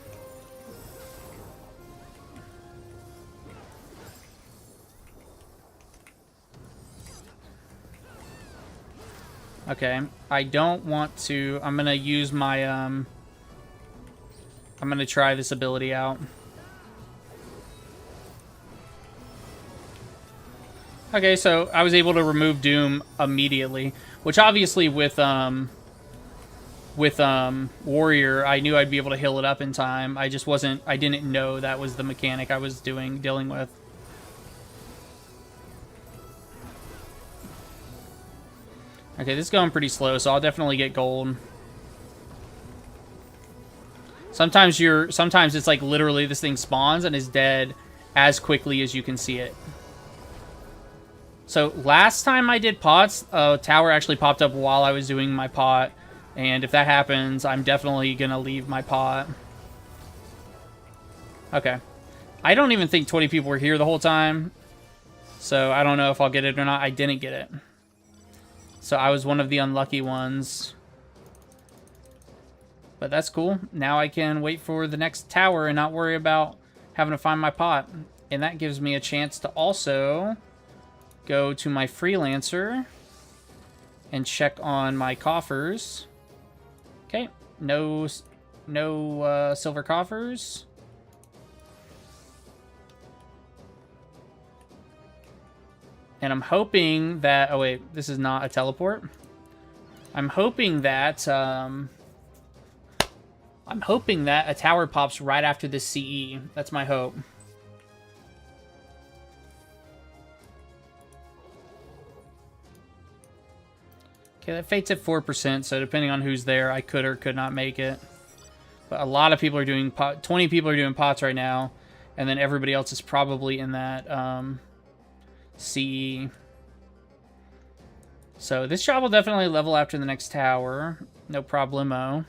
Okay, I don't want to... I'm gonna use my, I'm gonna try this ability out. Okay, so I was able to remove Doom immediately, which obviously with Warrior, I knew I'd be able to heal it up in time. I just wasn't... I didn't know that was the mechanic I was dealing with. Okay, this is going pretty slow, so I'll definitely get gold. Sometimes it's like literally this thing spawns and is dead as quickly as you can see it. So last time I did pots, a tower actually popped up while I was doing my pot. And if that happens, I'm definitely going to leave my pot. Okay. I don't even think 20 people were here the whole time. So I don't know if I'll get it or not. I didn't get it. So I was one of the unlucky ones. But that's cool. Now I can wait for the next tower and not worry about having to find my pot. And that gives me a chance to also go to my freelancer and check on my coffers. Okay, no silver coffers. And I'm hoping that... Oh, wait. This is not a teleport. I'm hoping that... I'm hoping that a tower pops right after this CE. That's my hope. Okay, that fate's at 4%, so depending on who's there, I could or could not make it. But a lot of people are doing... 20 people are doing pots right now. And then everybody else is probably in that... CE. So this job will definitely level after the next tower. No problemo.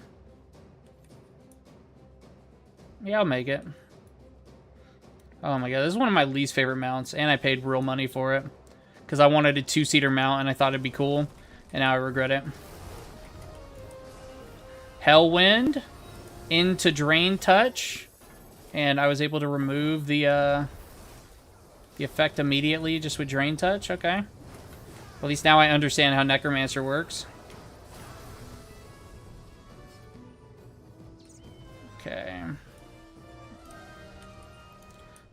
Yeah, I'll make it. Oh my god, this is one of my least favorite mounts, and I paid real money for it. Because I wanted a 2-seater mount, and I thought it'd be cool. And now I regret it. Hellwind into Drain Touch. And I was able to remove the effect immediately just with Drain Touch. Okay. At least now I understand how Necromancer works. Okay.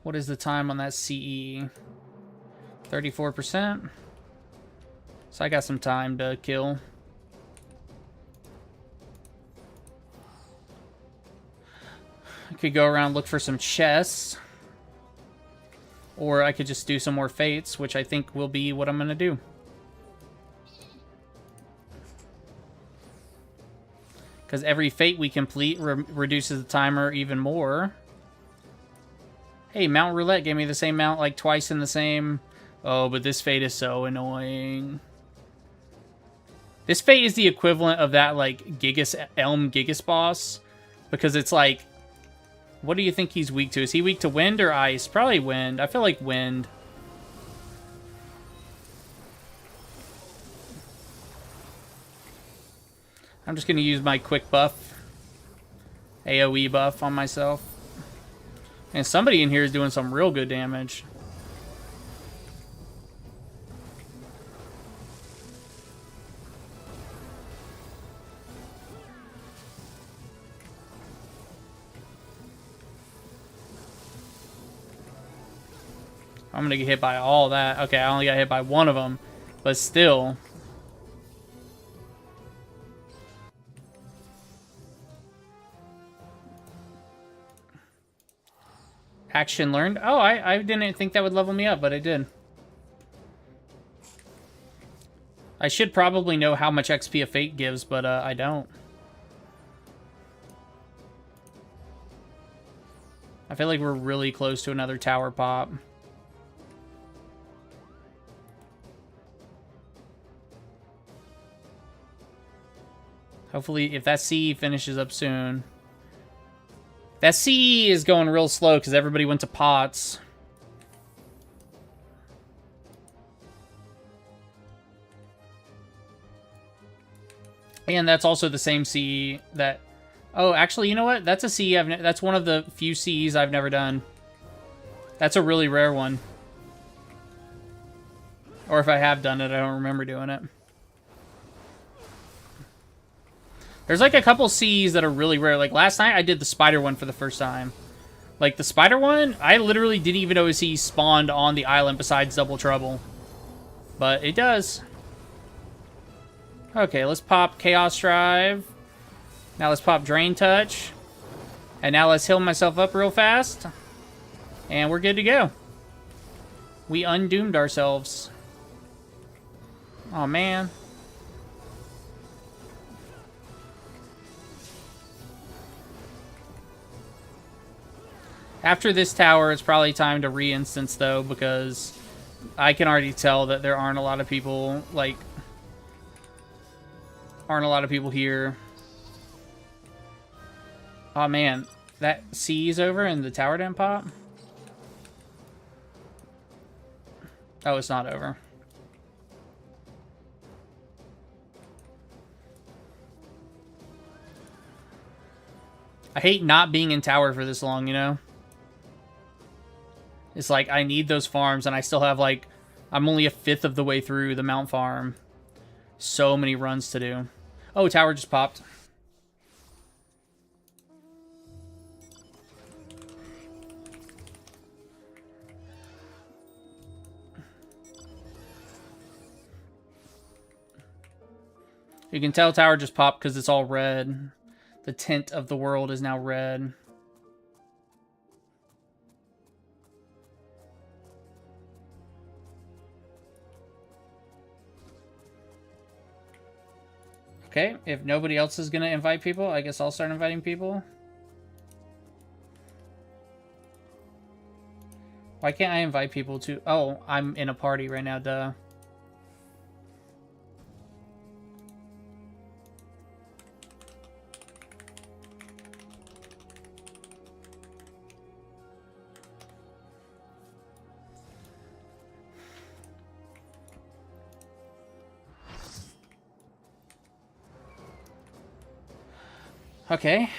What is the time on that CE? 34%. So I got some time to kill. I could go around look for some chests. Or I could just do some more fates, which I think will be what I'm going to do. Because every fate we complete reduces the timer even more. Hey, Mount Roulette gave me the same mount like twice in the same... Oh, but this fate is so annoying. This fate is the equivalent of that, like, Elm Gigas boss. Because it's like... What do you think he's weak to? Is he weak to wind or ice? Probably wind. I feel like wind. I'm just going to use my quick buff. AoE buff on myself. And somebody in here is doing some real good damage. I'm gonna get hit by all that. Okay, I only got hit by one of them. But still. Action learned. Oh, I didn't think that would level me up, but it did. I should probably know how much XP a Fate gives, but I don't. I feel like we're really close to another tower pop. Hopefully, if that C finishes up soon. That C is going real slow because everybody went to pots. And that's also the same C that... Oh, actually, you know what? That's a C that's one of the few Cs I've never done. That's a really rare one. Or if I have done it, I don't remember doing it. There's like a couple Cs that are really rare. Like last night, I did the spider one for the first time. Like the spider one, I literally didn't even know he spawned on the island besides Double Trouble. But it does. Okay, let's pop Chaos Drive. Now let's pop Drain Touch. And now let's heal myself up real fast. And we're good to go. We undoomed ourselves. Oh man. After this tower, it's probably time to re-instance, though, because I can already tell that there aren't a lot of people, like... Aren't a lot of people here. Oh, man. That C's over and the tower didn't pop? Oh, it's not over. I hate not being in tower for this long, you know? It's like, I need those farms, and I still have, like... I'm only a fifth of the way through the Mount Farm. So many runs to do. Oh, tower just popped. You can tell tower just popped because it's all red. The tint of the world is now red. Okay, if nobody else is going to invite people, I guess I'll start inviting people. Why can't I invite people to... Oh, I'm in a party right now, duh. Okay.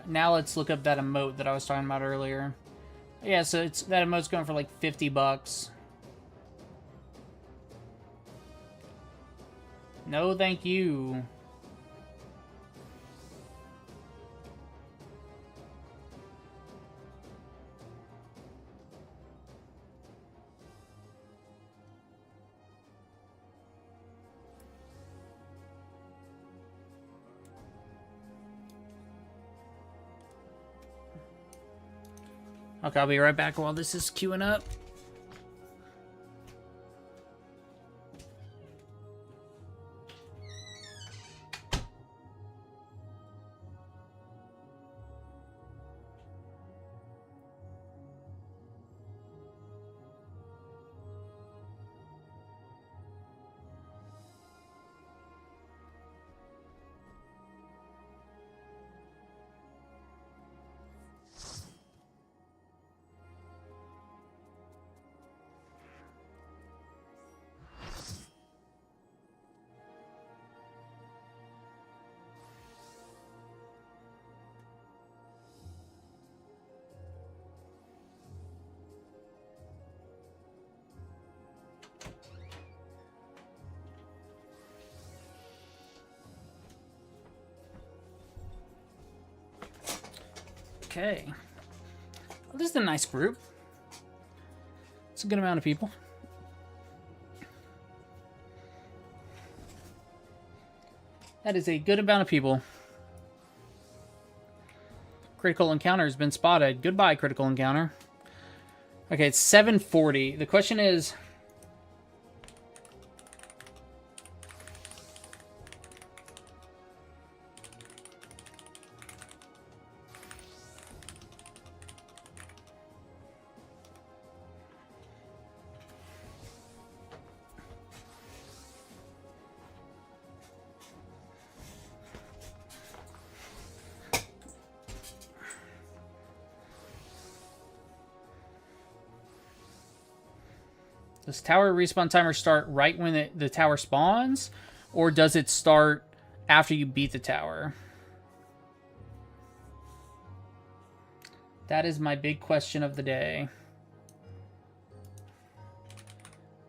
Now let's look up that emote that I was talking about earlier. Yeah, so it's that emote's going for like 50 bucks. No, thank you. Okay, I'll be right back while this is queuing up. Okay. Well, this is a nice group. It's a good amount of people. That is a good amount of people. Critical encounter has been spotted. Goodbye, critical encounter. Okay, it's 740. The question is... Does tower respawn timer start right when the tower spawns? Or does it start after you beat the tower? That is my big question of the day.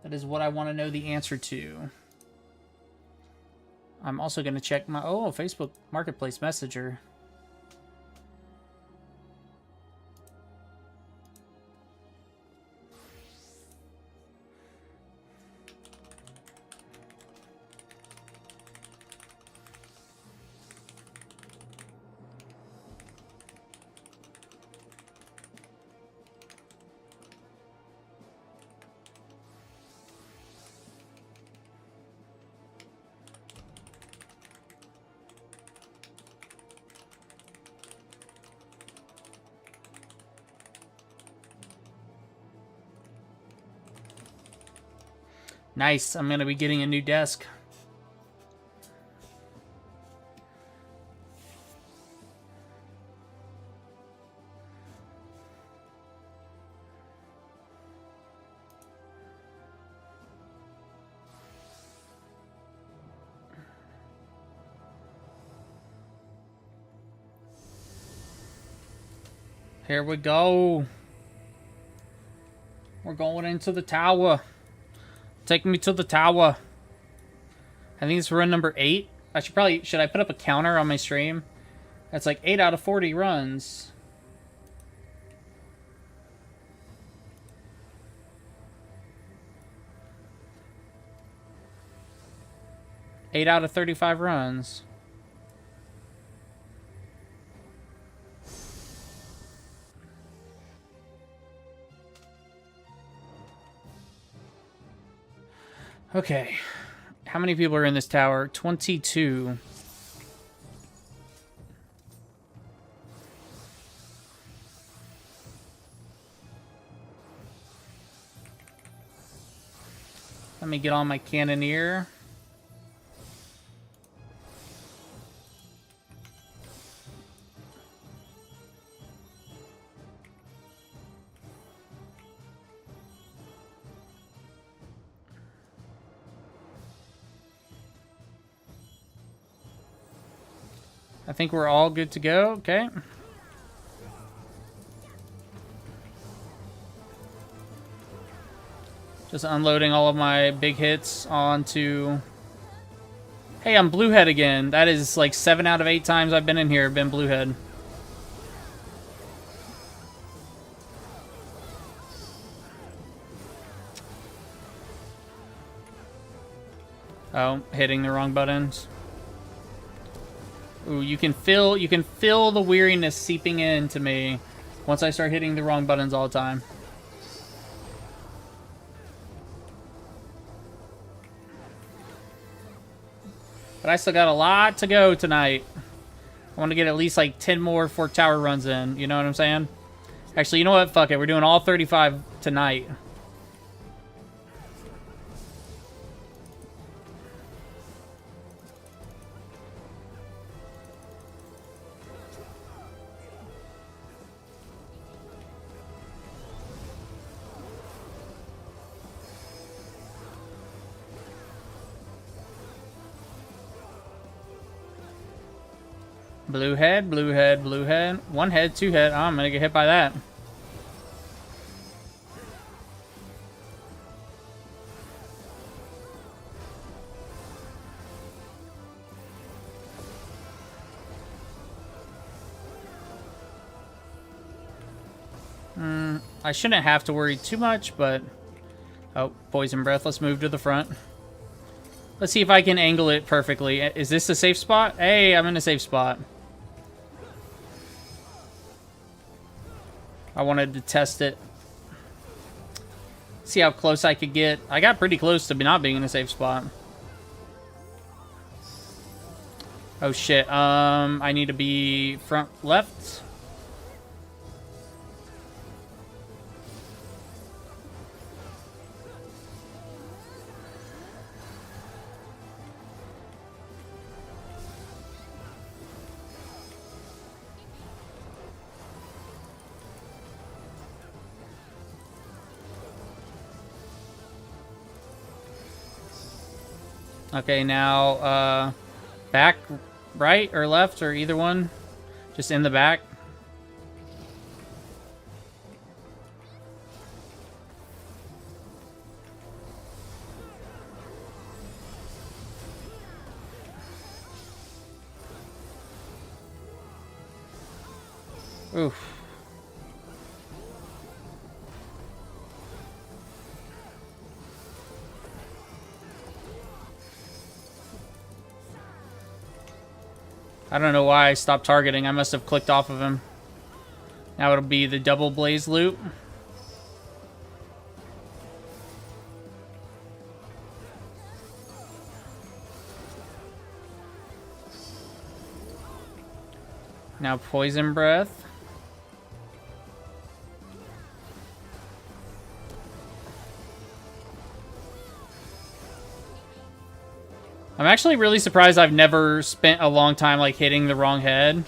That is what I want to know the answer to. I'm also going to check my... Oh, Facebook Marketplace Messenger. Nice. I'm going to be getting a new desk. Here we go. We're going into the tower. Take me to the tower. I think it's run number 8. I should I put up a counter on my stream? That's like 8 out of 40 runs. Eight out of 35 runs. Okay. How many people are in this tower? 22. Let me get on my cannoneer. I think we're all good to go. Okay. Just unloading all of my big hits onto... Hey, I'm Bluehead again. That is like 7 out of 8 times I've been in here, been Bluehead. Oh, hitting the wrong buttons. Ooh, you can feel the weariness seeping into me once I start hitting the wrong buttons all the time. But I still got a lot to go tonight. I want to get at least like 10 more Fork Tower runs in. You know what I'm saying? Actually, you know what? Fuck it. We're doing all 35 tonight. Blue head, blue head, blue head. 1 head, 2 head. Oh, I'm gonna get hit by that. I shouldn't have to worry too much, but... Oh, poison breath. Let's move to the front. Let's see if I can angle it perfectly. Is this a safe spot? Hey, I'm in a safe spot. I wanted to test it. See how close I could get. I got pretty close to not being in a safe spot. Oh shit. I need to be front left. Okay, now, back, right, or left, or either one. Just in the back. Oof. I don't know why I stopped targeting. I must have clicked off of him. Now it'll be the double blaze loop. Now poison breath. I'm actually really surprised I've never spent a long time, like, hitting the wrong head.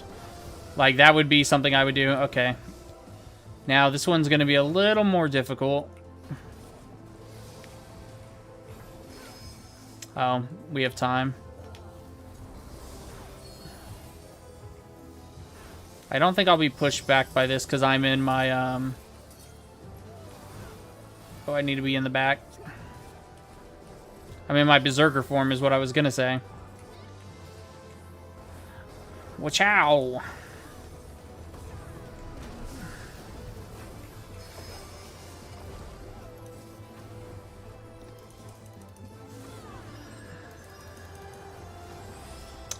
Like, that would be something I would do. Okay. Now, this one's going to be a little more difficult. Oh, we have time. I don't think I'll be pushed back by this because I'm in my, Oh, I need to be in the back. I'm in my berserker form is what I was gonna say. Wachow!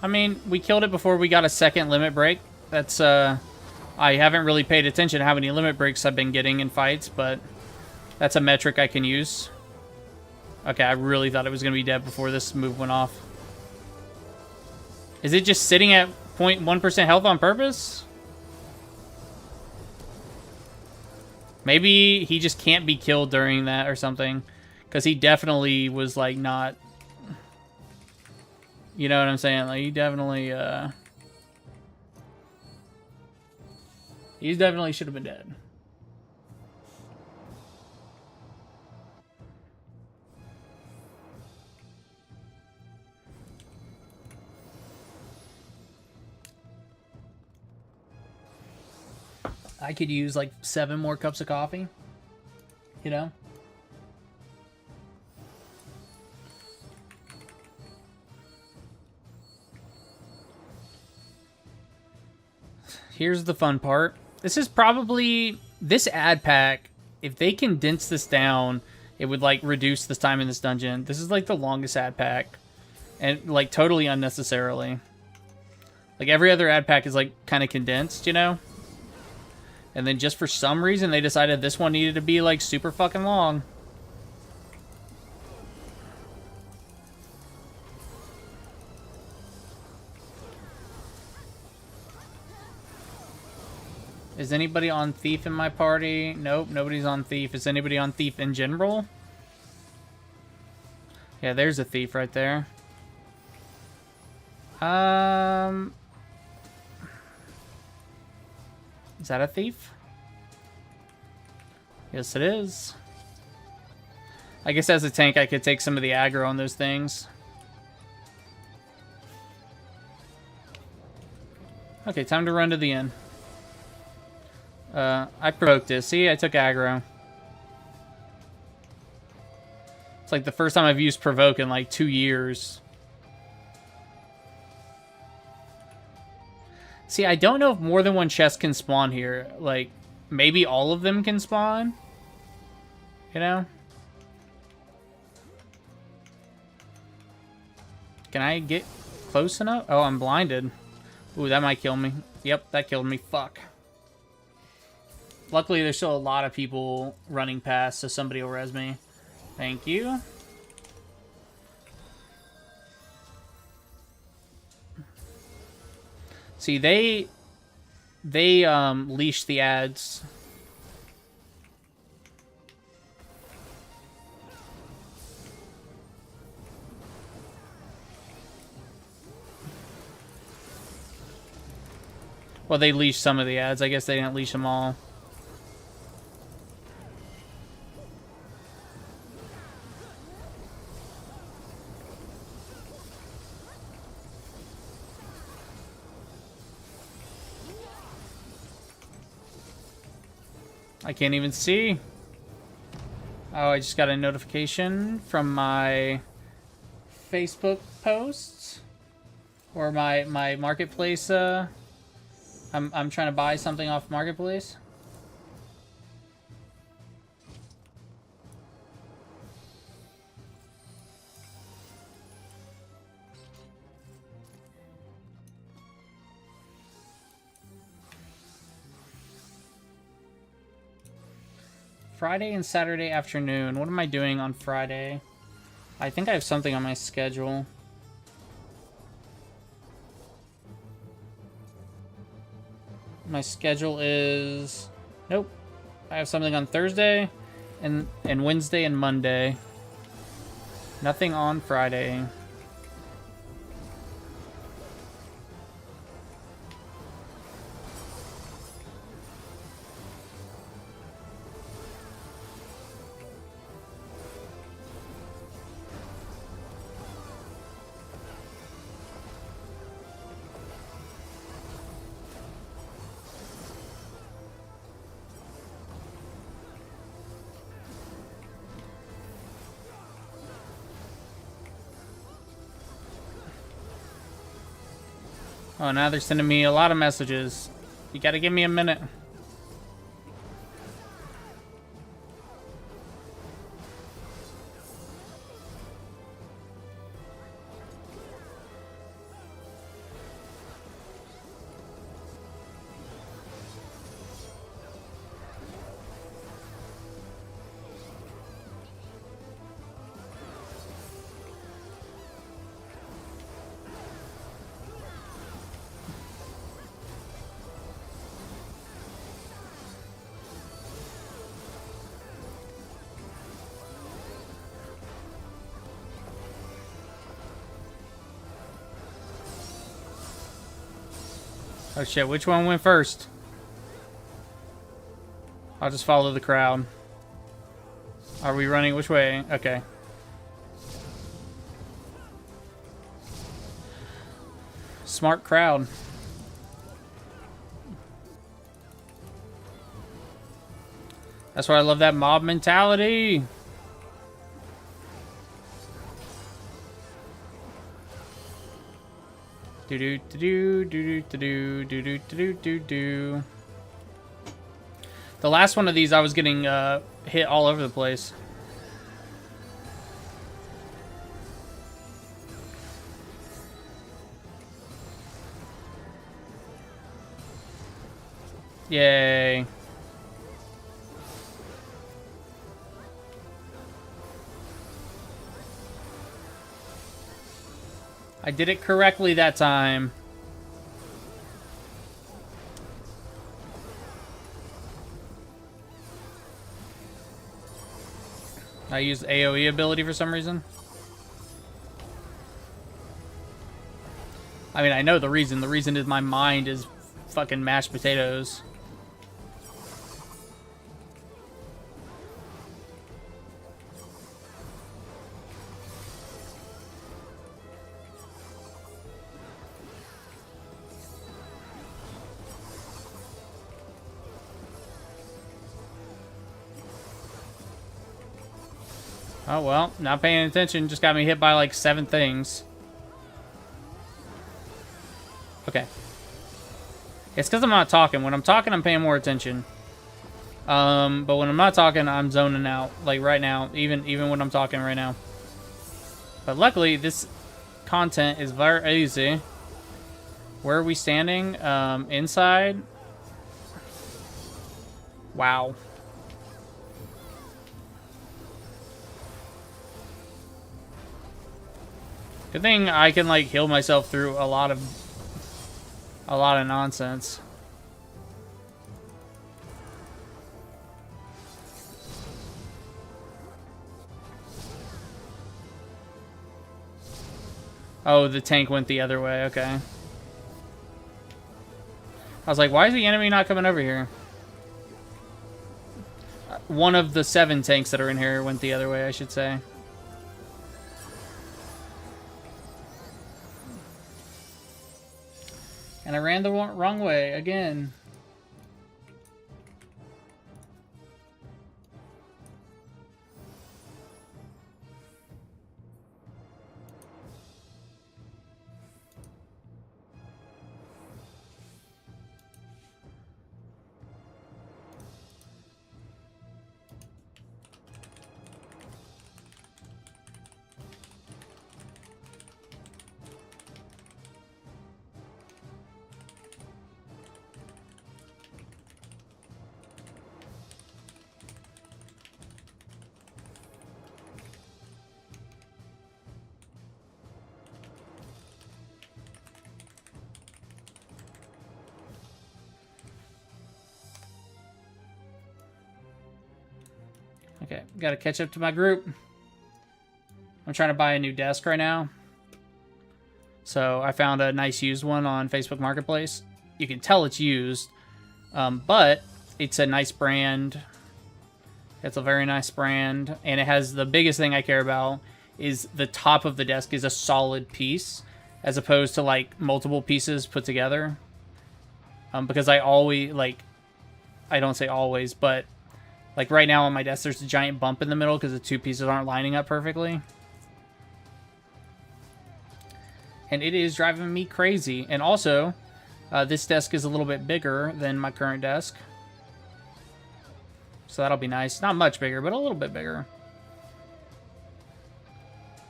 I mean, we killed it before we got a second limit break. That's, I haven't really paid attention to how many limit breaks I've been getting in fights, but that's a metric I can use. Okay, I really thought it was going to be dead before this move went off. Is it just sitting at 0.1% health on purpose? Maybe he just can't be killed during that or something. Because he definitely was, like, not... You know what I'm saying? Like, he definitely, He definitely should have been dead. I could use like 7 more cups of coffee, you know? Here's the fun part. This is probably, this ad pack, if they condense this down, it would like reduce the time in this dungeon. This is like the longest ad pack. And like totally unnecessarily. Like every other ad pack is like kind of condensed, you know? And then just for some reason, they decided this one needed to be, like, super fucking long. Is anybody on Thief in my party? Nope, nobody's on Thief. Is anybody on Thief in general? Yeah, there's a Thief right there. Is that a Thief? Yes, it is. I guess as a tank, I could take some of the aggro on those things. Okay, time to run to the inn. I provoked this. See, I took aggro. It's like the first time I've used provoke in like 2 years. See, I don't know if more than one chest can spawn here. Like, maybe all of them can spawn. You know? Can I get close enough? Oh, I'm blinded. Ooh, that might kill me. Yep, that killed me. Fuck. Luckily, there's still a lot of people running past, so somebody will res me. Thank you. See, they leash the ads. Well, they leash some of the ads. I guess they didn't leash them all. I can't even see. Oh, I just got a notification from my Facebook posts or my marketplace. I'm trying to buy something off marketplace. Friday and Saturday afternoon. What am I doing on Friday? I think I have something on my schedule. My schedule is... Nope. I have something on Thursday and Wednesday and Monday. Nothing on Friday. Oh, now they're sending me a lot of messages. You gotta give me a minute. Oh shit, which one went first? I'll just follow the crowd. Are we running which way? Okay. Smart crowd. That's why I love that mob mentality. Do do do do do do do do do do do. The last one of these, I was getting hit all over the place. Yay. I did it correctly that time. I used AoE ability for some reason. I mean, I know the reason. The reason is my mind is fucking mashed potatoes. Oh, well, not paying attention just got me hit by like 7 things. Okay. It's because I'm not talking. When I'm talking, I'm paying more attention. But when I'm not talking, I'm zoning out. Like right now, even when I'm talking right now. But luckily, this content is very easy. Where are we standing? Inside. Wow. Good thing I can like heal myself through a lot of nonsense. Oh, the tank went the other way. Okay. I was like, why is the enemy not coming over here? One of the 7 tanks that are in here went the other way, I should say. And I ran the wrong way again. Okay, gotta catch up to my group. I'm trying to buy a new desk right now. So I found a nice used one on Facebook Marketplace. You can tell it's used, but it's a nice brand. It's a very nice brand, and it has the biggest thing I care about is the top of the desk is a solid piece, as opposed to like multiple pieces put together. Because I always I don't say always, but like right now on my desk, there's a giant bump in the middle because the 2 pieces aren't lining up perfectly. And it is driving me crazy. And also, this desk is a little bit bigger than my current desk. So that'll be nice. Not much bigger, but a little bit bigger.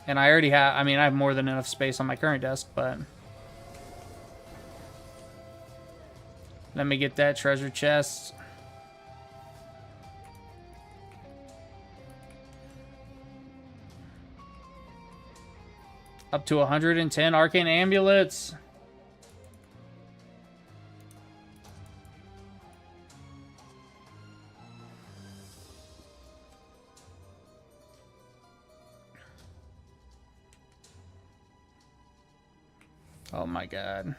And I already have, I have more than enough space on my current desk, but... Let me get that treasure chest. Up to 110 arcane amulets. Oh my god.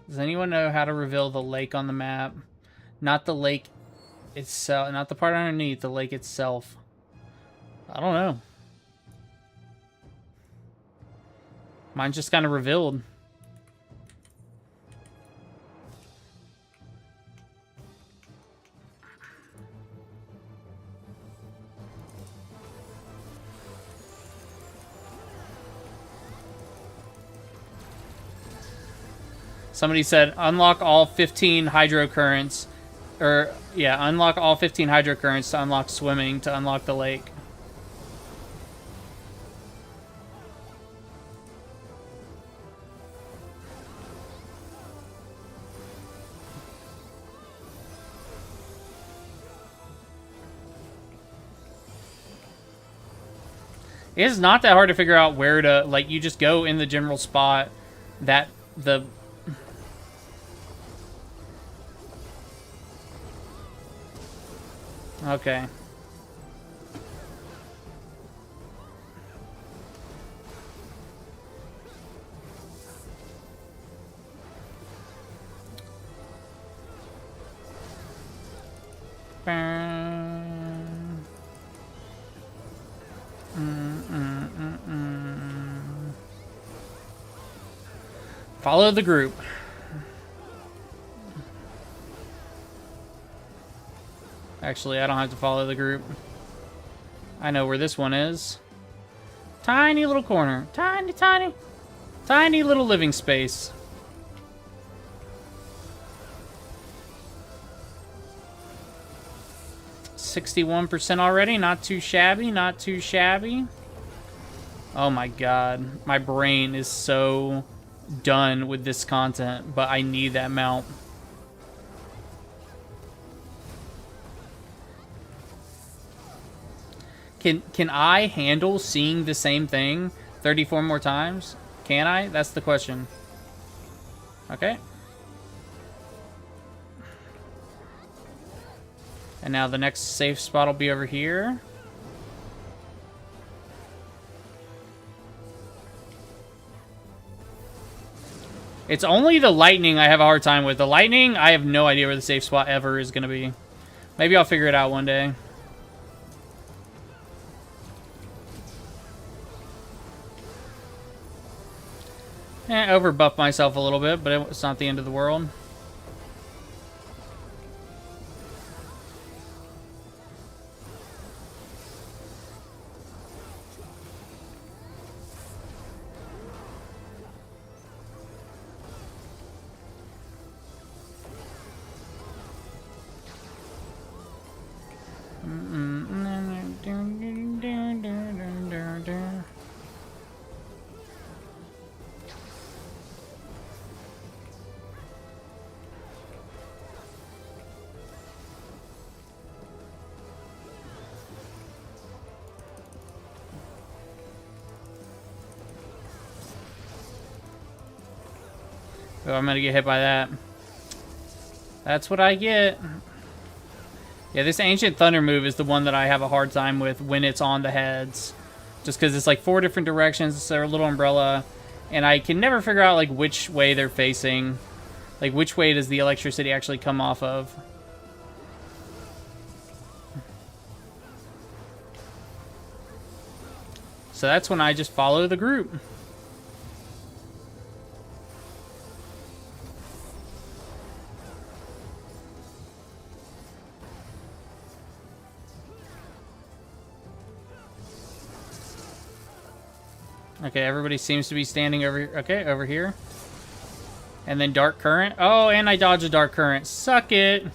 Does anyone know how to reveal the lake on the map? Not the lake itself, not the part underneath, the lake itself. I don't know. Mine's just kind of revealed. Somebody said unlock all 15 hydrocurrents. Or, yeah, unlock all 15 hydrocurrents to unlock swimming, to unlock the lake. It's not that hard to figure out where to, like, you just go in the general spot that the... Okay. Follow the group. Actually, I don't have to follow the group. I know where this one is. Tiny little corner. Tiny, tiny, tiny little living space. %61 already. Not too shabby. Not too shabby. Oh my god. My brain is so done with this content, but I need that mount. Can I handle seeing the same thing 34 more times? Can I? That's the question. Okay. And now the next safe spot will be over here. It's only the lightning I have a hard time with. The lightning, I have no idea where the safe spot ever is going to be. Maybe I'll figure it out one day. Overbuff myself a little bit, but it's not the end of the world. Oh, I'm gonna get hit by that. That's what I get. Yeah, this Ancient Thunder move is the one that I have a hard time with when it's on the heads. Just because it's like 4 different directions, it's their little umbrella, and I can never figure out like which way they're facing. Like which way does the electricity actually come off of? So that's when I just follow the group. Okay, everybody seems to be standing over... Okay, over here. And then Dark Current. Oh, and I dodged a Dark Current. Suck it.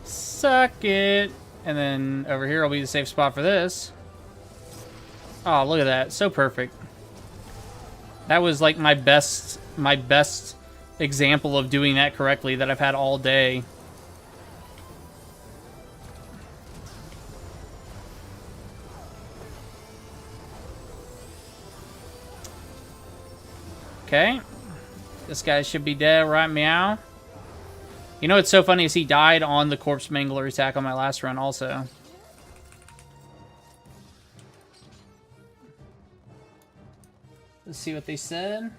Suck it. And then over here will be the safe spot for this. Oh, look at that. So perfect. That was like my best example of doing that correctly that I've had all day. Okay. This guy should be dead, right? Meow. You know what's so funny is he died on the Corpse Mangler attack on my last run also. Let's see what they said.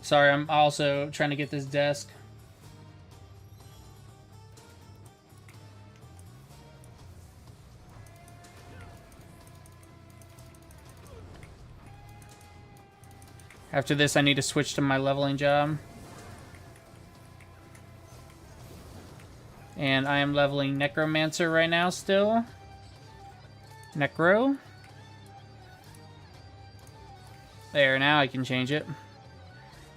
Sorry, I'm also trying to get this desk. After this, I need to switch to my leveling job. And I am leveling Necromancer right now still. Necro. There, now I can change it.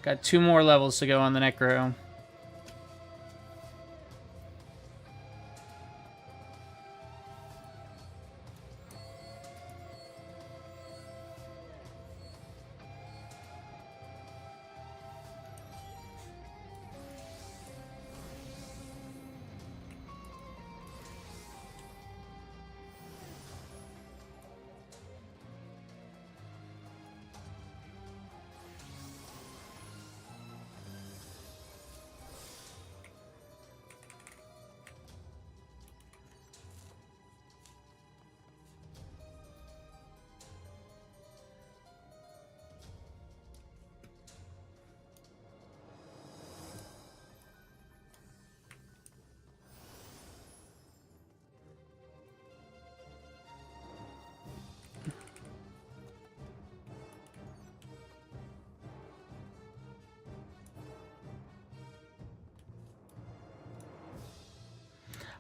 Got 2 more levels to go on the Necro.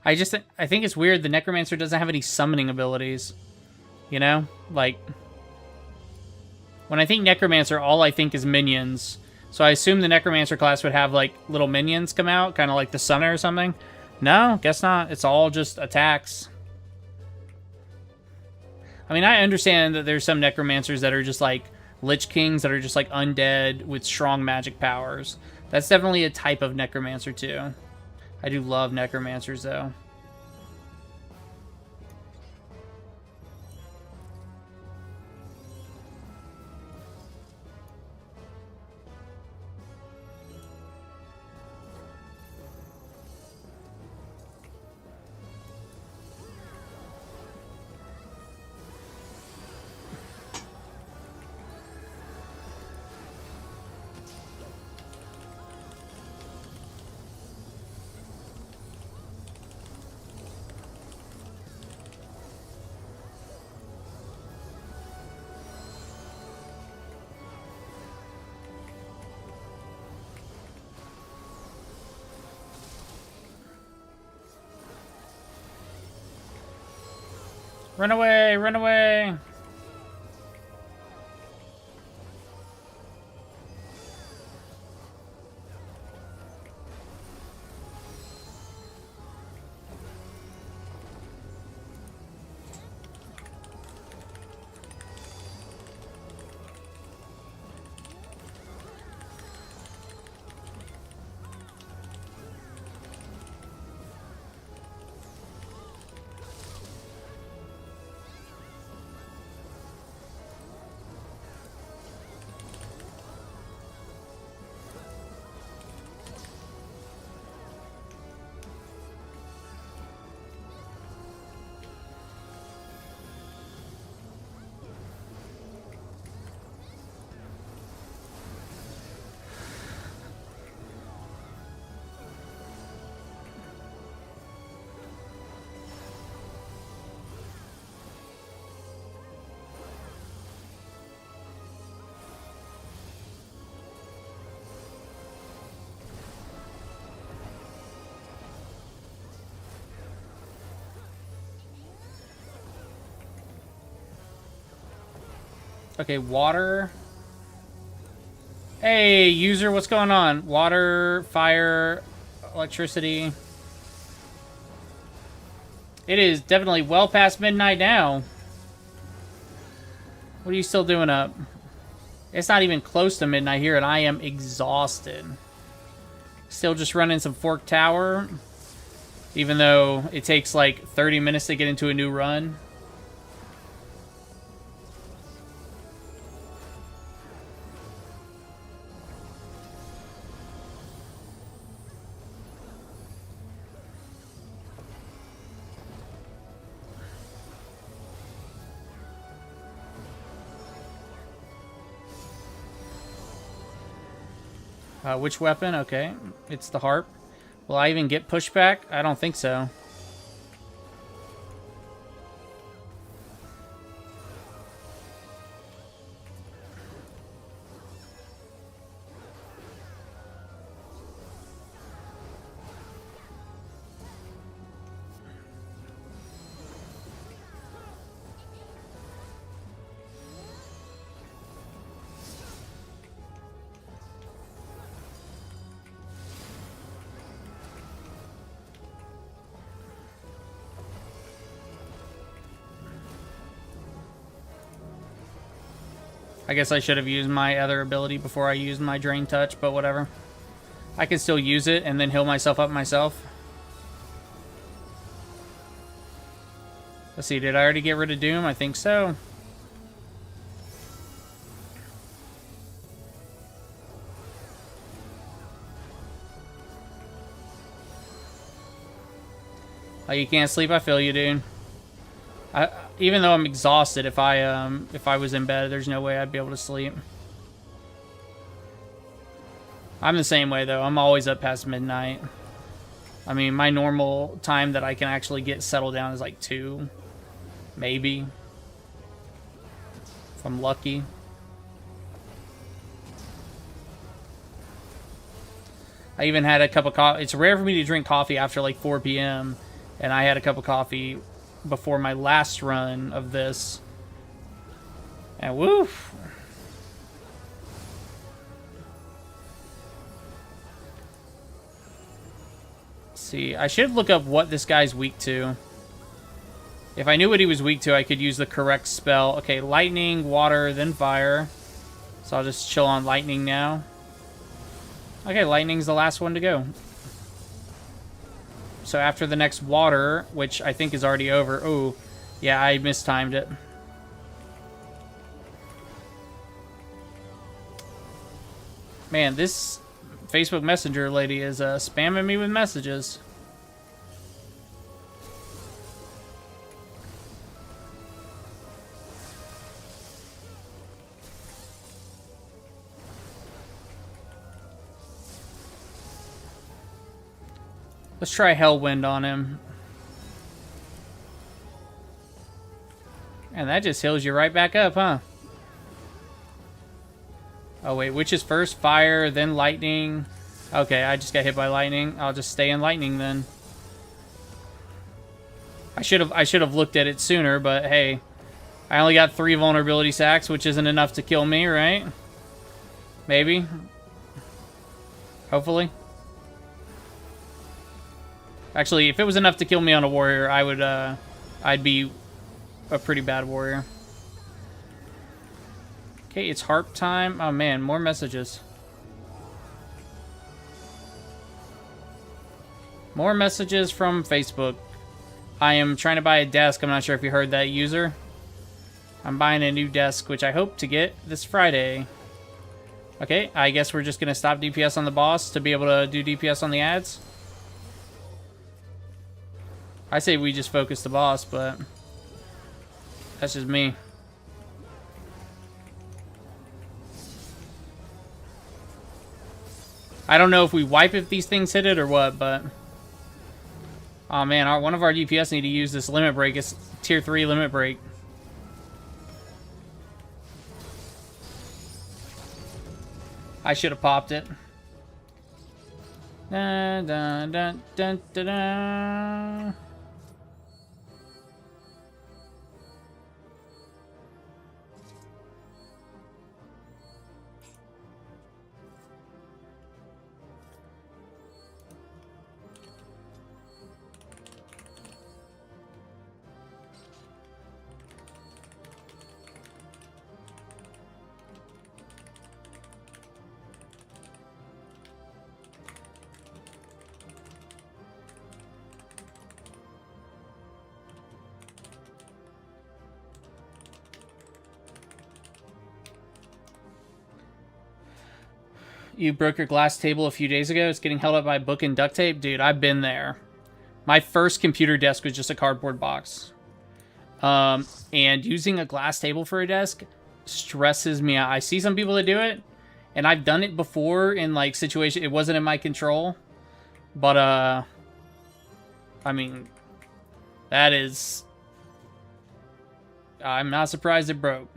I think it's weird the Necromancer doesn't have any summoning abilities. You know? Like, when I think Necromancer, all I think is minions. So I assume the Necromancer class would have, like, little minions come out, kind of like the Sunner or something. No, guess not. It's all just attacks. I mean, I understand that there's some Necromancers that are just, like, Lich Kings that are just, like, undead with strong magic powers. That's definitely a type of Necromancer, too. I do love Necromancers, though. Run away! Run away! Okay, water. Hey, user, what's going on? Water, fire, electricity. It is definitely well past midnight now. What are you still doing up? It's not even close to midnight here, and I am exhausted. Still just running some Fork Tower. Even though it takes like 30 minutes to get into a new run. Which weapon? Okay, it's the harp. Will I even get pushback? I don't think so. I guess I should have used my other ability before I used my Drain Touch, but whatever. I can still use it and then heal myself up myself. Let's see, did I already get rid of Doom? I think so. Oh, you can't sleep? I feel you, dude. Even though I'm exhausted, if I was in bed, there's no way I'd be able to sleep. I'm the same way, though. I'm always up past midnight. I mean, my normal time that I can actually get settled down is like 2. Maybe. If I'm lucky. I even had a cup of coffee. It's rare for me to drink coffee after like 4 p.m. And I had a cup of coffee before my last run of this. And woof. See, I should look up what this guy's weak to. If I knew what he was weak to, I could use the correct spell. Okay, lightning, water, then fire. So I'll just chill on lightning now. Okay, lightning's the last one to go. So after the next water, which I think is already over. Oh, yeah, I mistimed it. Man, this Facebook Messenger lady is spamming me with messages. Let's try Hellwind on him. And that just heals you right back up, huh? Oh, wait, which is first? Fire, then lightning. Okay, I just got hit by lightning. I'll just stay in lightning then. I should have looked at it sooner, but hey. I only got 3 vulnerability sacks, which isn't enough to kill me, right? Maybe. Hopefully. Actually, if it was enough to kill me on a warrior, I would, I'd be a pretty bad warrior. Okay, it's harp time. Oh man, more messages. More messages from Facebook. I am trying to buy a desk. I'm not sure if you heard that, user. I'm buying a new desk, which I hope to get this Friday. Okay, I guess we're just going to stop DPS on the boss to be able to do DPS on the ads. I say we just focus the boss, but that's just me. I don't know if we wipe if these things hit it or what, but... Oh man, one of our DPS need to use this limit break. It's tier 3 limit break. I should have popped it. Dun, dun, dun, dun, dun, dun. You broke your glass table a few days ago. It's getting held up by a book and duct tape. Dude, I've been there. My first computer desk was just a cardboard box. And using a glass table for a desk stresses me out. I see some people that do it, and I've done it before in, like, situations. It wasn't in my control. But, I mean, that is... I'm not surprised it broke.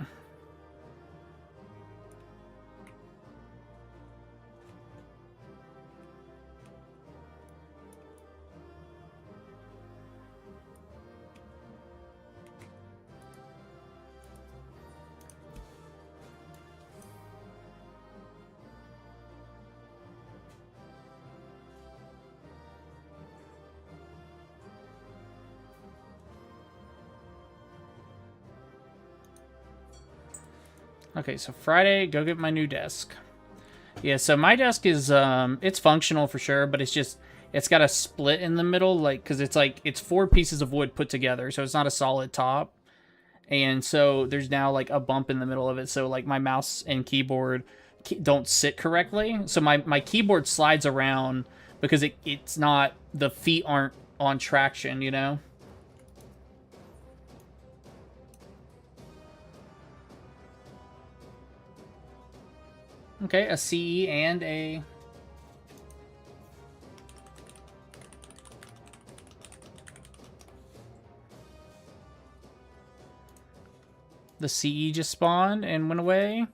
Okay, so Friday, go get my new desk. Yeah, so my desk is, it's functional for sure, but it's just, it's got a split in the middle, like, because it's like, it's 4 pieces of wood put together, so it's not a solid top. And so there's now, like, a bump in the middle of it, so, like, my mouse and keyboard don't sit correctly. So my keyboard slides around because it's not, the feet aren't on traction, you know? Okay, a CE and a... The CE just spawned and went away.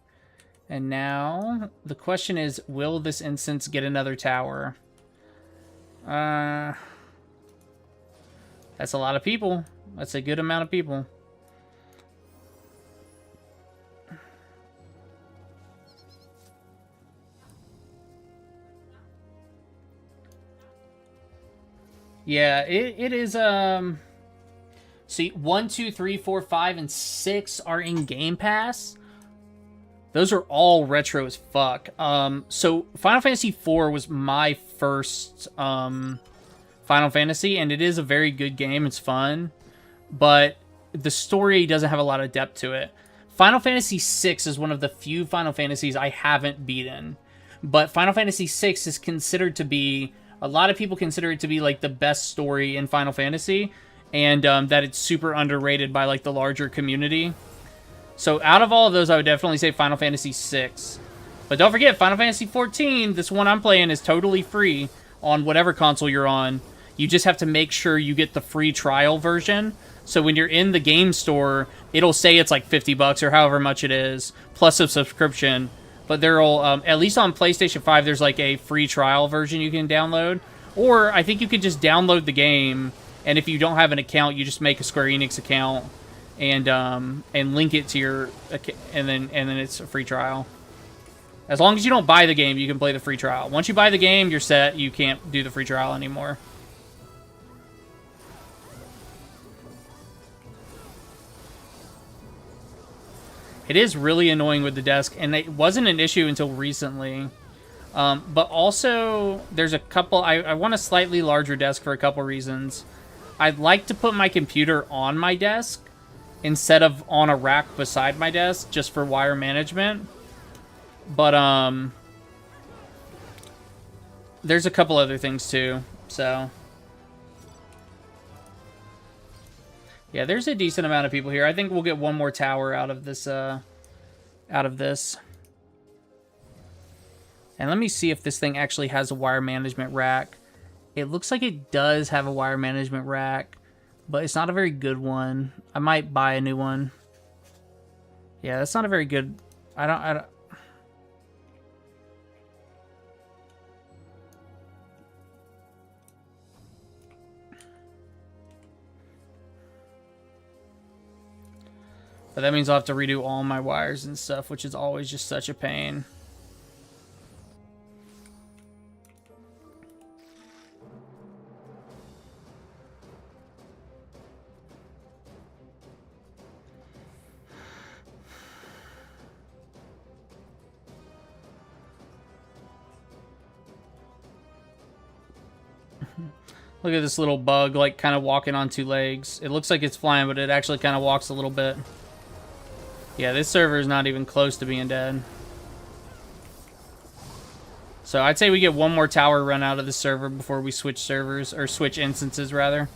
And now, the question is, will this instance get another tower? That's a lot of people. That's a good amount of people. Yeah, it is, see, 1, 2, 3, 4, 5, and 6 are in Game Pass. Those are all retro as fuck. So Final Fantasy IV was my first, Final Fantasy, and it is a very good game. It's fun, but the story doesn't have a lot of depth to it. Final Fantasy VI is one of the few Final Fantasies I haven't beaten, but Final Fantasy VI is considered to be, a lot of people consider it to be like the best story in Final Fantasy, and that it's super underrated by like the larger community. So out of all of those, I would definitely say Final Fantasy VI. But don't forget, Final Fantasy XIV, this one I'm playing, is totally free on whatever console you're on. You just have to make sure you get the free trial version. So when you're in the game store, it'll say it's like $50 or however much it is, plus a subscription. But there'll, at least on PlayStation 5, there's like a free trial version you can download. Or I think you could just download the game, and if you don't have an account, you just make a Square Enix account and link it to your account, and then it's a free trial. As long as you don't buy the game, you can play the free trial. Once you buy the game, you're set. You can't do the free trial anymore. It is really annoying with the desk, and it wasn't an issue until recently. But also, there's a couple... I want a slightly larger desk for a couple reasons. I'd like to put my computer on my desk instead of on a rack beside my desk, just for wire management. But, there's a couple other things, too, so... Yeah, there's a decent amount of people here. I think we'll get one more tower out of this, And let me see if this thing actually has a wire management rack. It looks like it does have a wire management rack, but it's not a very good one. I might buy a new one. Yeah, that's not a very good... I don't... But that means I'll have to redo all my wires and stuff, which is always just such a pain. Look at this little bug, like, kind of walking on two legs. It looks like it's flying, but it actually kind of walks a little bit. Yeah, this server is not even close to being dead. So I'd say we get one more tower run out of the server before we switch servers, or switch instances, rather.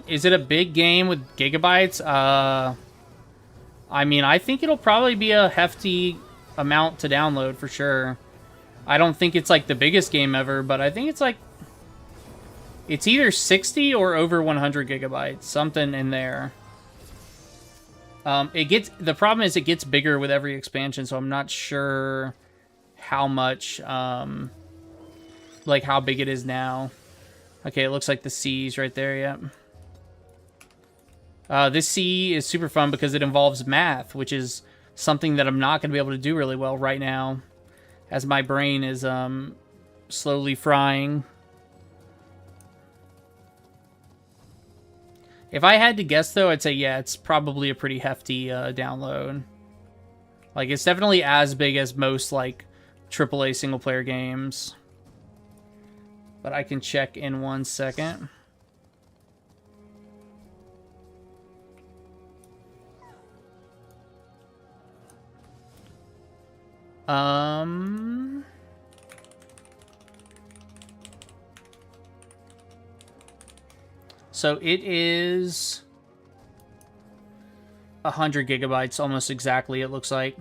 Is it a big game with gigabytes? I mean, I think it'll probably be a hefty amount to download for sure. I don't think it's like the biggest game ever, but I think it's like... It's either 60 or over 100 gigabytes. Something in there. The problem is it gets bigger with every expansion, so I'm not sure how much, like how big it is now. Okay, it looks like the C's right there, yep. This C is super fun because it involves math, which is something that I'm not going to be able to do really well right now, as my brain is slowly frying. If I had to guess, though, I'd say, yeah, it's probably a pretty hefty download. Like, it's definitely as big as most, like, AAA single-player games. But I can check in 1 second. So it is 100 gigabytes, almost exactly, it looks like.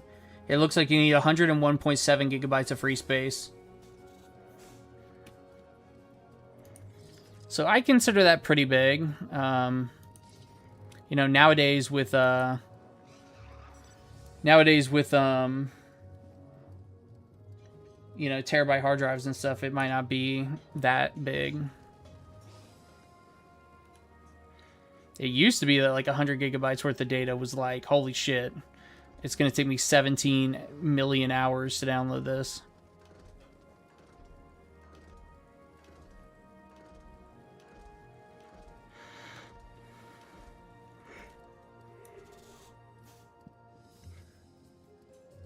It looks like you need 101.7 gigabytes of free space. So I consider that pretty big. You know, nowadays with you know, terabyte hard drives and stuff, it might not be that big. It used to be that like 100 gigabytes worth of data was like, holy shit, it's going to take me 17 million hours to download this.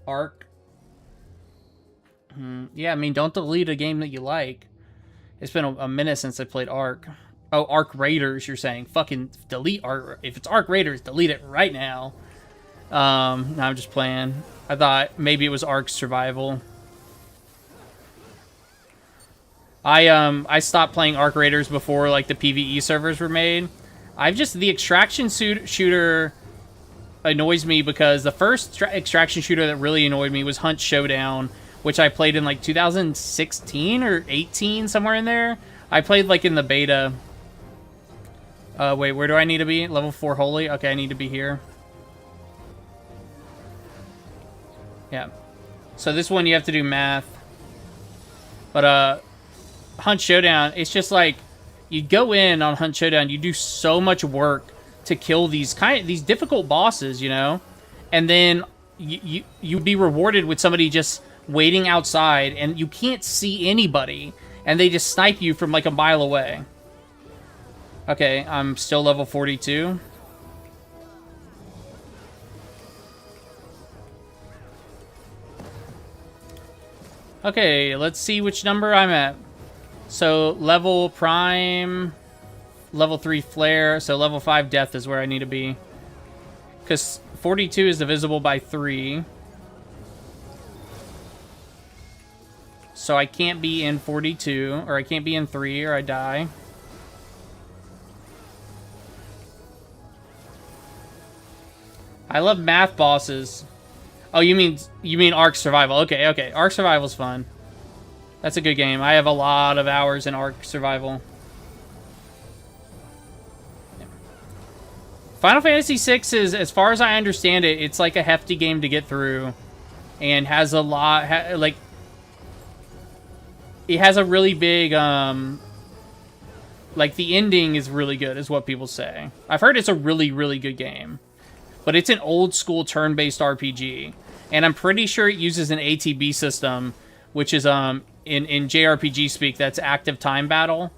Arc. Yeah, I mean, don't delete a game that you like. It's been a minute since I played Arc. Oh, Arc Raiders, you're saying. Fucking delete Arc. If it's Arc Raiders, delete it right now. No, I'm just playing. I thought maybe it was Arc Survival. I stopped playing Arc Raiders before, like, the PvE servers were made. The extraction shooter annoys me because the first extraction shooter that really annoyed me was Hunt Showdown, which I played in like 2016 or 18, somewhere in there. I played like in the beta. Wait, where do I need to be? Level 4 Holy? Okay, I need to be here. Yeah. So this one you have to do math. But Hunt Showdown, it's just like you go in on Hunt Showdown, you do so much work to kill these difficult bosses, you know? And then you'd be rewarded with somebody just waiting outside, and you can't see anybody, and they just snipe you from like a mile away. Okay, I'm still level 42. Okay, let's see which number I'm at. So, level prime, level 3 flare, so level 5 death is where I need to be. Because 42 is divisible by 3. So I can't be in 42, or I can't be in 3, or I die. I love math bosses. Oh, you mean Ark Survival. Okay. Ark Survival's fun. That's a good game. I have a lot of hours in Ark Survival. Final Fantasy VI is, as far as I understand it, it's like a hefty game to get through. And has a lot, like... It has a really big, like, the ending is really good, is what people say. I've heard it's a really, really good game. But it's an old-school turn-based RPG. And I'm pretty sure it uses an ATB system, which is, in JRPG speak, that's active time battle.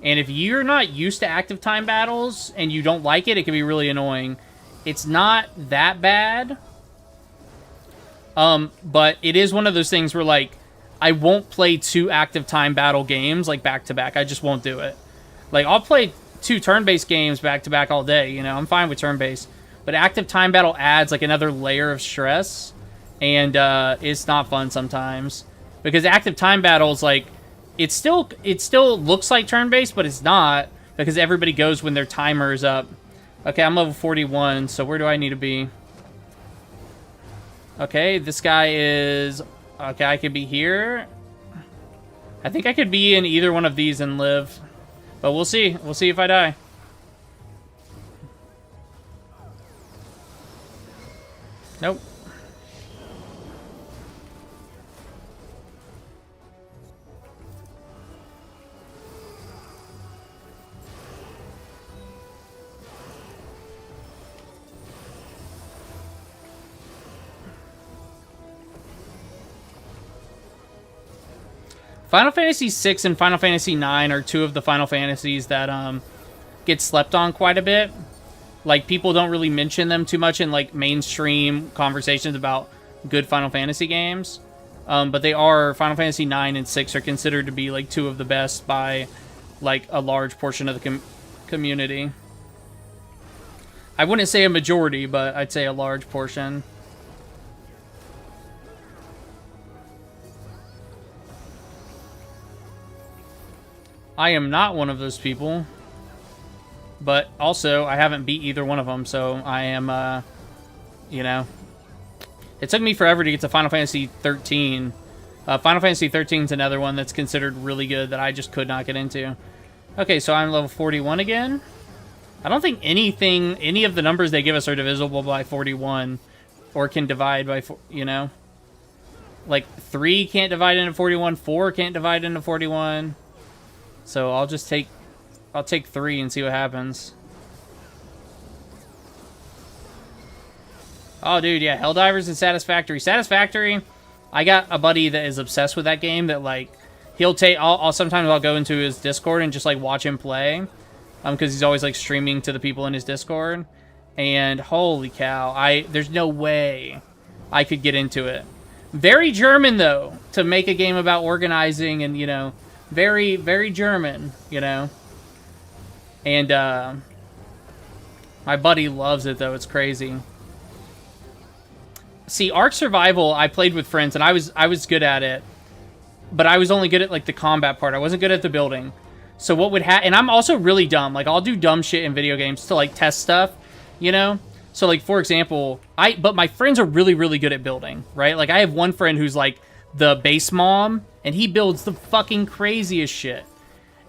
And if you're not used to active time battles, and you don't like it, it can be really annoying. It's not that bad. But it is one of those things where, like, I won't play 2 active time battle games, like, back-to-back. I just won't do it. Like, I'll play 2 turn-based games back-to-back all day, you know? I'm fine with turn-based. But active time battle adds, like, another layer of stress. And, it's not fun sometimes. Because active time battles, like, it still looks like turn-based, but it's not. Because everybody goes when their timer is up. Okay, I'm level 41, so where do I need to be? Okay, this guy is... Okay, I could be here. I think I could be in either one of these and live. But we'll see. We'll see if I die. Nope. Final Fantasy VI and Final Fantasy IX are 2 of the Final Fantasies that get slept on quite a bit. Like, people don't really mention them too much in, like, mainstream conversations about good Final Fantasy games. But they are, Final Fantasy IX and VI are considered to be, like, 2 of the best by, like, a large portion of the community. I wouldn't say a majority, but I'd say a large portion. I am not one of those people. But also, I haven't beat either one of them, so I am, you know. It took me forever to get to Final Fantasy 13. Final Fantasy 13 is another one that's considered really good that I just could not get into. Okay, so I'm level 41 again. I don't think any of the numbers they give us are divisible by 41 or can divide by, you know? Like, 3 can't divide into 41, 4 can't divide into 41. So I'll take 3 and see what happens. Oh, dude, yeah, Helldivers and Satisfactory. Satisfactory, I got a buddy that is obsessed with that game that, like, sometimes I'll go into his Discord and just, like, watch him play. Because he's always, like, streaming to the people in his Discord. And holy cow, there's no way I could get into it. Very German, though, to make a game about organizing and, you know, very, very German, you know. And, my buddy loves it, though. It's crazy. See, Ark Survival, I played with friends, and I was good at it. But I was only good at, like, the combat part. I wasn't good at the building. So what would happen... And I'm also really dumb. Like, I'll do dumb shit in video games to, like, test stuff, you know? So, like, for example, but my friends are really, really good at building, right? Like, I have one friend who's, like, the base mom, and he builds the fucking craziest shit.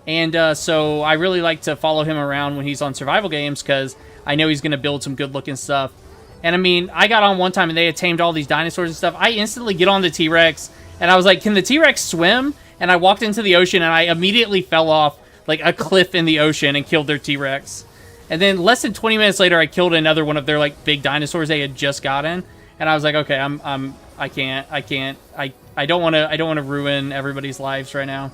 And so I really like to follow him around when he's on survival games, because I know he's going to build some good-looking stuff. And, I mean, I got on one time, and they had tamed all these dinosaurs and stuff. I instantly get on the T-Rex, and I was like, can the T-Rex swim? And I walked into the ocean, and I immediately fell off, like, a cliff in the ocean and killed their T-Rex. And then less than 20 minutes later, I killed another one of their, like, big dinosaurs they had just gotten. And I was like, okay, I don't want to ruin everybody's lives right now.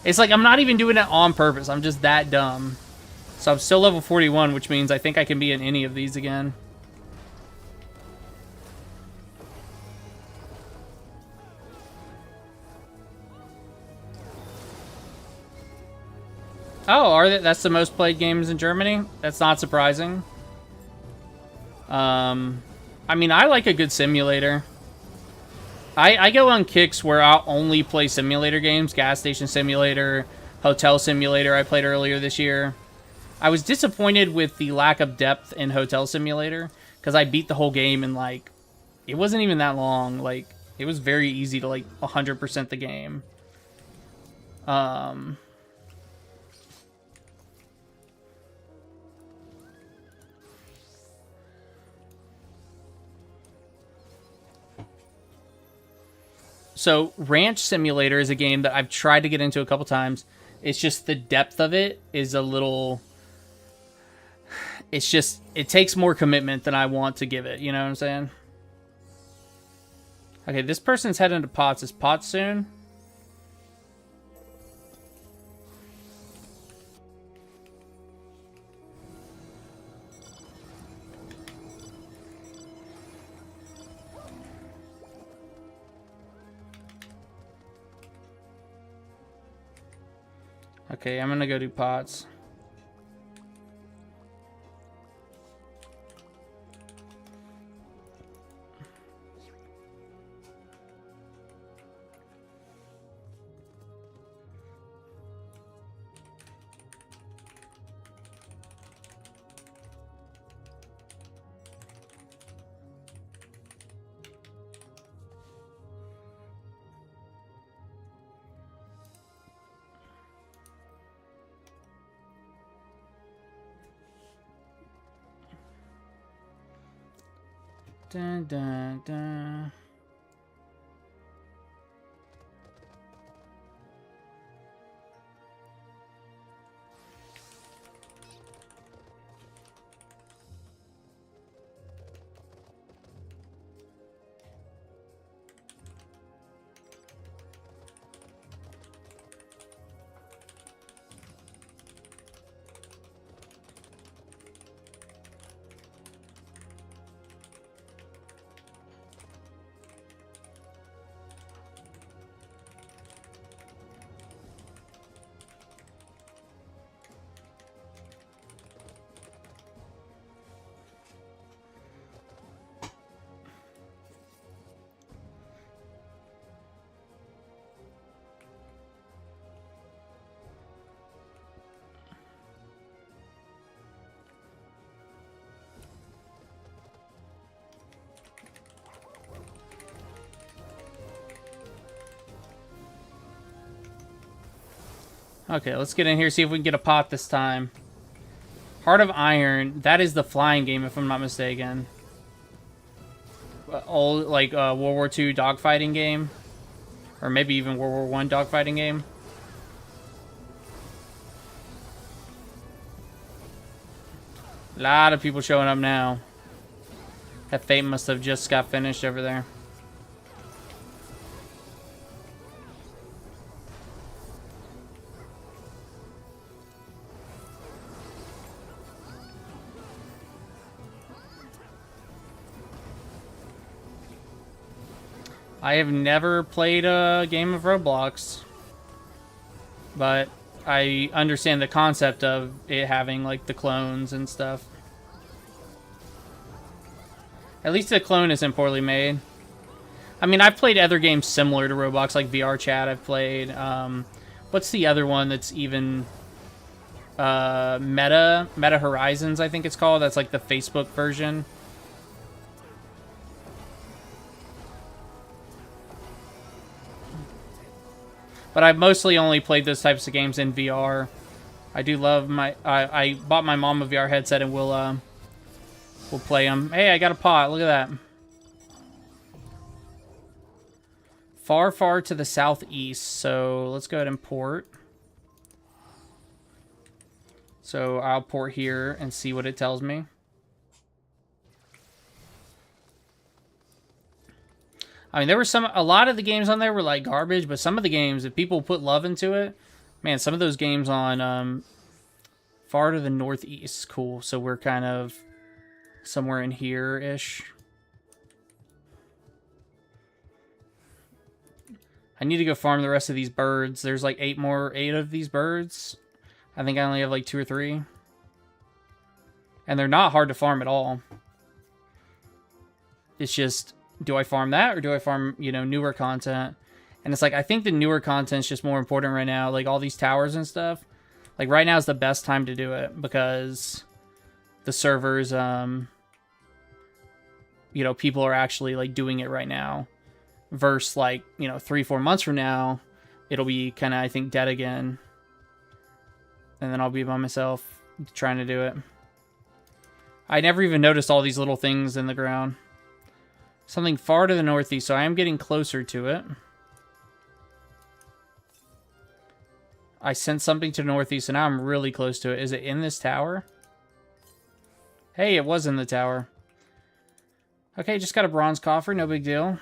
It's like, I'm not even doing it on purpose. I'm just that dumb. So I'm still level 41, which means I think I can be in any of these again. Oh, that's the most played games in Germany? That's not surprising. I mean, I like a good simulator. I go on kicks where I'll only play simulator games. Gas Station Simulator, Hotel Simulator I played earlier this year. I was disappointed with the lack of depth in Hotel Simulator, because I beat the whole game in, like, it wasn't even that long. Like, it was very easy to, like, 100% the game. So, Ranch Simulator is a game that I've tried to get into a couple times. It's just the depth of it is a little... It's just... It takes more commitment than I want to give it, you know what I'm saying? Okay, this person's heading to Pots. Is Pots soon? Okay, I'm gonna go do Pots. Dun, dun, dun. Okay, let's get in here, see if we can get a pot this time. Heart of Iron, that is the flying game, if I'm not mistaken. Old, like, World War II dogfighting game. Or maybe even World War I dogfighting game. A lot of people showing up now. That fate must have just got finished over there. I have never played a game of Roblox, but I understand the concept of it having, like, the clones and stuff. At least the clone isn't poorly made. I mean, I've played other games similar to Roblox, like VR Chat I've played. What's the other one that's even... Meta Horizons, I think it's called. That's like the Facebook version. But I've mostly only played those types of games in VR. I do love my... I bought my mom a VR headset and we'll play them. Hey, I got a pot. Look at that. Far, far to the southeast. So let's go ahead and port. So I'll port here and see what it tells me. I mean, there were a lot of the games on there were like garbage, but some of the games, if people put love into it, man, some of those games on far to the northeast, cool. So we're kind of somewhere in here-ish. I need to go farm the rest of these birds. There's like 8 of these birds. I think I only have like 2 or 3. And they're not hard to farm at all. It's just... do I farm that or do I farm, you know, newer content? And it's like, I think the newer content's just more important right now. Like all these towers and stuff. Like right now is the best time to do it because the servers, you know, people are actually like doing it right now. Versus like, you know, 3-4 months from now, it'll be kind of, I think, dead again. And then I'll be by myself trying to do it. I never even noticed all these little things in the ground. Something far to the northeast, so I am getting closer to it. I sent something to the northeast, and now I'm really close to it. Is it in this tower? Hey, it was in the tower. Okay, just got a bronze coffer, no big deal.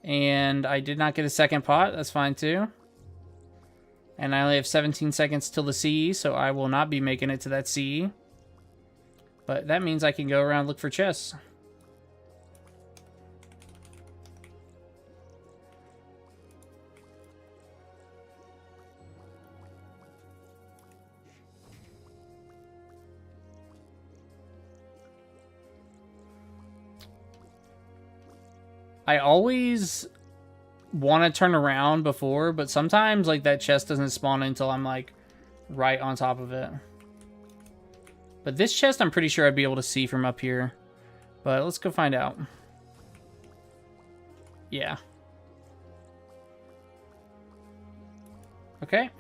And I did not get a second pot, that's fine too. And I only have 17 seconds till the CE, so I will not be making it to that CE. But that means I can go around and look for chests. I always want to turn around before, but sometimes like that chest doesn't spawn until I'm like right on top of it. But this chest I'm pretty sure I'd be able to see from up here. But let's go find out. Yeah. Okay.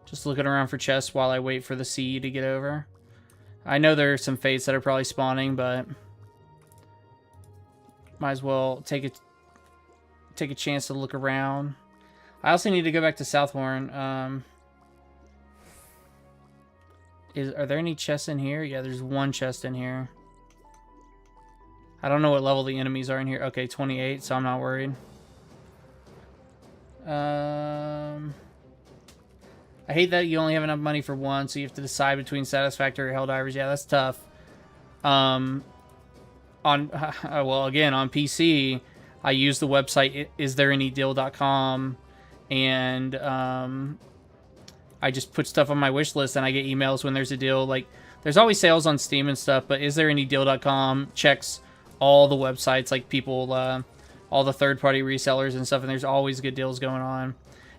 Just looking around for chests while I wait for the sea to get over. I know there are some fates that are probably spawning, but might as well take a chance to look around. I also need to go back to Southbourne. Are there any chests in here? Yeah, there's one chest in here. I don't know what level the enemies are in here. Okay, 28, so I'm not worried. I hate that you only have enough money for one, so you have to decide between Satisfactory or Helldivers. Yeah, that's tough. Well, again, on PC, I use the website isthereanydeal.com, and I just put stuff on my wish list, and I get emails when there's a deal. Like, there's always sales on Steam and stuff, but isthereanydeal.com checks all the websites, like people, all the third-party resellers and stuff, and there's always good deals going on.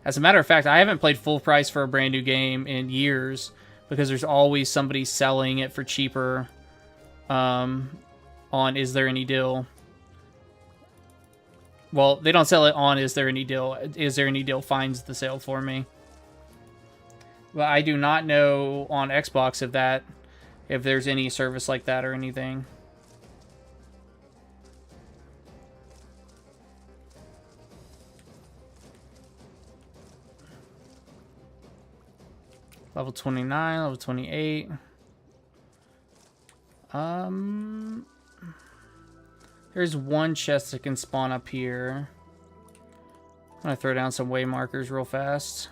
As a matter of fact, I haven't played full price for a brand new game in years because there's always somebody selling it for cheaper on Is There Any Deal. Well, they don't sell it on Is There Any Deal. Is There Any Deal finds the sale for me. But I do not know on Xbox if there's any service like that or anything. Level 29, level 28. There's one chest that can spawn up here. I'm gonna throw down some way markers real fast.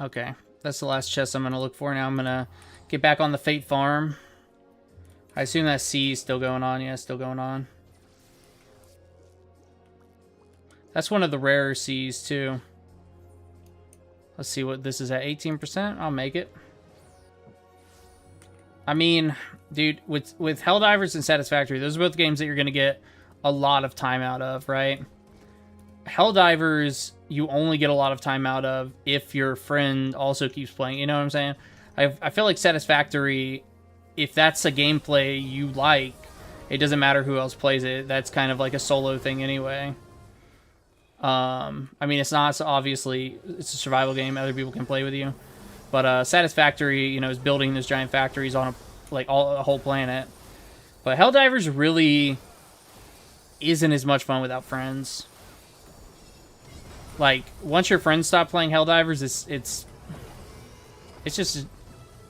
Okay, that's the last chest I'm going to look for. Now I'm going to get back on the Fate Farm. I assume that C is still going on. Yeah, still going on. That's one of the rarer C's, too. Let's see what this is at. 18%? I'll make it. I mean, dude, with Helldivers and Satisfactory, those are both games that you're going to get a lot of time out of, right? Helldivers, you only get a lot of time out of if your friend also keeps playing. You know what I'm saying? I feel like Satisfactory, if that's a gameplay you like, it doesn't matter who else plays it. That's kind of like a solo thing anyway. I mean, it's not, so obviously, it's a survival game. Other people can play with you. But Satisfactory, you know, is building those giant factories on a whole planet. But Helldivers really isn't as much fun without friends. Like, once your friends stop playing Helldivers,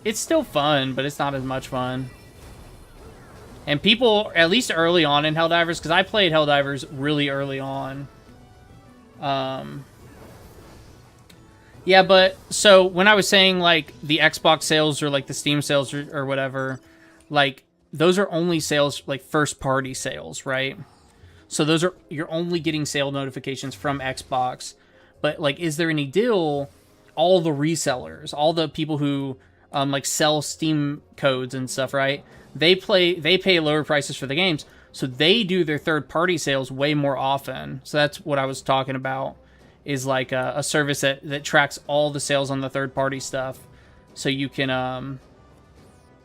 it's still fun, but it's not as much fun. And people, at least early on in Helldivers, because I played Helldivers really early on. Yeah, but, so, when I was saying, like, the Xbox sales or, like, the Steam sales or whatever, like, those are only sales, like, first-party sales, right? So those are, you're only getting sale notifications from Xbox. But, like, Is There Any Deal, all the resellers, all the people who, like, sell Steam codes and stuff, right? They pay lower prices for the games, so they do their third-party sales way more often. So that's what I was talking about, is, like, a service that tracks all the sales on the third-party stuff, so you can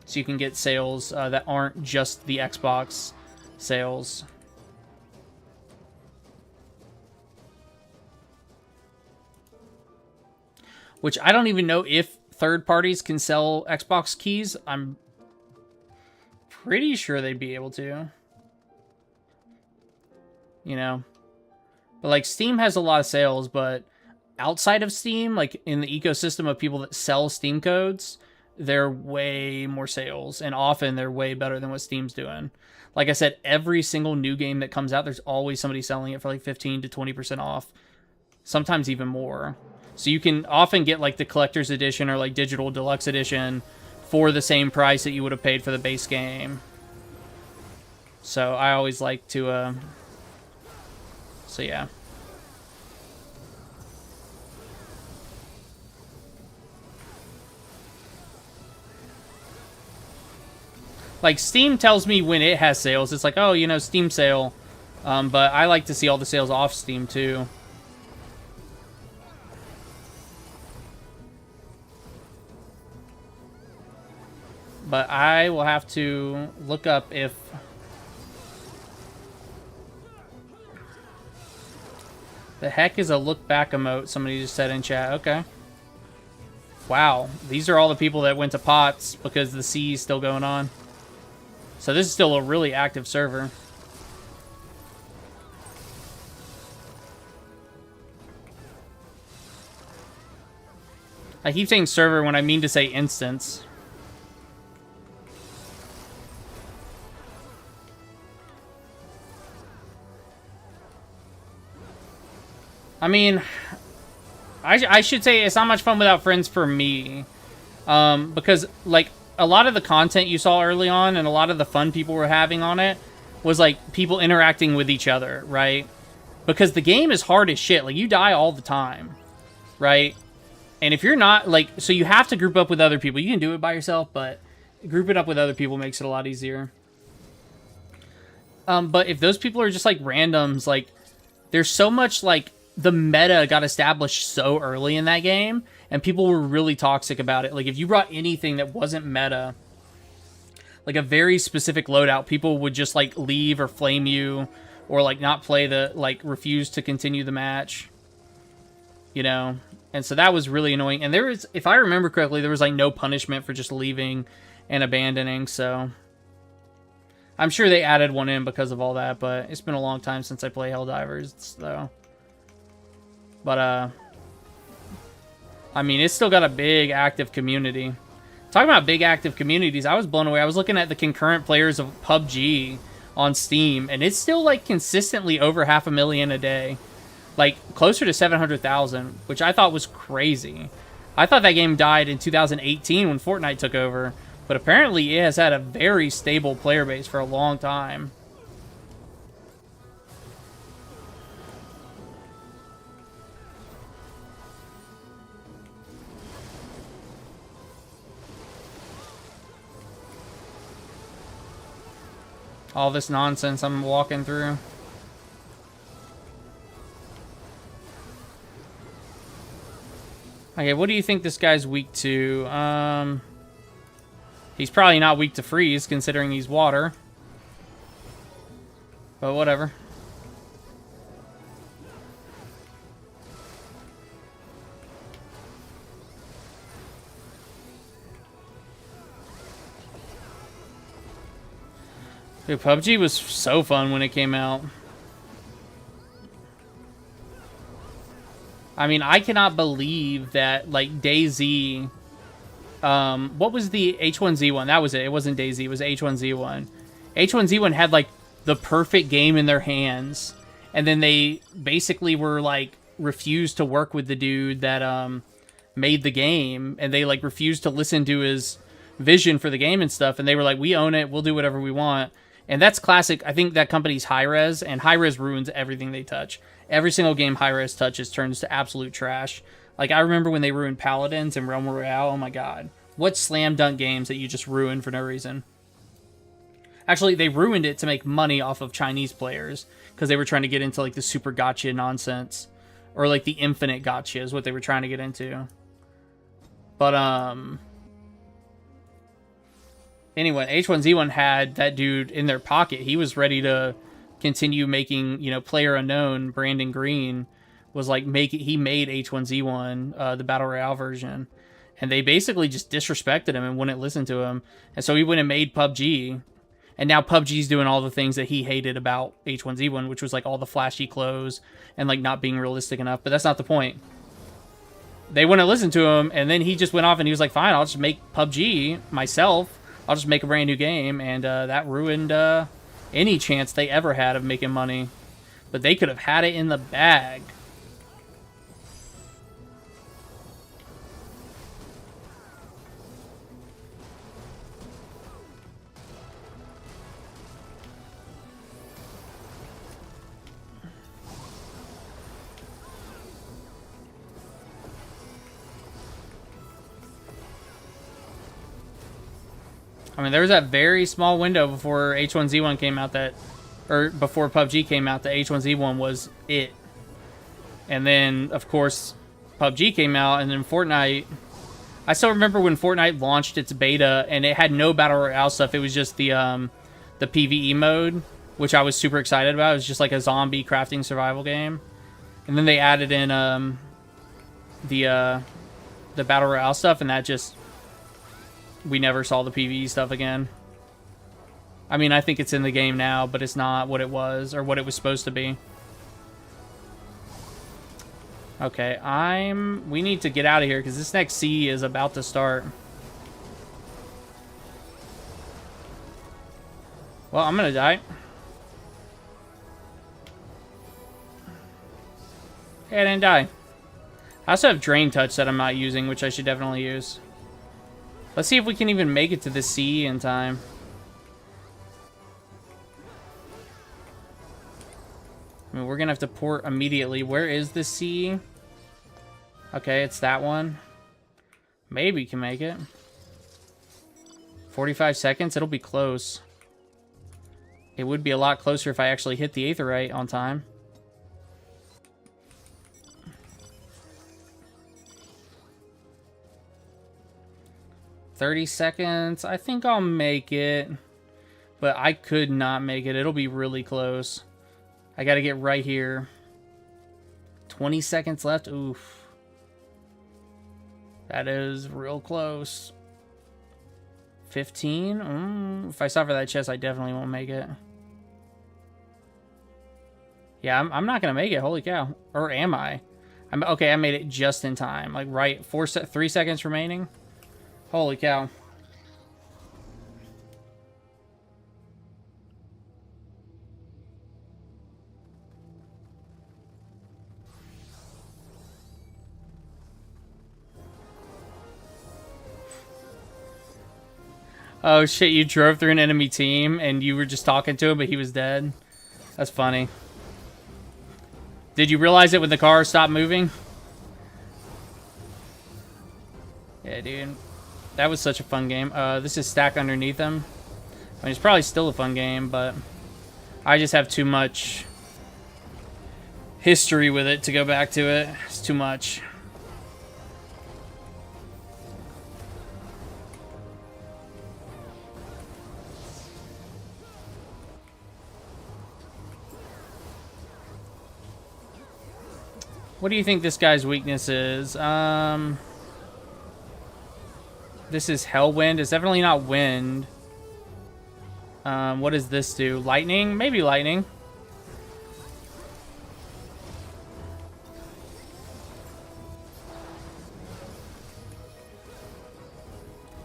get sales that aren't just the Xbox sales. Which I don't even know if third parties can sell Xbox keys. I'm pretty sure they'd be able to. You know? But, like, Steam has a lot of sales, but outside of Steam, like, in the ecosystem of people that sell Steam codes, they're way more sales. And often they're way better than what Steam's doing. Like I said, every single new game that comes out, there's always somebody selling it for, like, 15 to 20% off. Sometimes even more. So you can often get, like, the collector's edition or, like, digital deluxe edition for the same price that you would have paid for the base game. So I always like to, so yeah. Like, Steam tells me when it has sales. It's like, oh, you know, Steam sale. But I like to see all the sales off Steam, too. But I will have to look up if... The heck is a look back emote? Somebody just said in chat. Okay. Wow. These are all the people that went to POTS because the C is still going on. So this is still a really active server. I keep saying server when I mean to say instance. I mean, I should say it's not much fun without friends for me. Because, like, a lot of the content you saw early on and a lot of the fun people were having on it was, like, people interacting with each other, right? Because the game is hard as shit. Like, you die all the time, right? And if you're not, like, so you have to group up with other people. You can do it by yourself, but grouping up with other people makes it a lot easier. But if those people are just, like, randoms, like, there's so much, like, the meta got established so early in that game, and people were really toxic about it. Like, if you brought anything that wasn't meta, like a very specific loadout, people would just, like, leave or flame you, or, like, not play the, like, refuse to continue the match. You know? And so that was really annoying. And there was, if I remember correctly, there was, like, no punishment for just leaving and abandoning, so I'm sure they added one in because of all that, but it's been a long time since I play Helldivers, so... But, I mean, it's still got a big active community. Talking about big active communities, I was blown away. I was looking at the concurrent players of PUBG on Steam, and it's still, like, consistently over 500,000 a day. Like, closer to 700,000, which I thought was crazy. I thought that game died in 2018 when Fortnite took over, but apparently it has had a very stable player base for a long time. All this nonsense I'm walking through. Okay, what do you think this guy's weak to? He's probably not weak to freeze, considering he's water. But whatever. Dude, PUBG was so fun when it came out. I mean, I cannot believe that, like, DayZ... what was the H1Z1? That was it. It wasn't DayZ. It was H1Z1. H1Z1 had, like, the perfect game in their hands. And then they basically were, like, refused to work with the dude that, made the game. And they, like, refused to listen to his vision for the game and stuff. And they were like, we own it. We'll do whatever we want. And that's classic. I think that company's Hi-Rez, and Hi-Rez ruins everything they touch. Every single game Hi-Rez touches turns to absolute trash. Like, I remember when they ruined Paladins and Realm Royale. Oh my god. What slam dunk games that you just ruined for no reason. Actually, they ruined it to make money off of Chinese players, because they were trying to get into, like, the super gotcha nonsense. Or, like, the infinite gotcha is what they were trying to get into. But, anyway, H1Z1 had that dude in their pocket. He was ready to continue making, you know, Player Unknown. Brandon Green was like, he made H1Z1, the Battle Royale version. And they basically just disrespected him and wouldn't listen to him. And so he went and made PUBG. And now PUBG's doing all the things that he hated about H1Z1, which was like all the flashy clothes and like not being realistic enough. But that's not the point. They wouldn't listen to him, and then he just went off and he was like, fine, I'll just make PUBG myself. I'll just make a brand new game, and that ruined any chance they ever had of making money. But they could have had it in the bag. I mean, there was that very small window before H1Z1 came out or before PUBG came out, that H1Z1 was it. And then, of course, PUBG came out, and then Fortnite... I still remember when Fortnite launched its beta, and it had no Battle Royale stuff. It was just the PvE mode, which I was super excited about. It was just like a zombie crafting survival game. And then they added in the Battle Royale stuff, and that just... we never saw the PvE stuff again. I mean, I think it's in the game now, but it's not what it was, or what it was supposed to be. Okay, we need to get out of here, because this next sea is about to start. Well, I'm gonna die. Hey, I didn't die. I also have Drain Touch that I'm not using, which I should definitely use. Let's see if we can even make it to the sea in time. I mean, we're gonna have to port immediately. Where is the sea? Okay, it's that one. Maybe we can make it. 45 seconds? It'll be close. It would be a lot closer if I actually hit the Aetheryte on time. $30 I think I'll make it. But I could not make it. It'll be really close. I gotta get right here. 20 seconds left. Oof. That is real close. 15? If I stop for that chest, I definitely won't make it. Yeah, I'm not gonna make it. Holy cow. Or am I? Okay, I made it just in time. Like, right. 3 seconds remaining. Holy cow. Oh shit, you drove through an enemy team and you were just talking to him, but he was dead? That's funny. Did you realize it when the car stopped moving? Yeah, dude. That was such a fun game. This is Stack Underneath Them. I mean, it's probably still a fun game, but I just have too much history with it to go back to it. It's too much. What do you think this guy's weakness is? This is Hellwind. It's definitely not wind. What does this do? Lightning? Maybe lightning.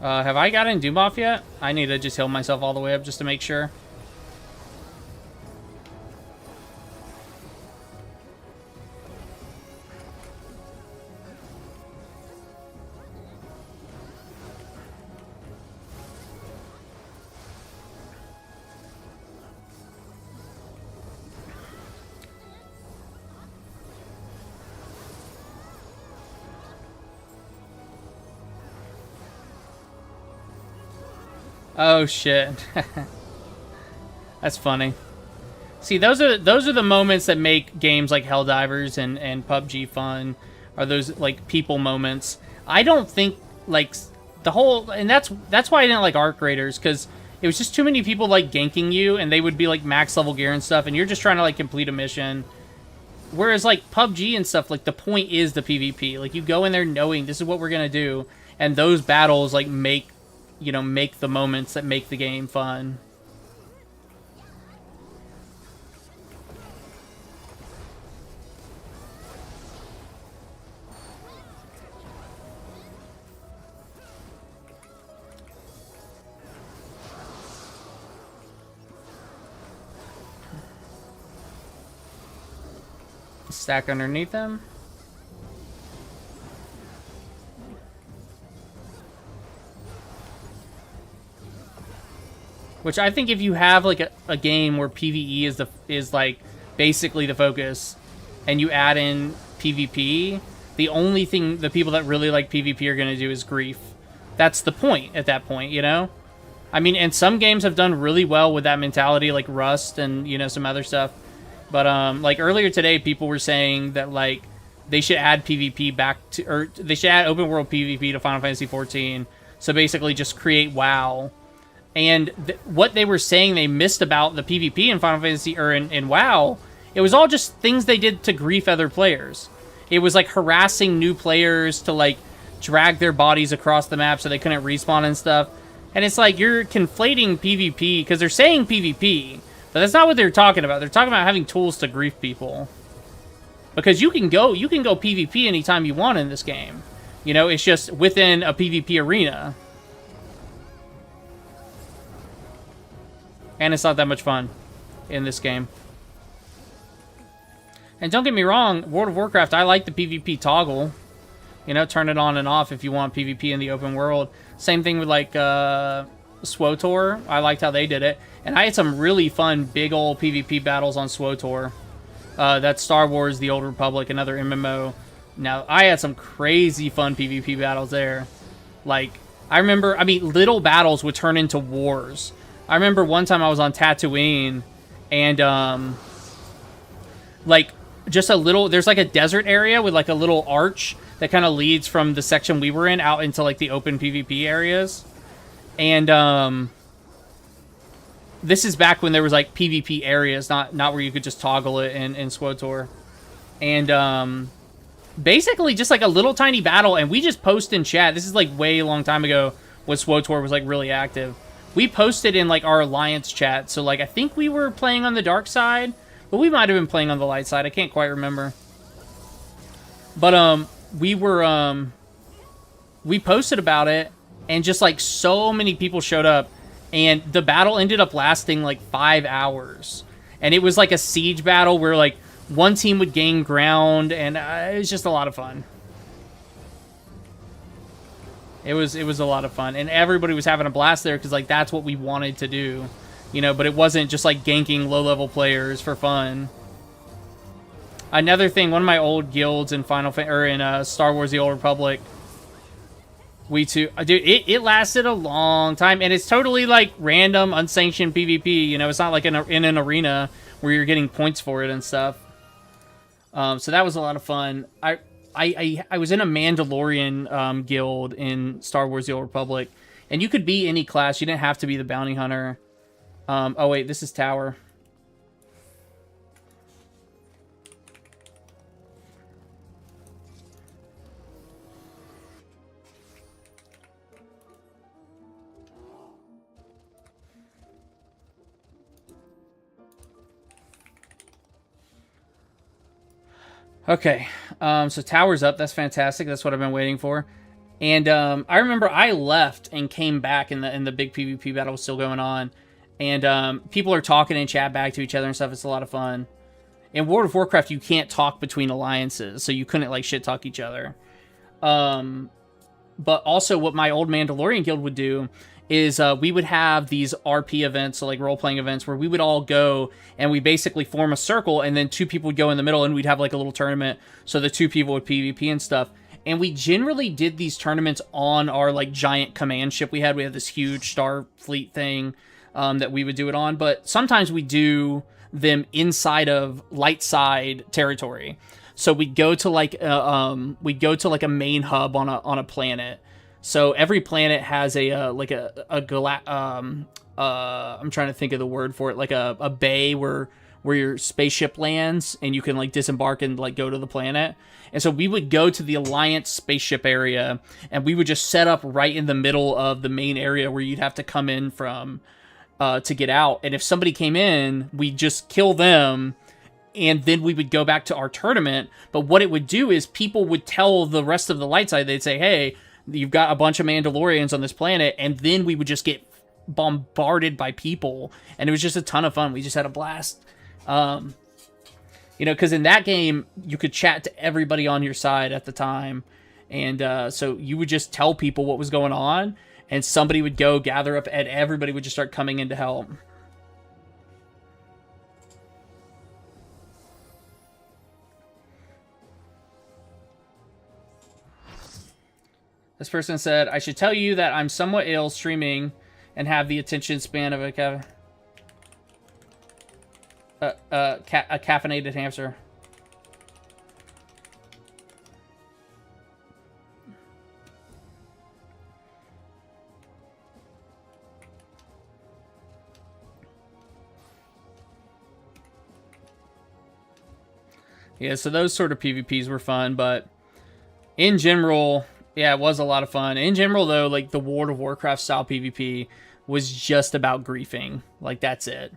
Have I gotten Doom off yet? I need to just heal myself all the way up just to make sure. Oh shit. That's funny. See, those are the moments that make games like Helldivers and PUBG fun. Are those like people moments? I don't think like the whole, and that's why I didn't like Arc Raiders, because it was just too many people like ganking you, and they would be like max level gear and stuff, and you're just trying to like complete a mission. Whereas like PUBG and stuff, like the point is the PvP. Like you go in there knowing this is what we're gonna do, and those battles like make the moments that make the game fun. Stack underneath them. Which I think if you have like a game where PvE is like basically the focus, and you add in PvP, the only thing the people that really like PvP are going to do is grief. That's the point at that point, you know? I mean, and some games have done really well with that mentality, like Rust and, some other stuff. But, like, earlier today, people were saying that, like, they should add PvP back to, or they should add open world PvP to Final Fantasy XIV. So basically just create WoW. And what they were saying they missed about the PvP in Final Fantasy, or in WoW, it was all just things they did to grief other players. It was, like, harassing new players to, like, drag their bodies across the map so they couldn't respawn and stuff. And it's like, you're conflating PvP, because they're saying PvP, but that's not what they're talking about. They're talking about having tools to grief people. Because you can go PvP anytime you want in this game. It's just within a PvP arena. And it's not that much fun in this game. And don't get me wrong, World of Warcraft, I like the PvP toggle. You know, turn it on and off if you want PvP in the open world. Same thing with, like, SWTOR. I liked how they did it. And I had some really fun, big old PvP battles on SWTOR. That's Star Wars, The Old Republic, another MMO. Now, I had some crazy fun PvP battles there. Like, I remember, I mean, little battles would turn into wars. I remember one time I was on Tatooine, and, like, just a little, there's, like, a desert area with, like, a little arch that kind of leads from the section we were in out into, like, the open PvP areas. And, this is back when there was, like, PvP areas, not where you could just toggle it in SWTOR. And, basically just, like, a little tiny battle, and we just post in chat. This is, like, way long time ago when SWTOR was, like, really active. We posted in, like, our Alliance chat, so, like, I think we were playing on the dark side, but we might have been playing on the light side. I can't quite remember. But, we were, we posted about it, and just, like, so many people showed up, and the battle ended up lasting, like, 5 hours. And it was, like, a siege battle where, like, one team would gain ground, and it was just a lot of fun. It was a lot of fun, and everybody was having a blast there, because, like, that's what we wanted to do. You know, but it wasn't just, like, ganking low-level players for fun. Another thing, one of my old guilds in Star Wars: The Old Republic, dude, it lasted a long time, and it's totally, like, random, unsanctioned PvP, you know, it's not like in an arena where you're getting points for it and stuff. So that was a lot of fun. I was in a Mandalorian, guild in Star Wars: The Old Republic, and you could be any class, you didn't have to be the bounty hunter. Oh wait, this is Tower. Okay, so Tower's up. That's fantastic. That's what I've been waiting for. And I remember I left and came back, and the big PvP battle was still going on. And people are talking in chat back to each other and stuff. It's a lot of fun. In World of Warcraft, you can't talk between alliances, so you couldn't, like, shit talk each other. But also what my old Mandalorian guild would do is we would have these RP events, so like role-playing events, where we would all go and we basically form a circle, and then two people would go in the middle, and we'd have like a little tournament, so the two people would PvP and stuff. And we generally did these tournaments on our, like, giant command ship we had. We had this huge Starfleet thing that we would do it on, but sometimes we do them inside of light side territory. So we'd go to like a main hub on a planet. So every planet has I'm trying to think of the word for it, like a bay where your spaceship lands, and you can, like, disembark and, like, go to the planet. And so we would go to the Alliance spaceship area, and we would just set up right in the middle of the main area where you'd have to come in from to get out. And if somebody came in, we'd just kill them, and then we would go back to our tournament. But what it would do is people would tell the rest of the light side, they'd say, hey, you've got a bunch of Mandalorians on this planet, and then we would just get bombarded by people, and it was just a ton of fun. We just had a blast. You know, because in that game, you could chat to everybody on your side at the time, and so you would just tell people what was going on, and somebody would go gather up, and everybody would just start coming in to help. This person said, I should tell you that I'm somewhat ill streaming and have the attention span of a caffeinated hamster. Yeah, so those sort of PvPs were fun, but in general, yeah, it was a lot of fun. In general, though, like, the World of Warcraft style PvP was just about griefing. Like, that's it.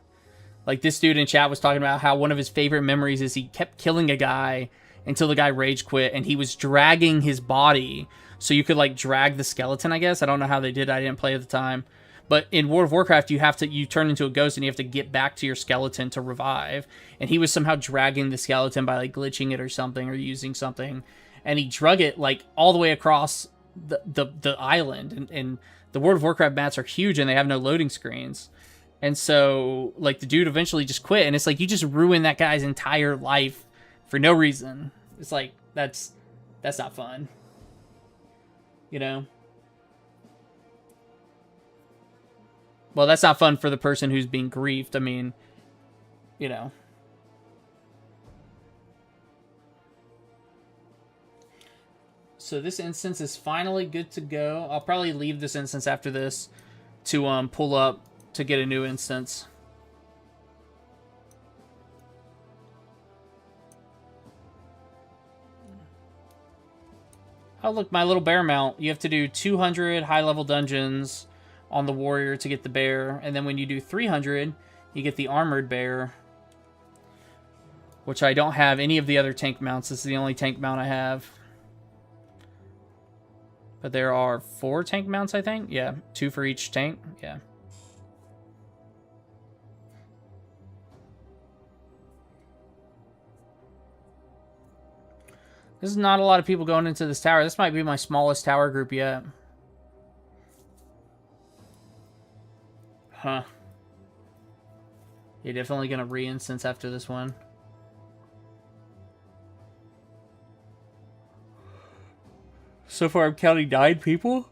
Like, this dude in chat was talking about how one of his favorite memories is he kept killing a guy until the guy rage quit, and he was dragging his body. So you could, like, drag the skeleton, I guess. I don't know how they did it. I didn't play at the time. But in World of Warcraft, you turn into a ghost and you have to get back to your skeleton to revive. And he was somehow dragging the skeleton by like glitching it or something or using something, and he drug it like all the way across the island. And the World of Warcraft maps are huge and they have no loading screens. And so like the dude eventually just quit, and it's like you just ruined that guy's entire life for no reason. It's like that's not fun, you know. Well, that's not fun for the person who's being grieved. I mean, you know. So this instance is finally good to go. I'll probably leave this instance after this to pull up to get a new instance. Oh, look, my little bear mount. You have to do 200 high-level dungeons on the warrior to get the bear, and then when you do 300, you get the armored bear, which I don't have any of the other tank mounts. This is the only tank mount I have. But there are 4 tank mounts, I think. Yeah, 2 for each tank. Yeah. There's not a lot of people going into this tower. This might be my smallest tower group yet. Huh. You're definitely going to re-instance after this one. So far, I'm counting 9 people.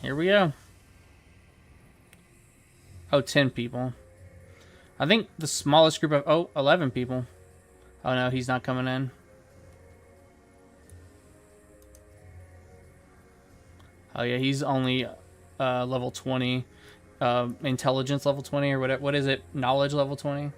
Here we go. Oh, 10 people. I think the smallest group of... Oh, 11 people. Oh, no, he's not coming in. Oh, yeah, he's only level 20. Intelligence level 20 or whatever. What is it? Knowledge level 20?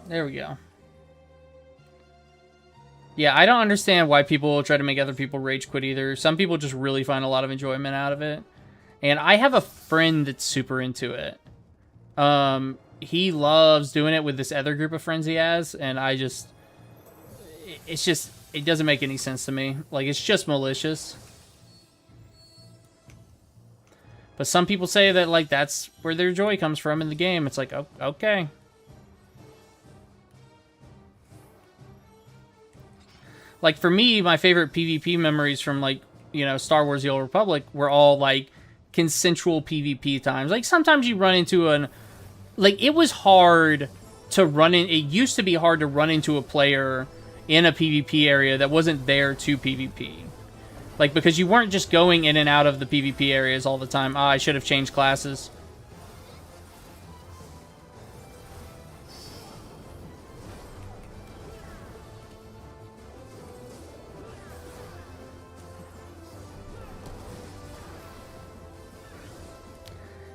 There we go. Yeah, I don't understand why people try to make other people rage quit either. Some people just really find a lot of enjoyment out of it. And I have a friend that's super into it. He loves doing it with this other group of friends he has, and it doesn't make any sense to me. Like, it's just malicious. But some people say that, like, that's where their joy comes from in the game. It's like, oh, okay. Like, for me, my favorite PvP memories from, like, you know, Star Wars The Old Republic were all, like, consensual PvP times. Like, sometimes you run into an... Like, it was hard to run in... It used to be hard to run into a player in a PvP area that wasn't there to PvP. Like, because you weren't just going in and out of the PvP areas all the time. Ah, I should have changed classes.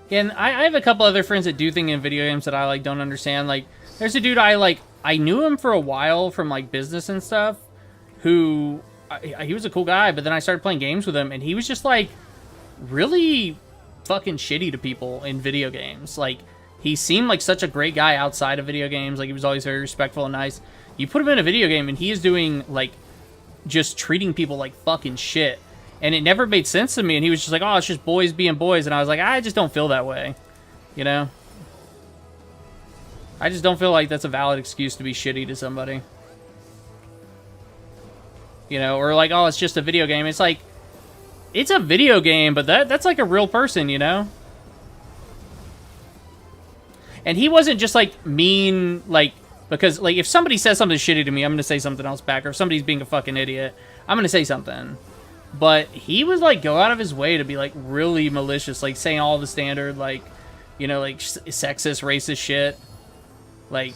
And I have a couple other friends that do things in video games that I, like, don't understand. Like, there's a dude I knew him for a while from, like, business and stuff, who, he was a cool guy, but then I started playing games with him, and he was just, like, really fucking shitty to people in video games. Like, he seemed like such a great guy outside of video games. Like, he was always very respectful and nice. You put him in a video game, and he is doing, like, just treating people like fucking shit. And it never made sense to me, and he was just like, oh, it's just boys being boys, and I was like, I just don't feel that way, you know? I just don't feel like that's a valid excuse to be shitty to somebody. You know, or like, oh, it's just a video game. It's like, it's a video game, but that's like a real person, you know? And he wasn't just, like, mean, like, because, like, if somebody says something shitty to me, I'm going to say something else back, or if somebody's being a fucking idiot, I'm going to say something. But he would, like, go out of his way to be, like, really malicious, like, saying all the standard, like, you know, like, sexist, racist shit. Like,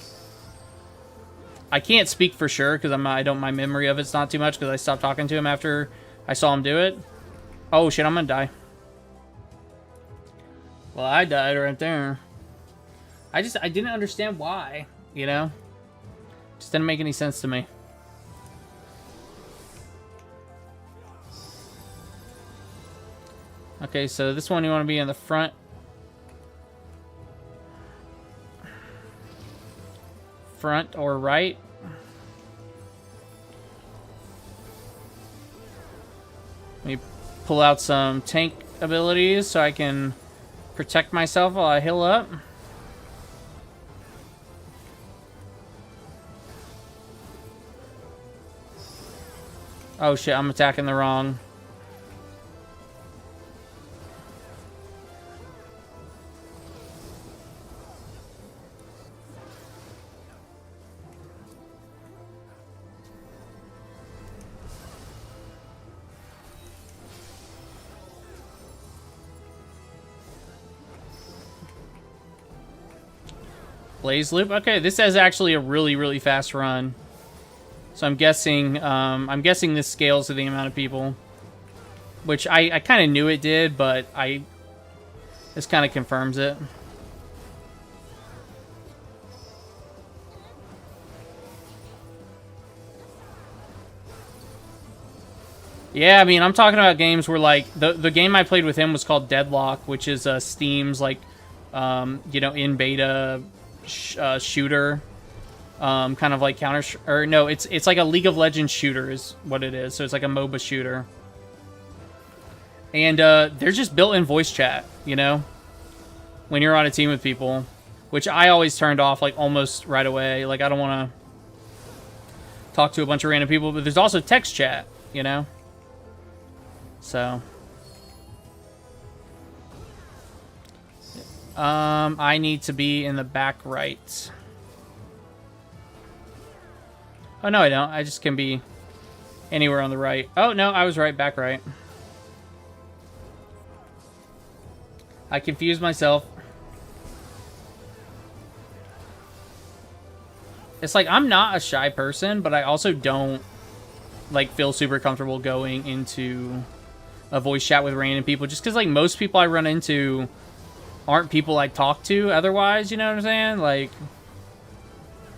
I can't speak for sure, because my memory of it's not too much, because I stopped talking to him after I saw him do it. Oh, shit, I'm gonna die. Well, I died right there. I didn't understand why, you know? Just didn't make any sense to me. Okay, so this one you want to be in the front. Front or right. Let me pull out some tank abilities so I can protect myself while I heal up. Oh shit, I'm attacking the wrong. Blaze loop. Okay, this is actually a really, really fast run. So I'm guessing this scales to the amount of people, which I kind of knew it did, but this kind of confirms it. Yeah, I mean, I'm talking about games where, like, the game I played with him was called Deadlock, which is Steam's, like, you know, in beta shooter, kind of like it's like a League of Legends shooter is what it is. So it's like a MOBA shooter, and they're just built-in voice chat, you know, when you're on a team with people, which I always turned off like almost right away. Like, I don't want to talk to a bunch of random people, but there's also text chat, you know. So, I need to be in the back right. Oh, no, I don't. I just can be anywhere on the right. Oh, no, I was right, back right. I confused myself. It's like, I'm not a shy person, but I also don't, like, feel super comfortable going into a voice chat with random people, just because, like, most people I run into aren't people I talk to otherwise, you know what I'm saying? Like,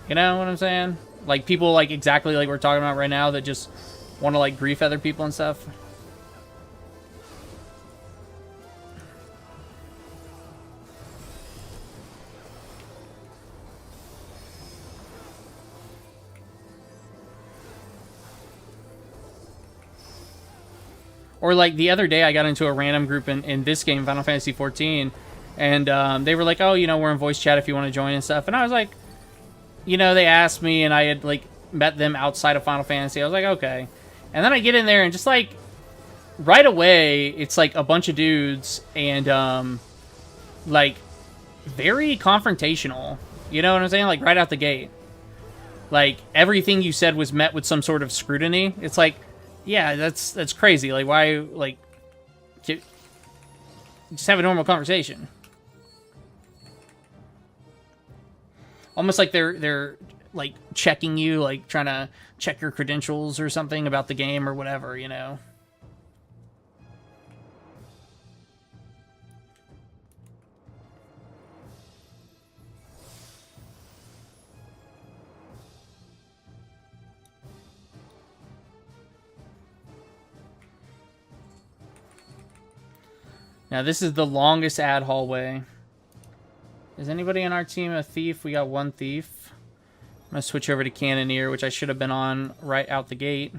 you know what I'm saying? Like, people, like, exactly like we're talking about right now that just want to, like, grief other people and stuff. Or, like, the other day I got into a random group in this game, Final Fantasy XIV, and they were like, oh, you know, we're in voice chat if you want to join and stuff. And I was like, you know, they asked me, and I had, like, met them outside of Final Fantasy. I was like, okay. And then I get in there, and just, like, right away, it's, like, a bunch of dudes, and, like, very confrontational. You know what I'm saying? Like, right out the gate. Like, everything you said was met with some sort of scrutiny. It's like, yeah, that's crazy. Like, why, like, just have a normal conversation. Almost like they're like checking you, like trying to check your credentials or something about the game or whatever, you know. Now, this is the longest ad hallway. Is anybody on our team a thief? We got one thief. I'm going to switch over to Cannoneer, which I should have been on right out the gate.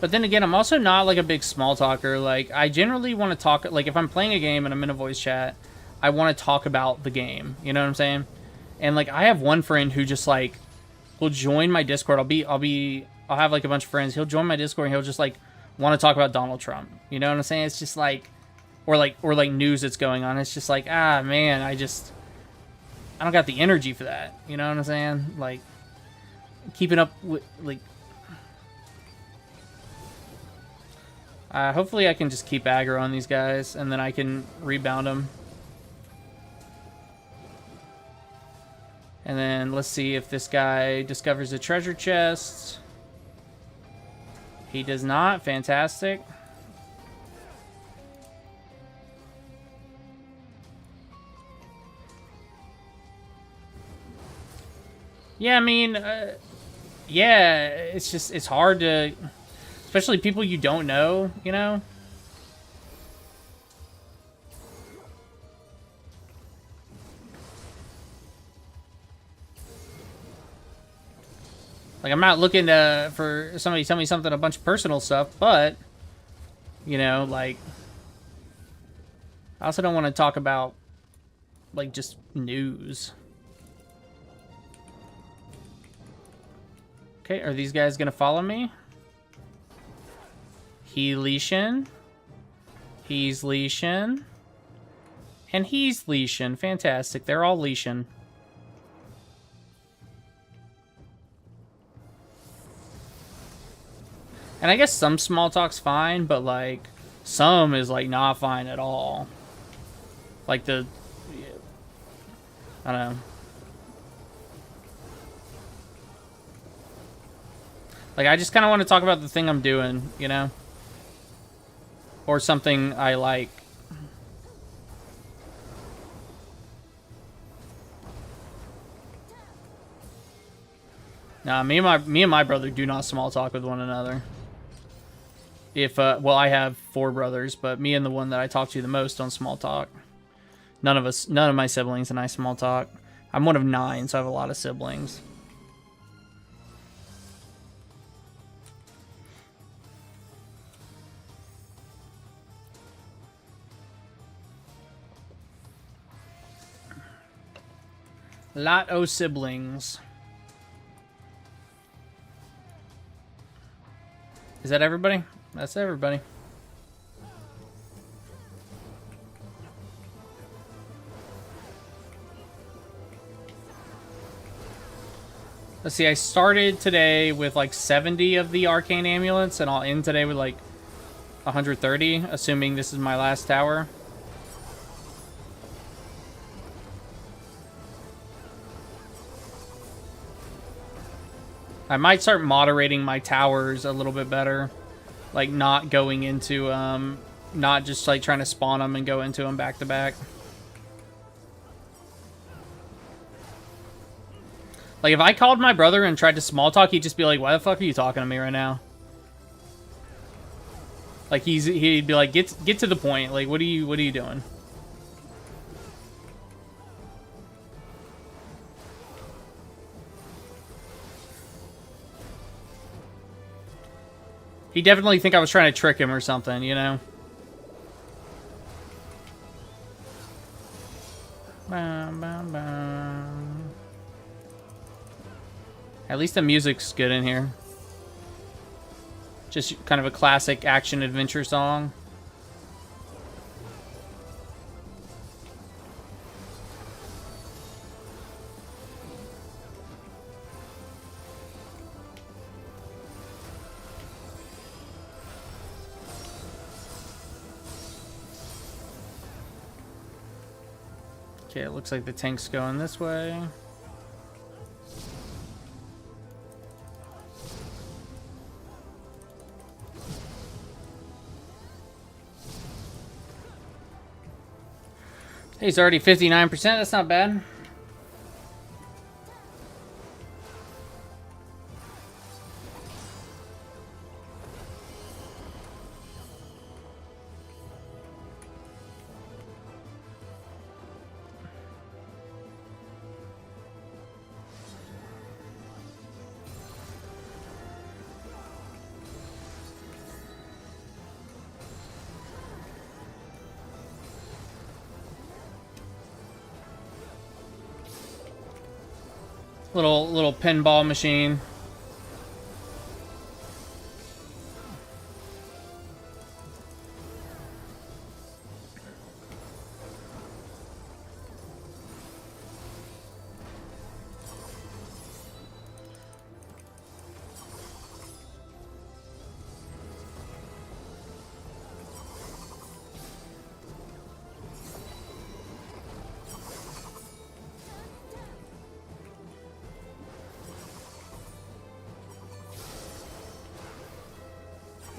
But then again, I'm also not, like, a big small talker. Like, I generally want to talk, like, if I'm playing a game and I'm in a voice chat, I want to talk about the game. You know what I'm saying? And, like, I have one friend who just, like, will join my Discord. I'll have, like, a bunch of friends. He'll join my Discord and he'll just, like, want to talk about Donald Trump. You know what I'm saying? It's just, like, or news that's going on. It's just like, ah, man, I don't got the energy for that. You know what I'm saying? Like, keeping up with, like, hopefully I can just keep aggro on these guys, and then I can rebound them. And then let's see if this guy discovers a treasure chest. He does not. Fantastic. Yeah, I mean, yeah, it's hard to, especially people you don't know, you know? Like, I'm not looking for somebody to tell me something, a bunch of personal stuff, but, you know, like, I also don't want to talk about, like, just news. Okay, are these guys gonna follow me? He leashing. He's leashing. And he's leashing. Fantastic. They're all leashing. And I guess some small talk's fine, but, like, some is, like, not fine at all. Like, I don't know. Like, I just kind of want to talk about the thing I'm doing, you know? Or something I like. Nah, me and my brother do not small talk with one another. If, well, I have 4 brothers, but me and the one that I talk to the most don't small talk. None of my siblings and I small talk. I'm one of 9, so I have a lot of siblings. Lot o' siblings. Is that everybody? That's everybody. Let's see, I started today with like 70 of the arcane amulets, and I'll end today with like 130, assuming this is my last tower. I might start moderating my towers a little bit better. Like, not going into, not just, like, trying to spawn them and go into them back to back. Like, if I called my brother and tried to small talk, he'd just be like, why the fuck are you talking to me right now? Like, he'd be like, get to the point. Like, what are you doing? He definitely think I was trying to trick him or something, you know? Bum, bum, bum. At least the music's good in here. Just kind of a classic action-adventure song. Okay, it looks like the tank's going this way. He's already 59%, that's not bad. Little pinball machine.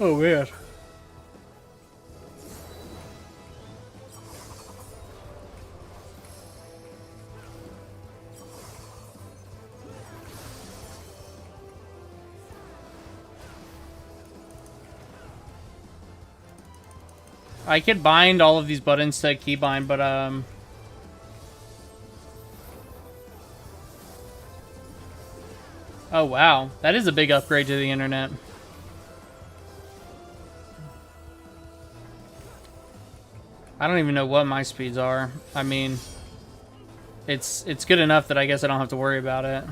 Oh, man. I could bind all of these buttons to keybind, but, oh, wow. That is a big upgrade to the internet. I don't even know what my speeds are. I mean, it's good enough that I guess I don't have to worry about it.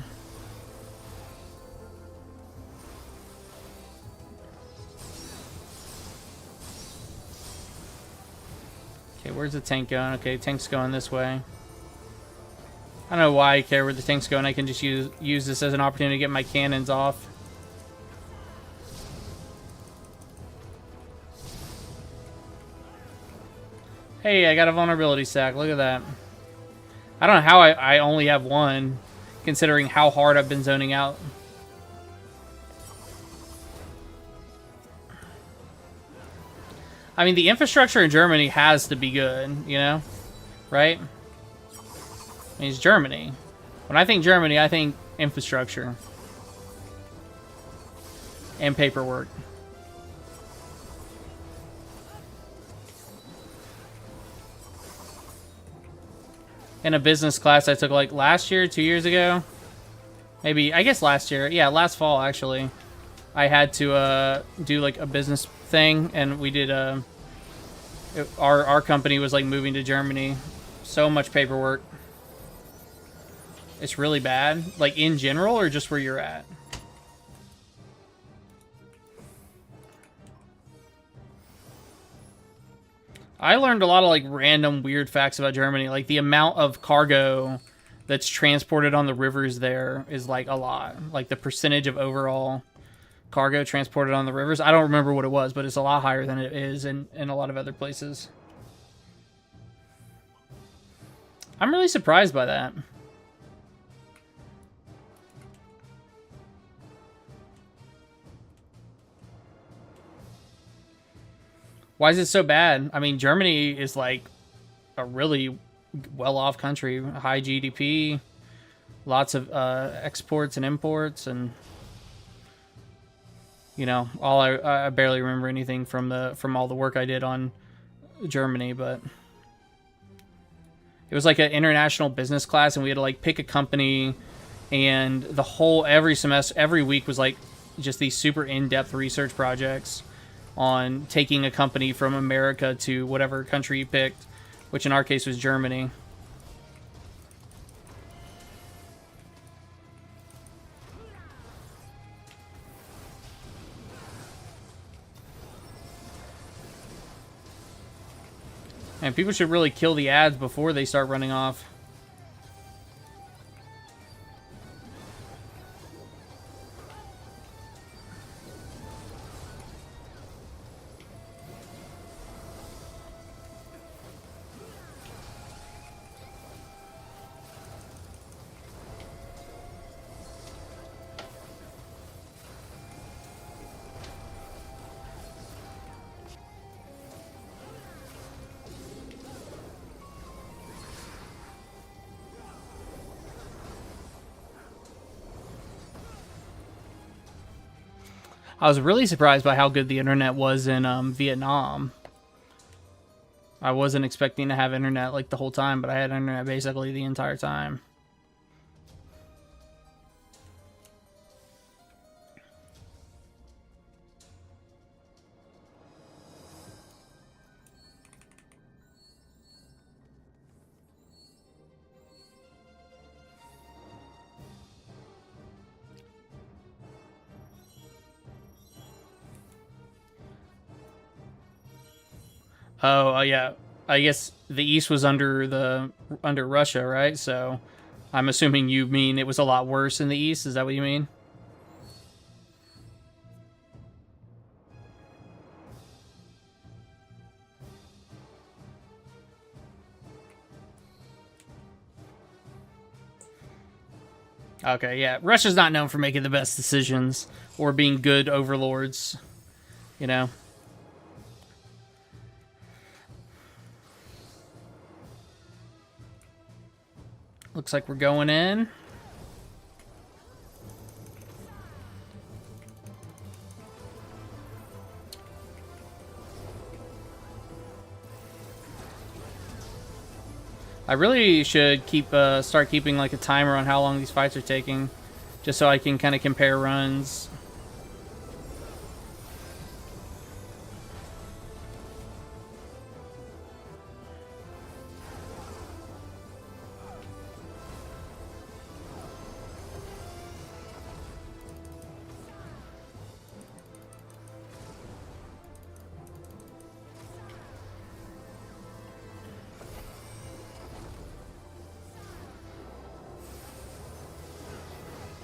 Okay, where's the tank going? Okay, tank's going this way. I don't know why I care where the tank's going. I can just use this as an opportunity to get my cannons off. Hey, I got a vulnerability stack. Look at that. I don't know how I only have one, considering how hard I've been zoning out. I mean, the infrastructure in Germany has to be good, you know? Right? I mean, it's Germany. When I think Germany, I think infrastructure. And paperwork. In a business class I took like last year, 2 years ago. Maybe, I guess last year. Yeah, last fall, actually. I had to do like a business thing, and we did our company was like moving to Germany. So much paperwork. It's really bad. Like in general, or just where you're at? I learned a lot of like random weird facts about Germany. Like the amount of cargo that's transported on the rivers there is like a lot. Like the percentage of overall cargo transported on the rivers. I don't remember what it was, but it's a lot higher than it is in a lot of other places. I'm really surprised by that. Why is it so bad? I mean, Germany is like a really well-off country, high GDP, lots of exports and imports, and you know, I barely remember anything from all the work I did on Germany, but it was like an international business class, and we had to like pick a company, and the whole every week was like just these super in-depth research projects on taking a company from America to whatever country you picked, which in our case was Germany. And people should really kill the ads before they start running off. I was really surprised by how good the internet was in Vietnam. I wasn't expecting to have internet like the whole time, but I had internet basically the entire time. Oh, yeah. I guess the East was under Russia, right? So I'm assuming you mean it was a lot worse in the East. Is that what you mean? Okay, yeah. Russia's not known for making the best decisions or being good overlords. you know. Looks like we're going in. I really should start keeping like a timer on how long these fights are taking, just so I can kind of compare runs.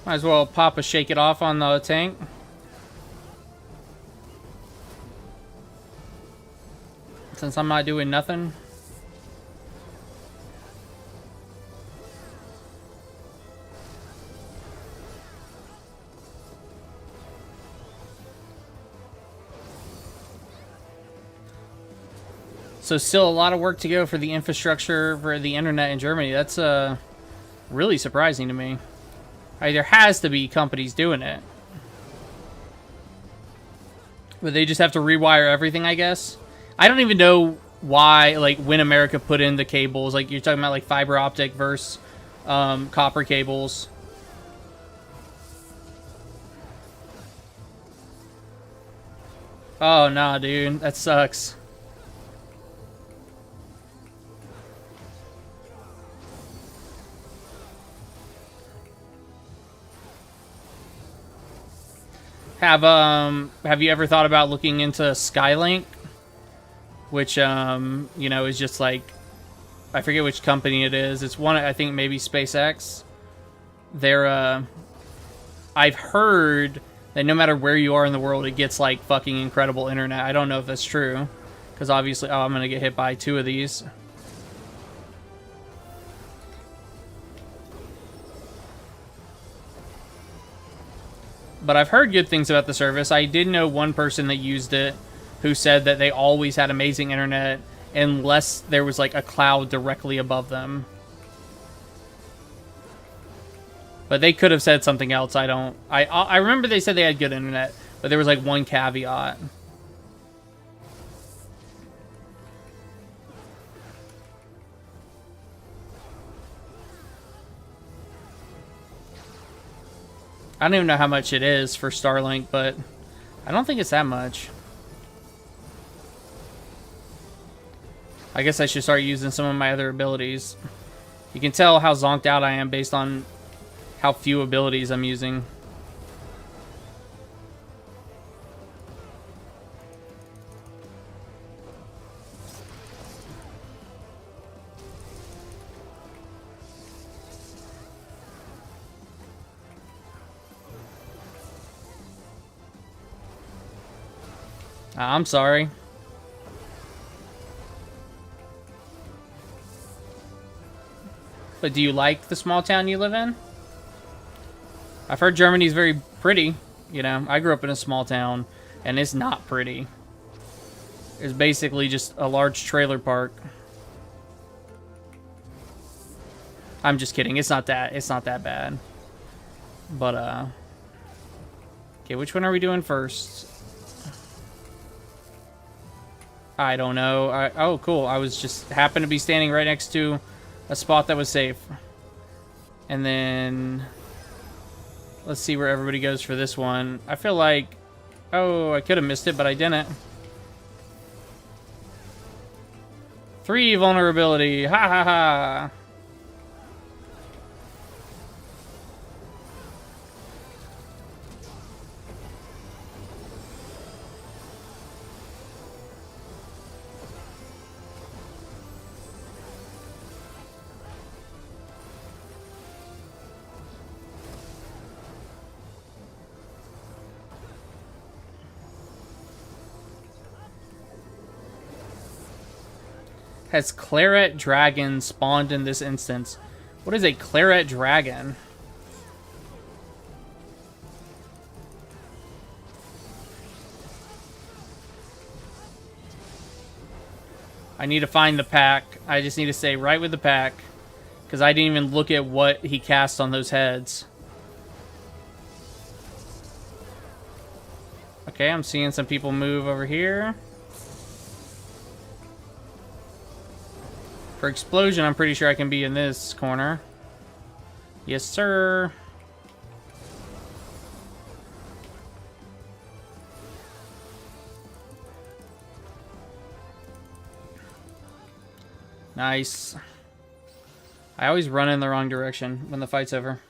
Might as well pop a shake it off on the tank. Since I'm not doing nothing. So still a lot of work to go for the infrastructure for the internet in Germany. That's really surprising to me. There has to be companies doing it. But they just have to rewire everything, I guess. I don't even know why, like, when America put in the cables. Like, you're talking about, like, fiber optic versus copper cables. Oh, nah, dude. That sucks. Have you ever thought about looking into Skylink, which you know, is just like, I forget which company it is. It's one, I think maybe SpaceX. They're I've heard that no matter where you are in the world, it gets like fucking incredible internet. I don't know if that's true, because obviously, oh, I'm gonna get hit by 2 of these. But I've heard good things about the service. I did know one person that used it who said that they always had amazing internet unless there was like a cloud directly above them. But they could have said something else. I remember they said they had good internet, but there was like one caveat. I don't even know how much it is for Starlink, but I don't think it's that much. I guess I should start using some of my other abilities. You can tell how zonked out I am based on how few abilities I'm using. I'm sorry. But do you like the small town you live in? I've heard Germany's very pretty. You know, I grew up in a small town, and it's not pretty. It's basically just a large trailer park. I'm just kidding. It's not that bad. But, okay, which one are we doing first? I don't know. Oh, cool. I was just happened to be standing right next to a spot that was safe. And then let's see where everybody goes for this one. I feel like, oh, I could have missed it, but I didn't. 3 vulnerability. Ha ha ha. Has Claret Dragon spawned in this instance? What is a Claret Dragon? I need to find the pack. I just need to stay right with the pack. Because I didn't even look at what he cast on those heads. Okay, I'm seeing some people move over here. For explosion, I'm pretty sure I can be in this corner. Yes, sir. Nice. I always run in the wrong direction when the fight's over.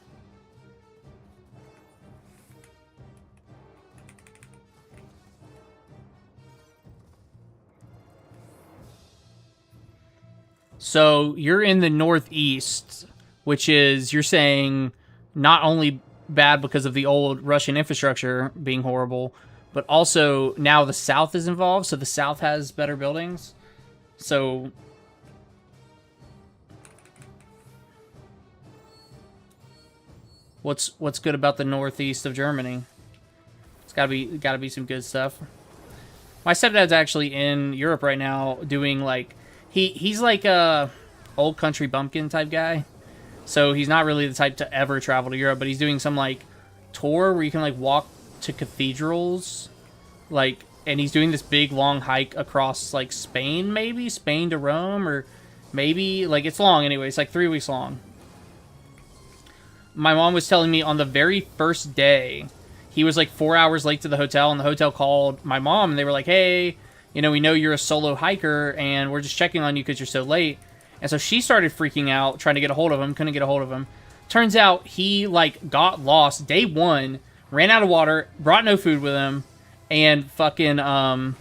So you're in the northeast, which is, you're saying, not only bad because of the old Russian infrastructure being horrible, but also now the south is involved, so the south has better buildings. So what's good about the northeast of Germany? It's gotta be some good stuff. My stepdad's actually in Europe right now doing like he's like a old country bumpkin type guy. So he's not really the type to ever travel to Europe, but he's doing some like tour where you can like walk to cathedrals, like, and he's doing this big long hike across like Spain, maybe Spain to Rome, or maybe like it's long anyway. It's like 3 weeks long. My mom was telling me on the very first day, he was like 4 hours late to the hotel, and the hotel called my mom, and they were like, "Hey, you know, we know you're a solo hiker, and we're just checking on you because you're so late." And so she started freaking out, trying to get a hold of him, couldn't get a hold of him. Turns out he, like, got lost day one, ran out of water, brought no food with him, and fucking, and,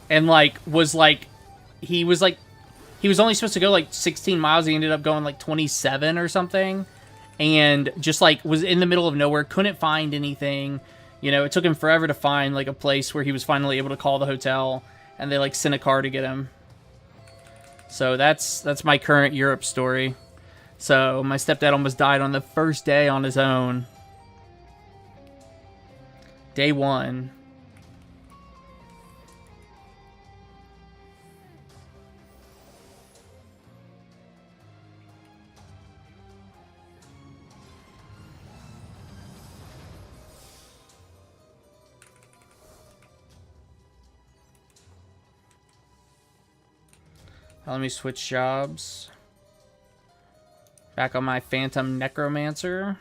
like, he was only supposed to go, like, 16 miles. He ended up going, like, 27 or something. And just, like, was in the middle of nowhere, couldn't find anything. You know, it took him forever to find, like, a place where he was finally able to call the hotel. And they, like, sent a car to get him. So that's my current Europe story. So my stepdad almost died on the first day on his own. Day one. Let me switch jobs. Back on my Phantom Necromancer.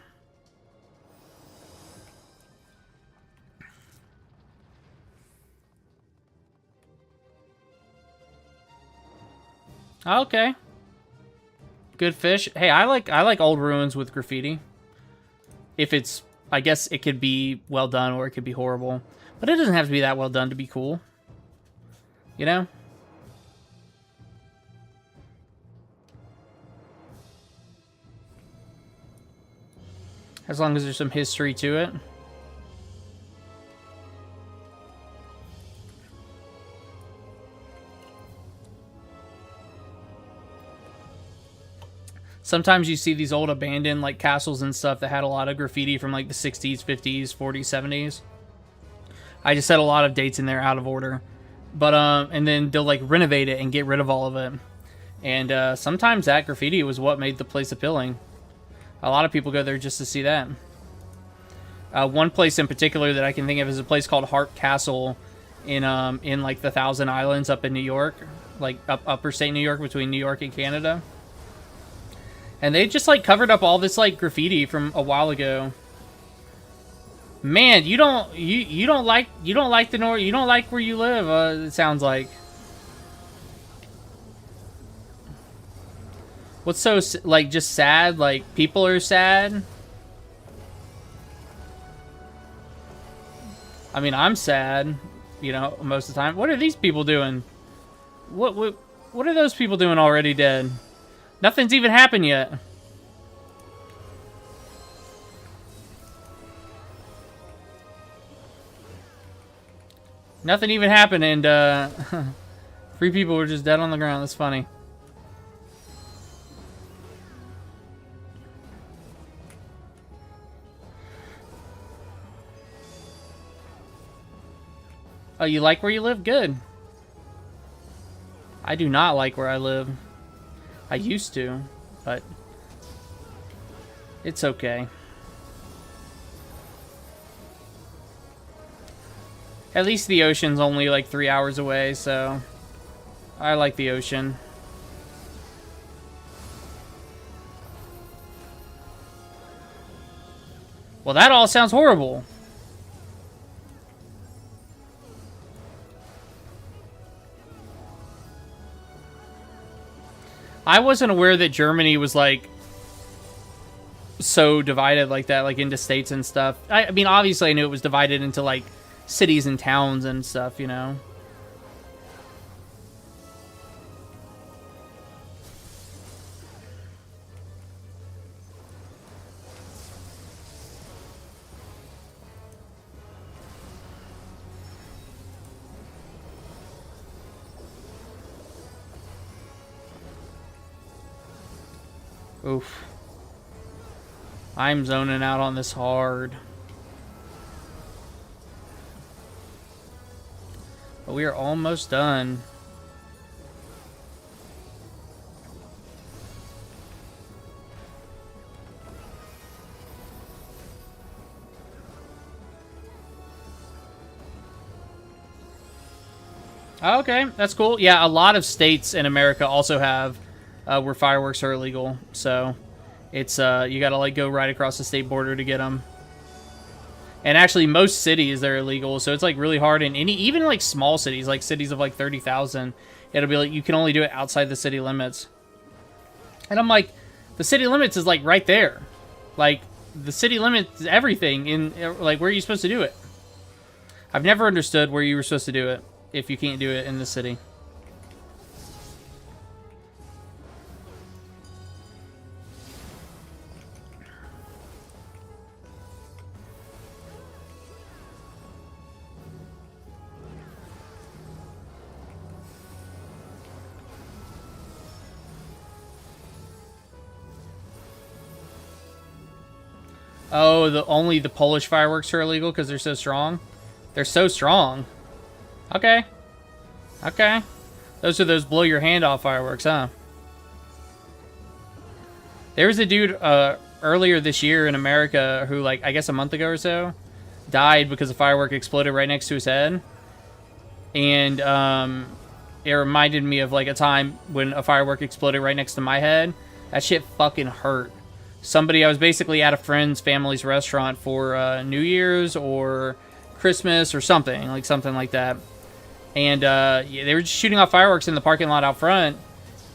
Okay. Good fish. Hey, I like old ruins with graffiti. If it's, I guess it could be well done or it could be horrible. But it doesn't have to be that well done to be cool. You know? As long as there's some history to it. Sometimes you see these old abandoned like castles and stuff that had a lot of graffiti from like the 60s, 50s, 40s, 70s. I just set a lot of dates in there out of order. But and then they'll like renovate it and get rid of all of it. And sometimes that graffiti was what made the place appealing. A lot of people go there just to see that. One place in particular that I can think of is a place called Hart Castle in like the Thousand Islands up in New York, like upper state New York, between New York and Canada. And they just like covered up all this like graffiti from a while ago. Man, you don't like the north, you don't like where you live. It sounds like. What's so, like, just sad? Like, people are sad? I mean, I'm sad, you know, most of the time. What are these people doing? What are those people doing already dead? Nothing's even happened yet. Nothing even happened, and, 3 people were just dead on the ground. That's funny. Oh, you like where you live? Good. I do not like where I live. I used to, but it's okay. At least the ocean's only like 3 hours away, so I like the ocean. Well, that all sounds horrible. I wasn't aware that Germany was, like, so divided like that, like, into states and stuff. I mean, obviously I knew it was divided into, like, cities and towns and stuff, you know? Oof. I'm zoning out on this hard. But we are almost done. Okay, that's cool. Yeah, a lot of states in America also have where fireworks are illegal. So it's you gotta like go right across the state border to get them. And actually, most cities they're illegal, so it's like really hard. In any, even like small cities, like cities of like 30,000, it'll be like you can only do it outside the city limits. And I'm like, the city limits is like right there, like the city limits is everything in like where are you supposed to do it? I've never understood where you were supposed to do it if you can't do it in the city. Oh, only the Polish fireworks are illegal because they're so strong? They're so strong. Okay. Okay. Those are those blow your hand off fireworks, huh? There was a dude earlier this year in America who, like, I guess a month ago or so, died because a firework exploded right next to his head. And it reminded me of, like, a time when a firework exploded right next to my head. That shit fucking hurt. I was basically at a friend's family's restaurant for New Year's or Christmas or something like that. And yeah, they were just shooting off fireworks in the parking lot out front.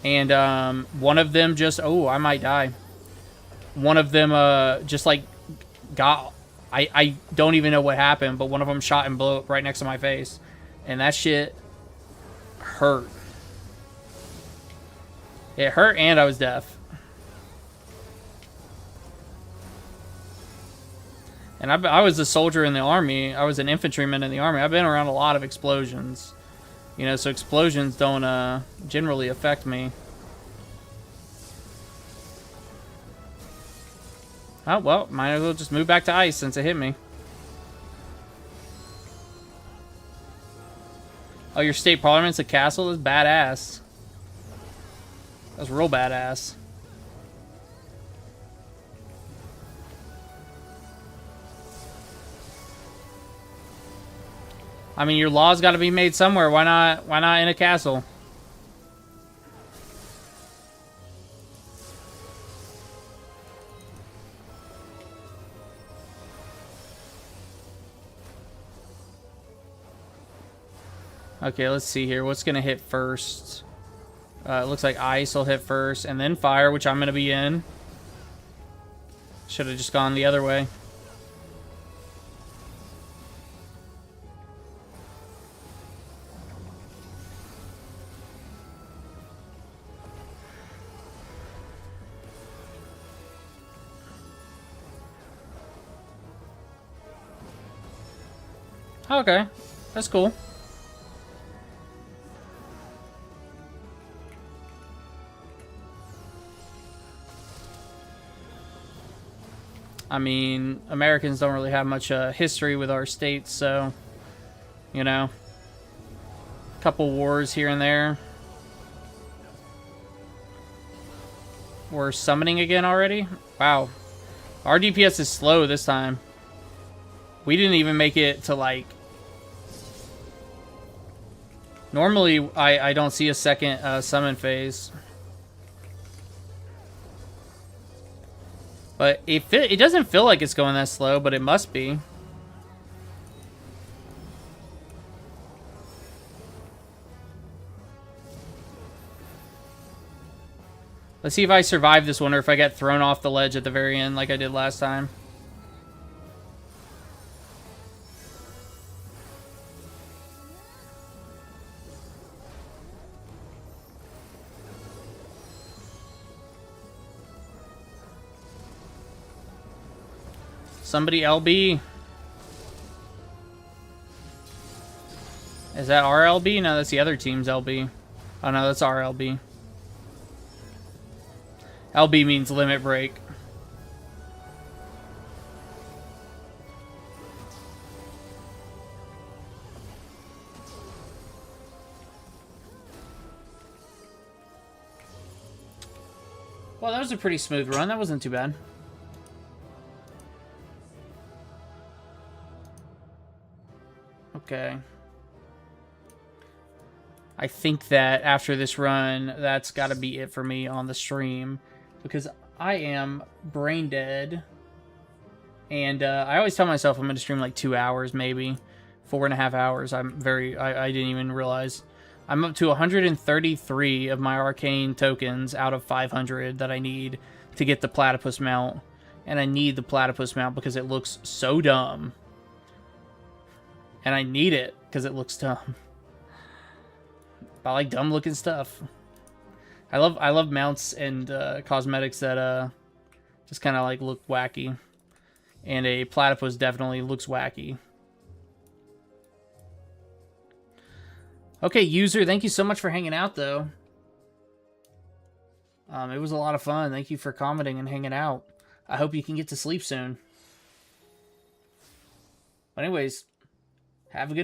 And one of them just, oh, I might die. One of them just like got, I don't even know what happened, but one of them shot and blew up right next to my face. And that shit hurt. It hurt and I was deaf. And I was a soldier in the army. I was an infantryman in the army. I've been around a lot of explosions. You know, so explosions don't generally affect me. Oh, well, might as well just move back to ice since it hit me. Oh, your state parliament's a castle? That's badass. That's real badass. I mean, your laws got to be made somewhere. Why not? Why not in a castle? Okay, let's see here. What's gonna hit first? It looks like ice will hit first, and then fire, which I'm gonna be in. Should have just gone the other way. Okay, that's cool. I mean, Americans don't really have much history with our states, so, you know, a couple wars here and there. We're summoning again already? Wow. Our DPS is slow this time. We didn't even make it to, like... Normally, I don't see a second summon phase. But it doesn't feel like it's going that slow, but it must be. Let's see if I survive this one or if I get thrown off the ledge at the very end like I did last time. Somebody LB. Is that our LB? No, that's the other team's LB. Oh no, that's our LB. LB means limit break. Well, that was a pretty smooth run. That wasn't too bad. Okay. I think that after this run, that's got to be it for me on the stream. Because I am brain dead. And I always tell myself I'm going to stream like 2 hours, maybe. 4.5 hours. I didn't even realize. I'm up to 133 of my arcane tokens out of 500 that I need to get the Platypus mount. And I need the Platypus mount because it looks so dumb. And I need it because it looks dumb. I like dumb looking stuff. I love mounts and cosmetics that just kind of like look wacky. And a platypus definitely looks wacky. Okay, user, thank you so much for hanging out though. It was a lot of fun. Thank you for commenting and hanging out. I hope you can get to sleep soon. But anyways, have a good night.